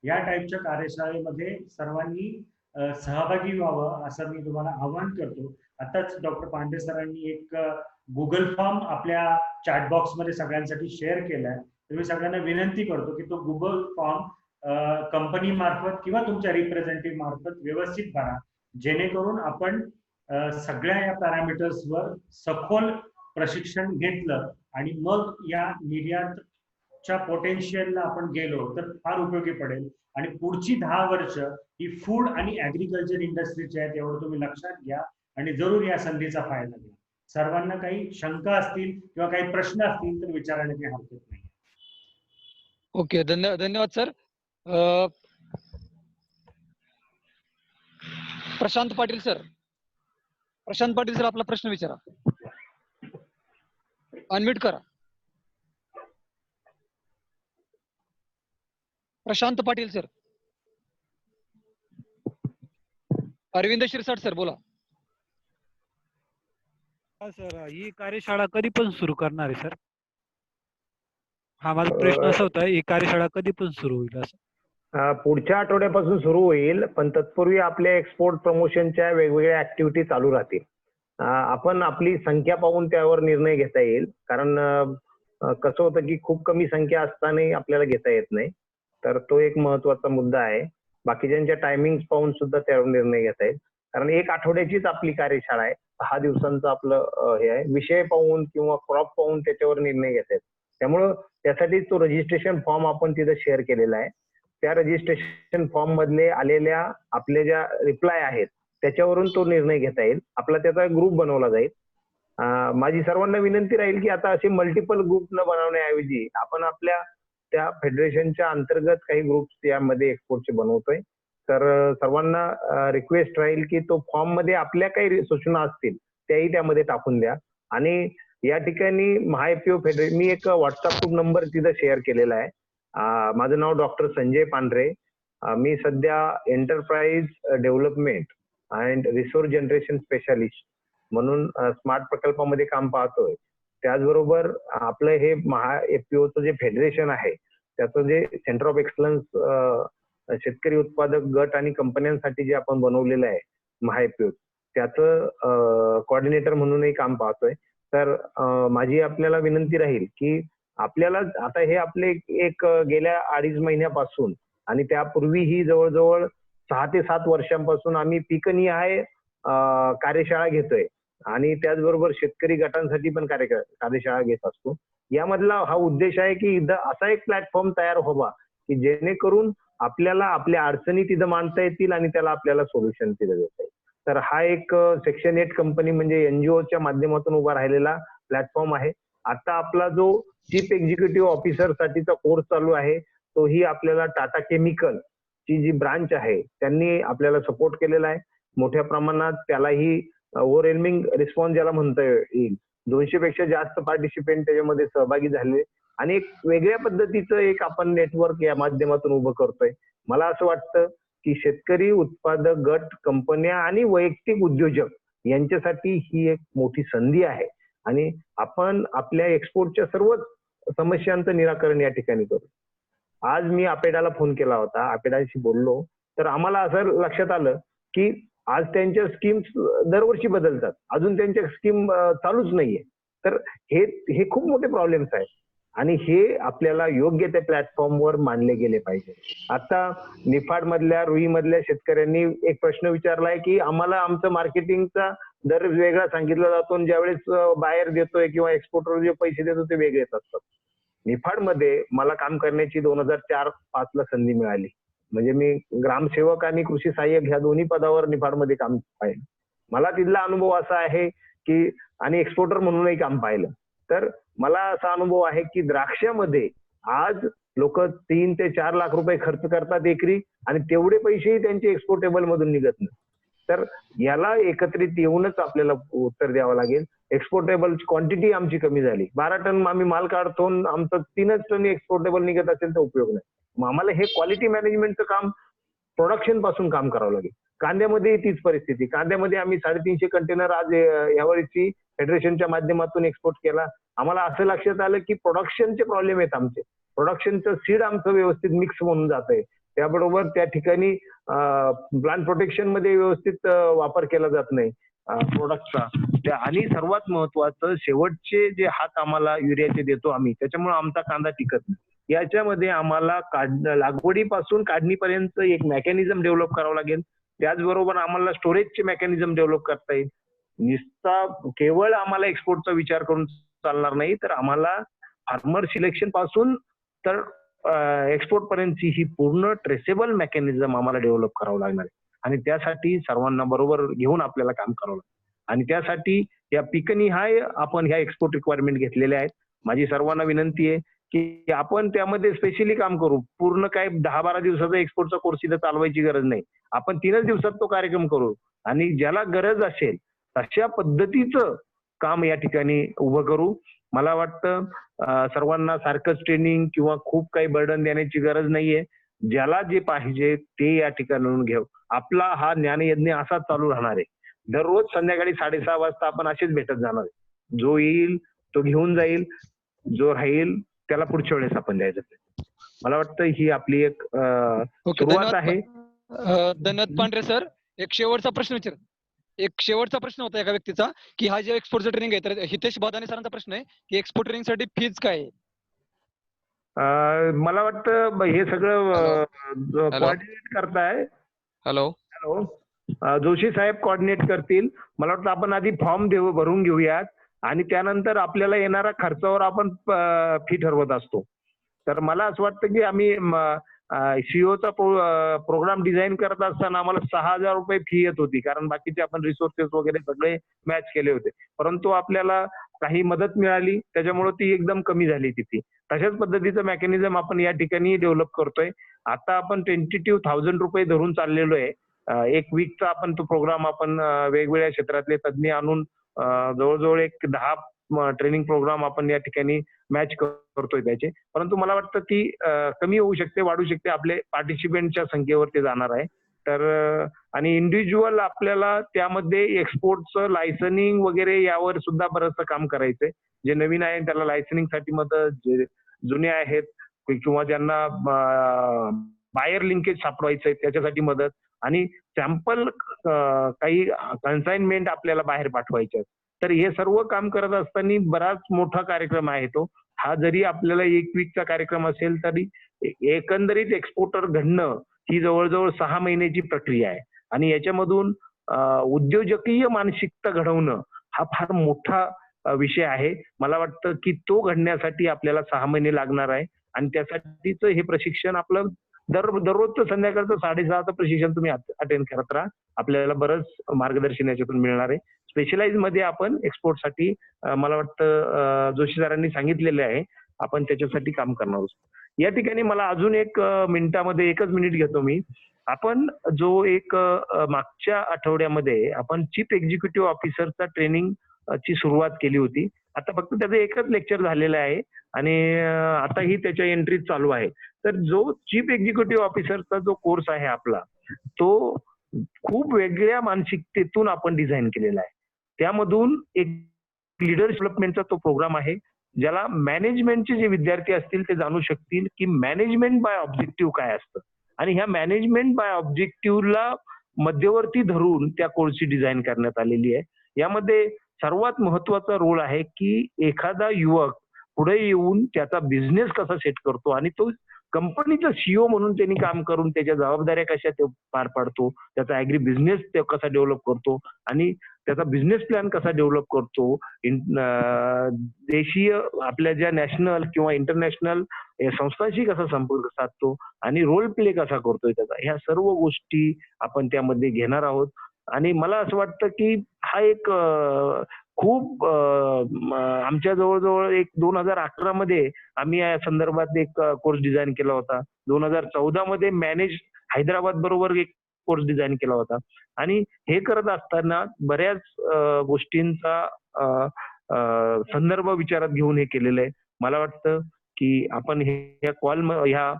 Speaker 14: या टाईपच्या कार्यशाळेमध्ये सर्वांनी सहभागी व्हावं असं मी तुम्हाला आवाहन करतो. आताच डॉक्टर पांडे सरांनी एक गुगल फॉर्म आपल्या चॅट बॉक्समध्ये सगळ्यांसाठी शेअर केलाय. तर मी सगळ्यांना विनंती करतो की तो गुगल फॉर्म कंपनी मार्फत किंवा तुमच्या रिप्रेझेंटेटिव्ह मार्फत व्यवस्थित भरा, जेणेकरून आपण सगळ्या या पॅरामीटर्सवर सखोल प्रशिक्षण घेतलं आणि मग या निर्यातच्या पोटेन्शियलला आपण गेलो तर फार उपयोगी पडेल. आणि पुढची 10 वर्ष ही फूड आणि ऍग्रिकल्चर इंडस्ट्रीची आहेत, एवढं तुम्ही लक्षात घ्या आणि जरूर या संधीचा फायदा घ्या. सर्वांना काही शंका असतील किंवा काही प्रश्न असतील तर विचारायला काही हरकत नाही.
Speaker 3: ओके, धन्यवाद सर. प्रशांत पाटील सर, आपला प्रश्न विचारा. अनम्यूट करा. प्रशांत पाटील सर. अरविंद शिरसाट सर बोला.
Speaker 11: हा सर, ही कार्यशाळा कधी पण सुरू करणार आहे सर? हा माझा प्रश्न असा होता, ही कार्यशाळा कधी पण सुरू होईल असं?
Speaker 1: पुढच्या आठवड्यापासून सुरू होईल, पण तत्पूर्वी आपल्या एक्सपोर्ट प्रमोशनच्या वेगवेगळ्या ऍक्टिव्हिटी चालू राहतील. आपण आपली संख्या पाहून त्यावर निर्णय घेता येईल, कारण कसं होतं की खूप कमी संख्या असतानाही आपल्याला घेता येत नाही. तर तो एक महत्वाचा मुद्दा आहे. बाकीच्यांच्या टायमिंग पाहून सुद्धा त्यावर निर्णय घेता येईल, कारण 1 आठवड्याचीच आपली कार्यशाळा आहे. 10 दिवसांचं आपलं हे आहे. विषय पाहून किंवा क्रॉप पाहून त्याच्यावर निर्णय घेता येईल. त्यामुळं त्यासाठी तो रजिस्ट्रेशन फॉर्म आपण तिथं शेअर केलेला आहे. त्या रजिस्ट्रेशन फॉर्म मधले आलेल्या आपल्या ज्या रिप्लाय आहेत त्याच्यावरून तो निर्णय घेता येईल. आपला त्याचा ग्रुप बनवला जाईल. माझी सर्वांना विनंती राहील की आता असे मल्टिपल ग्रुप न बनवण्याऐवजी आपण आपल्या त्या फेडरेशनच्या अंतर्गत काही ग्रुप्स यामध्ये एक्सपोर्टचे बनवतोय. तर सर्वांना रिक्वेस्ट राहील की तो फॉर्म मध्ये आपल्या काही सूचना असतील त्याही त्यामध्ये टाकून द्या. आणि या ठिकाणी महाएफपीओ फेडरेशन, मी एक व्हॉट्सअप ग्रुप नंबर तिथं शेअर केलेला आहे. माझं नाव डॉक्टर संजय पांढरे. मी सध्या enterprise development and resource generation specialist म्हणून स्मार्ट प्रकल्पामध्ये काम पाहतोय. त्याचबरोबर आपलं हे महाएफपीओचं जे फेडरेशन आहे त्याचं जे सेंटर ऑफ एक्सलन्स शेतकरी उत्पादक गट आणि कंपन्यांसाठी जे आपण बनवलेलं आहे महाएफपीओ, त्याचं कोऑर्डिनेटर म्हणूनही काम पाहतोय. तर माझी आपल्याला विनंती राहील की आपल्याला आता हे आपले एक गेल्या 2.5 महिन्यापासून आणि त्यापूर्वीही जवळजवळ 6 ते 7 वर्षांपासून आम्ही पिकनिहाय कार्यशाळा घेतोय आणि त्याचबरोबर शेतकरी गटांसाठी पण कार्यशाळा घेत असतो. यामधला हा उद्देश आहे की इथं असा एक प्लॅटफॉर्म तयार व्हावा की जेणेकरून आपल्याला आपल्या अडचणी तिथं मांडता येतील आणि त्याला आपल्याला सोल्युशन तिथं देता येईल. तर हा एक सेक्शन 8 कंपनी म्हणजे एनजीओच्या माध्यमातून उभा राहिलेला प्लॅटफॉर्म आहे. आता आपला जो चीफ एक्झिक्युटिव्ह ऑफिसर साठीचा कोर्स चालू आहे तोही आपल्याला टाटा केमिकल ची जी ब्रांच आहे त्यांनी आपल्याला सपोर्ट केलेला आहे मोठ्या प्रमाणात. त्यालाही ओव्हरवेल्मिंग रिस्पॉन्स ज्याला म्हणता येईल, 200 पेक्षा जास्त पार्टिसिपेंट त्याच्यामध्ये सहभागी झाले आणि एक वेगळ्या पद्धतीचं एक आपण नेटवर्क या माध्यमातून उभं करतोय. मला असं वाटतं की शेतकरी उत्पादक गट, कंपन्या आणि वैयक्तिक उद्योजक यांच्यासाठी ही एक मोठी संधी आहे आणि आपण आपल्या एक्सपोर्टच्या सर्वच समस्यांचं निराकरण या ठिकाणी करू. आज मी अपेडाला फोन केला होता, अपेडाशी बोललो, तर आम्हाला असं लक्षात आलं की आज त्यांच्या स्कीम्स दरवर्षी बदलतात, अजून त्यांच्या स्कीम चालूच नाहीये. तर हे खूप मोठे प्रॉब्लेम्स आहेत आणि हे आपल्याला योग्य त्या प्लॅटफॉर्मवर मांडले गेले पाहिजे. आता निफाड मधल्या, रुई मधल्या शेतकऱ्यांनी एक प्रश्न विचारलाय की आम्हाला आमचं मार्केटिंगचा दर वेगळा सांगितला जातो आणि ज्यावेळेस बाहेर देतोय किंवा एक्सपोर्टर जे पैसे देतो ते वेगळेच असतात. निफाड मध्ये मला काम करण्याची 2004-05 ला संधी मिळाली. म्हणजे मी ग्रामसेवक आणि कृषी सहाय्यक ह्या दोन्ही पदावर निफाड मध्ये काम पाहिलं. मला तिथला अनुभव असा आहे की आणि एक्सपोर्टर म्हणूनही काम पाहिलं. तर मला असा अनुभव आहे की द्राक्षामध्ये आज लोक 3 ते 4 लाख रुपये खर्च करतात एकरी आणि तेवढे पैसेही त्यांचे एक्सपोर्टेबल मधून निघत नाही. तर याला एकत्रित येऊनच आपल्याला उत्तर द्यावं लागेल. एक्सपोर्टेबल क्वांटिटी आमची कमी झाली. 12 टन आम्ही माल काढतो, आमचं 3च टन एक्सपोर्टेबल निघत असेल तर उपयोग नाही. मग आम्हाला हे क्वालिटी मॅनेजमेंटचं काम प्रोडक्शन पासून काम करावं लागेल. कांद्यामध्ये तीच परिस्थिती. कांद्यामध्ये आम्ही 350 कंटेनर आज यावर्षी फेडरेशनच्या माध्यमातून एक्सपोर्ट केला. आम्हाला असं लक्षात आलं की प्रोडक्शनचे प्रॉब्लेम आहेत आमचे. प्रोडक्शनचं सीड आमचं व्यवस्थित मिक्स होऊन जात आहे. त्याबरोबर त्या ठिकाणी प्लांट प्रोटेक्शन मध्ये व्यवस्थित वापर केला जात नाही प्रोडक्टचा. आणि सर्वात महत्वाचं शेवटचे जे हात आम्हाला युरियाचे देतो आम्ही, त्याच्यामुळे आमचा कांदा टिकत नाही. याच्यामध्ये आम्हाला लागवडीपासून काढणीपर्यंत एक मेकॅनिझम डेव्हलप करावं लागेल. त्याचबरोबर आम्हाला स्टोरेजचे मेकॅनिझम डेव्हलप करता येईल. नुसता केवळ आम्हाला एक्सपोर्टचा विचार करून चालणार नाही, तर आम्हाला फार्मर सिलेक्शन पासून तर एक्सपोर्ट पर्यंतची ही पूर्ण ट्रेसेबल मेकॅनिझम आम्हाला डेव्हलप करावं लागणार आहे. आणि त्यासाठी सर्वांना बरोबर घेऊन आपल्याला काम करावं लागतं. आणि त्यासाठी या पिकनिहाय आपण ह्या एक्सपोर्ट रिक्वायरमेंट घेतलेल्या आहेत. माझी सर्वांना विनंती आहे की आपण त्यामध्ये स्पेशली काम करू. पूर्ण काय 10-12 दिवसाचा एक्सपोर्टचा कोर्स इथं चालवायची गरज नाही. आपण 3च दिवसात तो कार्यक्रम करू आणि ज्याला गरज असेल तशा पद्धतीचं काम या ठिकाणी उभं करू. मला वाटतं सर्वांना सारखंच ट्रेनिंग किंवा खूप काही बर्डन देण्याची गरज नाहीये. ज्याला जे पाहिजे ते या ठिकाणाहून घेऊ. आपला हा ज्ञानयज्ञ असाच चालू राहणार आहे. दररोज संध्याकाळी 6:30 वाजता आपण असेच भेटत जाणार आहे. जो येईल तो घेऊन जाईल, जो राहील त्याला पुढच्या वेळेस आपण द्यायचं. मला वाटतं ही आपली एक सुरुवात आहे.
Speaker 3: धन्यवाद पांढरे सर. एक शेवटचा प्रश्न होता एका व्यक्तीचा की हा जे एक्सपोर्टचा ट्रेनिंग आहे, तर हितेश बादाने सरांचा प्रश्न आहे की एक्सपोर्ट ट्रेनिंग साठी फीज काय आहे?
Speaker 1: मला वाटतं हे सगळं कोऑर्डिनेट करताय.
Speaker 3: हॅलो
Speaker 1: जोशी साहेब कोऑर्डिनेट करतील. मला वाटतं आपण आधी फॉर्म भरून घेऊयात आणि त्यानंतर आपल्याला येणाऱ्या खर्चावर आपण फी ठरवत असतो. तर मला असं वाटतं की आम्ही सीओचा प्रोग्राम डिझाईन करत असताना आम्हाला 6,000 रुपये फी येत होती, कारण बाकीचे आपण रिसोर्सेस वगैरे सगळे मॅच केले होते. परंतु आपल्याला काही मदत मिळाली त्याच्यामुळे ती एकदम कमी झाली तिथे. तशाच पद्धतीचं मेकॅनिझम आपण या ठिकाणी डेव्हलप करतोय. आता आपण 22,000 रुपये धरून चाललेलो आहे. एक वीकचा आपण तो प्रोग्राम आपण वेगवेगळ्या क्षेत्रातले तज्ज्ञ आणून जवळजवळ एक 10 ट्रेनिंग प्रोग्राम आपण या ठिकाणी मॅच करतोय त्याचे. परंतु मला वाटतं ती कमी होऊ शकते, वाढू शकते. आपले पार्टिसिपेंटच्या संख्येवर ते जाणार आहे. तर आणि इंडिव्हिज्युअल आपल्याला त्यामध्ये एक्सपोर्टचं लायसनिंग वगैरे यावर सुद्धा बरंचसं काम करायचंय. जे नवीन आहे त्याला लायसनिंगसाठी मदत, जे जुने आहेत किंवा ज्यांना बायर लिंकेज सापडवायचंय त्याच्यासाठी मदत, आणि सॅम्पल काही कन्साइनमेंट आपल्याला बाहेर पाठवायचे. तर हे सर्व काम करत असताना बराच मोठा कार्यक्रम आहे तो. हा जरी आपल्याला 1 वीकचा कार्यक्रम असेल तरी एकंदरीत एक्सपोर्टर घडणं ही जवळजवळ 6 महिन्याची प्रक्रिया आहे. आणि याच्यामधून उद्योजकीय मानसिकता घडवणं हा फार मोठा विषय आहे. मला वाटतं की तो घडण्यासाठी आपल्याला 6 महिने लागणार आहे. आणि त्यासाठीच हे प्रशिक्षण आपलं दररोजचं संध्याकाळचं 6:30चं प्रशिक्षण तुम्ही अटेंड करत राहा. आपल्याला बरंच मार्गदर्शन याच्यातून मिळणार आहे. स्पेशलाइज मध्ये आपण एक्सपोर्टसाठी मला वाटतं जोशी सरांनी सांगितलेले आहे, आपण त्याच्यासाठी काम करणार आहोत. या ठिकाणी मला अजून एक मिनिटामध्ये 1च मिनिट घेतो मी. आपण जो एक मागच्या आठवड्यामध्ये आपण चीफ एक्झिक्युटिव्ह ऑफिसरचा ट्रेनिंग ची सुरुवात केली होती. आता फक्त त्याचं एकच लेक्चर झालेलं आहे आणि आताही त्याच्या एंट्रीज चालू आहे. तर जो चीफ एक्झिक्युटिव्ह ऑफिसरचा जो कोर्स आहे आपला, तो खूप वेगळ्या मानसिकतेतून आपण डिझाईन केलेला आहे. त्यामधून एक लीडरशिप डेव्हलपमेंटचा तो प्रोग्राम आहे, ज्याला मॅनेजमेंटचे जे विद्यार्थी असतील ते जाणू शकतील की मॅनेजमेंट बाय ऑब्जेक्टिव्ह काय असतं आणि ह्या मॅनेजमेंट बाय ऑब्जेक्टिव्हला मध्यवर्ती धरून त्या कोर्सची डिझाईन करण्यात आलेली आहे. यामध्ये सर्वात महत्वाचा रोल आहे की एखादा युवक पुढे येऊन त्याचा बिझनेस कसा सेट करतो आणि तो कंपनीचा सीईओ म्हणून त्यांनी काम करून त्याच्या जबाबदाऱ्या कशा ते पार पाडतो, त्याचा ऍग्री बिझनेस ते कसा डेव्हलप करतो आणि त्याचा बिझनेस प्लॅन कसा डेव्हलप करतो, देशीय आपल्या ज्या नॅशनल किंवा इंटरनॅशनल संस्थांशी कसा संपर्क साधतो आणि रोल प्ले कसा करतोय त्याचा, ह्या सर्व गोष्टी आपण त्यामध्ये घेणार आहोत. आणि मला असं वाटतं की हा एक खूप आमच्या जवळजवळ एक 2011 मध्ये आम्ही या संदर्भात एक कोर्स डिझाईन केला होता. 2014 मध्ये मॅनेज हैदराबाद बरोबर एक कोर्स डिझाईन केला होता आणि हे करत असताना बऱ्याच गोष्टींचा संदर्भ विचारात घेऊन हे केलेलं आहे. मला वाटतं की आपण ह्या ह्या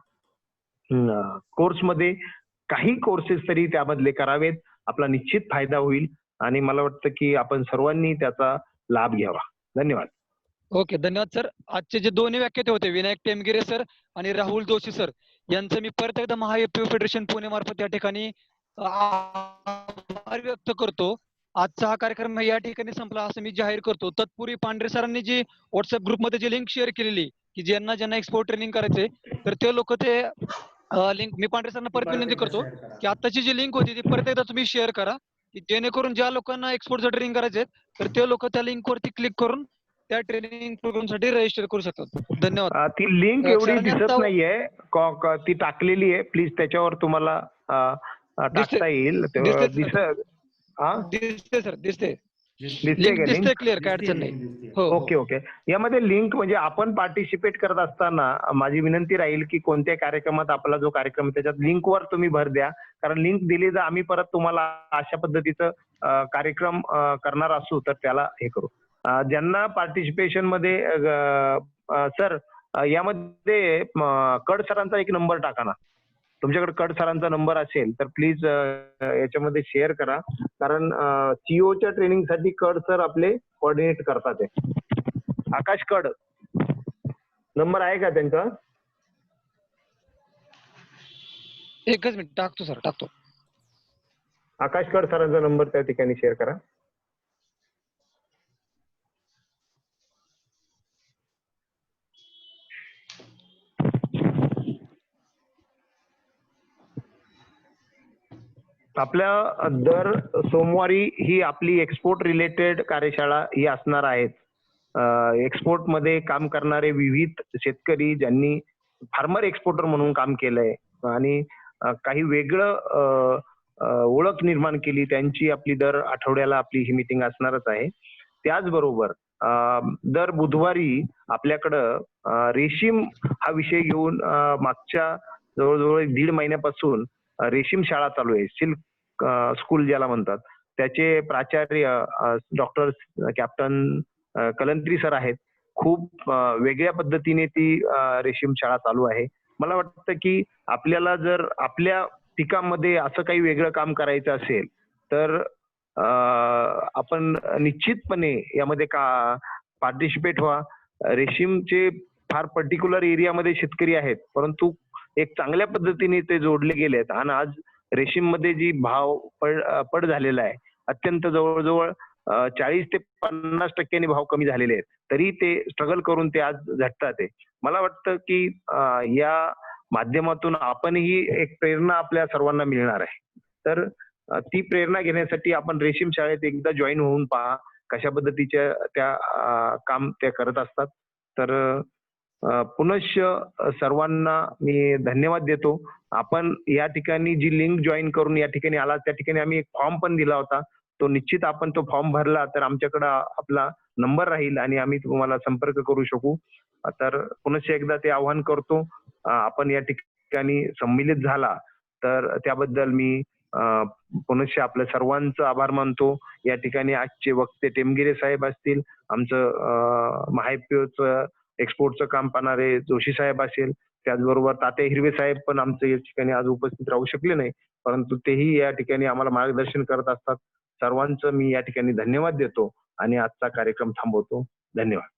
Speaker 1: कोर्समध्ये काही कोर्सेस तरी त्यामधले करावेत. आपला निश्चित फायदा होईल आणि मला वाटतं की आपण सर्वांनी त्याचा लाभ घ्यावा. धन्यवाद.
Speaker 3: ओके, धन्यवाद सर. आजचे जे दोन्ही व्याख्याते होते, विनायक टेमगिरे सर आणि राहुल जोशी सर, यांचं मी परत एकदा महाएफपीओ फेडरेशन पुणे मार्फत या ठिकाणी आभार व्यक्त करतो. आजचा हा कार्यक्रम या ठिकाणी संपला असं मी जाहीर करतो. तत्पूर्वी पांढरे सरांनी जी व्हॉट्सअप ग्रुपमध्ये जी लिंक शेअर केलेली की ज्यांना एक्सपोर्ट ट्रेनिंग करायचंय तर ते लोक ते लिंक मी पांढरे सरांना परत विनंती करतो की आताची जी लिंक होती ती परत एकदा तुम्ही शेअर करा की जेणेकरून ज्या लोकांना एक्सपोर्टचं ट्रेनिंग करायचंय तर ते लोक त्या लिंक वरती क्लिक करून त्या ट्रेनिंग प्रोग्राम साठी रजिस्टर करू शकतात. धन्यवाद.
Speaker 1: ती लिंक एवढी दिसत नाहीये, ती टाकलेली आहे. प्लीज त्याच्यावर तुम्हाला टाकता येईल.
Speaker 3: दिसते सर, दिसते
Speaker 1: लिंक
Speaker 3: क्लिअर, काय अडचण नाही.
Speaker 1: Okay okay. यामध्ये लिंक म्हणजे आपण पार्टिसिपेट करत असताना माझी विनंती राहील की कोणत्या कार्यक्रमात आपला जो कार्यक्रम त्याच्यात लिंकवर तुम्ही भर द्या, कारण लिंक दिली तर आम्ही परत तुम्हाला अशा पद्धतीचं कार्यक्रम करणार असू तर त्याला हे करू. ज्यांना पार्टिसिपेशन मध्ये सर यामध्ये कड सरांचा एक नंबर टाका ना. तुमच्याकडे कड सरांचा नंबर असेल तर प्लीज याच्यामध्ये शेअर करा, कारण सीईओच्या ट्रेनिंगसाठी कड सर आपले कोऑर्डिनेट करतात. आकाश कड नंबर आहे का त्यांचा?
Speaker 3: एकच मिनिट टाकतो सर, टाकतो.
Speaker 1: आकाश कड सरांचा नंबर त्या ठिकाणी शेअर करा. आपल्या दर सोमवारी ही आपली एक्सपोर्ट रिलेटेड कार्यशाळा ही असणार आहेत. एक्सपोर्ट मध्ये काम करणारे विविध शेतकरी ज्यांनी फार्मर एक्सपोर्टर म्हणून काम केलंय आणि काही वेगळं ओळख निर्माण केली, त्यांची आपली दर आठवड्याला आपली ही मीटिंग असणारच आहे. त्याचबरोबर दर बुधवारी आपल्याकडं रेशीम हा विषय घेऊन मागच्या जवळजवळ 1.5 महिन्यापासून रेशीम शाळा चालू आहे. सिल्क स्कूल ज्याला म्हणतात, त्याचे प्राचार्य डॉक्टर कॅप्टन कलंत्री सर आहेत. खूप वेगळ्या पद्धतीने ती रेशीम शाळा चालू आहे. मला वाटतं की आपल्याला जर आपल्या पिकामध्ये असं काही वेगळं काम करायचं असेल तर आपण निश्चितपणे यामध्ये पार्टिसिपेट व्हा. रेशीमचे फार पर्टिक्युलर एरियामध्ये शेतकरी आहेत, परंतु एक चांगल्या पद्धतीने ते जोडले गेलेत आणि आज रेशीम मध्ये जी भाव पड झालेला आहे, अत्यंत जवळजवळ 40 ते 50% भाव कमी झालेले आहेत, तरी ते स्ट्रगल करून ते आज झटतात. मला वाटतं की या माध्यमातून आपणही एक प्रेरणा आपल्या सर्वांना मिळणार आहे. तर ती प्रेरणा घेण्यासाठी आपण रेशीम शाळेत एकदा जॉईन होऊन पहा कशा पद्धतीच्या त्या काम त्या करत असतात. तर पुनश्च सर्वांना मी धन्यवाद देतो. आपण या ठिकाणी जी लिंक जॉईन करून या ठिकाणी आला, त्या ठिकाणी आम्ही एक फॉर्म पण दिला होता. तो निश्चित आपण तो फॉर्म भरला तर आमच्याकडे आपला नंबर राहील आणि आम्ही तुम्हाला संपर्क करू शकू. तर पुनश्च एकदा ते आवाहन करतो. आपण या ठिकाणी सम्मिलित झाला तर त्याबद्दल मी पुनश्च आपल्या सर्वांचं आभार मानतो. या ठिकाणी आजचे वक्ते टेमगिरे साहेब असतील, आमचं महाएफपीओचं एक्सपोर्टचं काम पाहणारे जोशी साहेब असेल, त्याचबरोबर तात्या हिरवे साहेब पण आमच्या या ठिकाणी आज उपस्थित राहू शकले नाही, परंतु तेही या ठिकाणी आम्हाला मार्गदर्शन करत असतात. सर्वांचं मी या ठिकाणी धन्यवाद देतो आणि आजचा कार्यक्रम थांबवतो. धन्यवाद.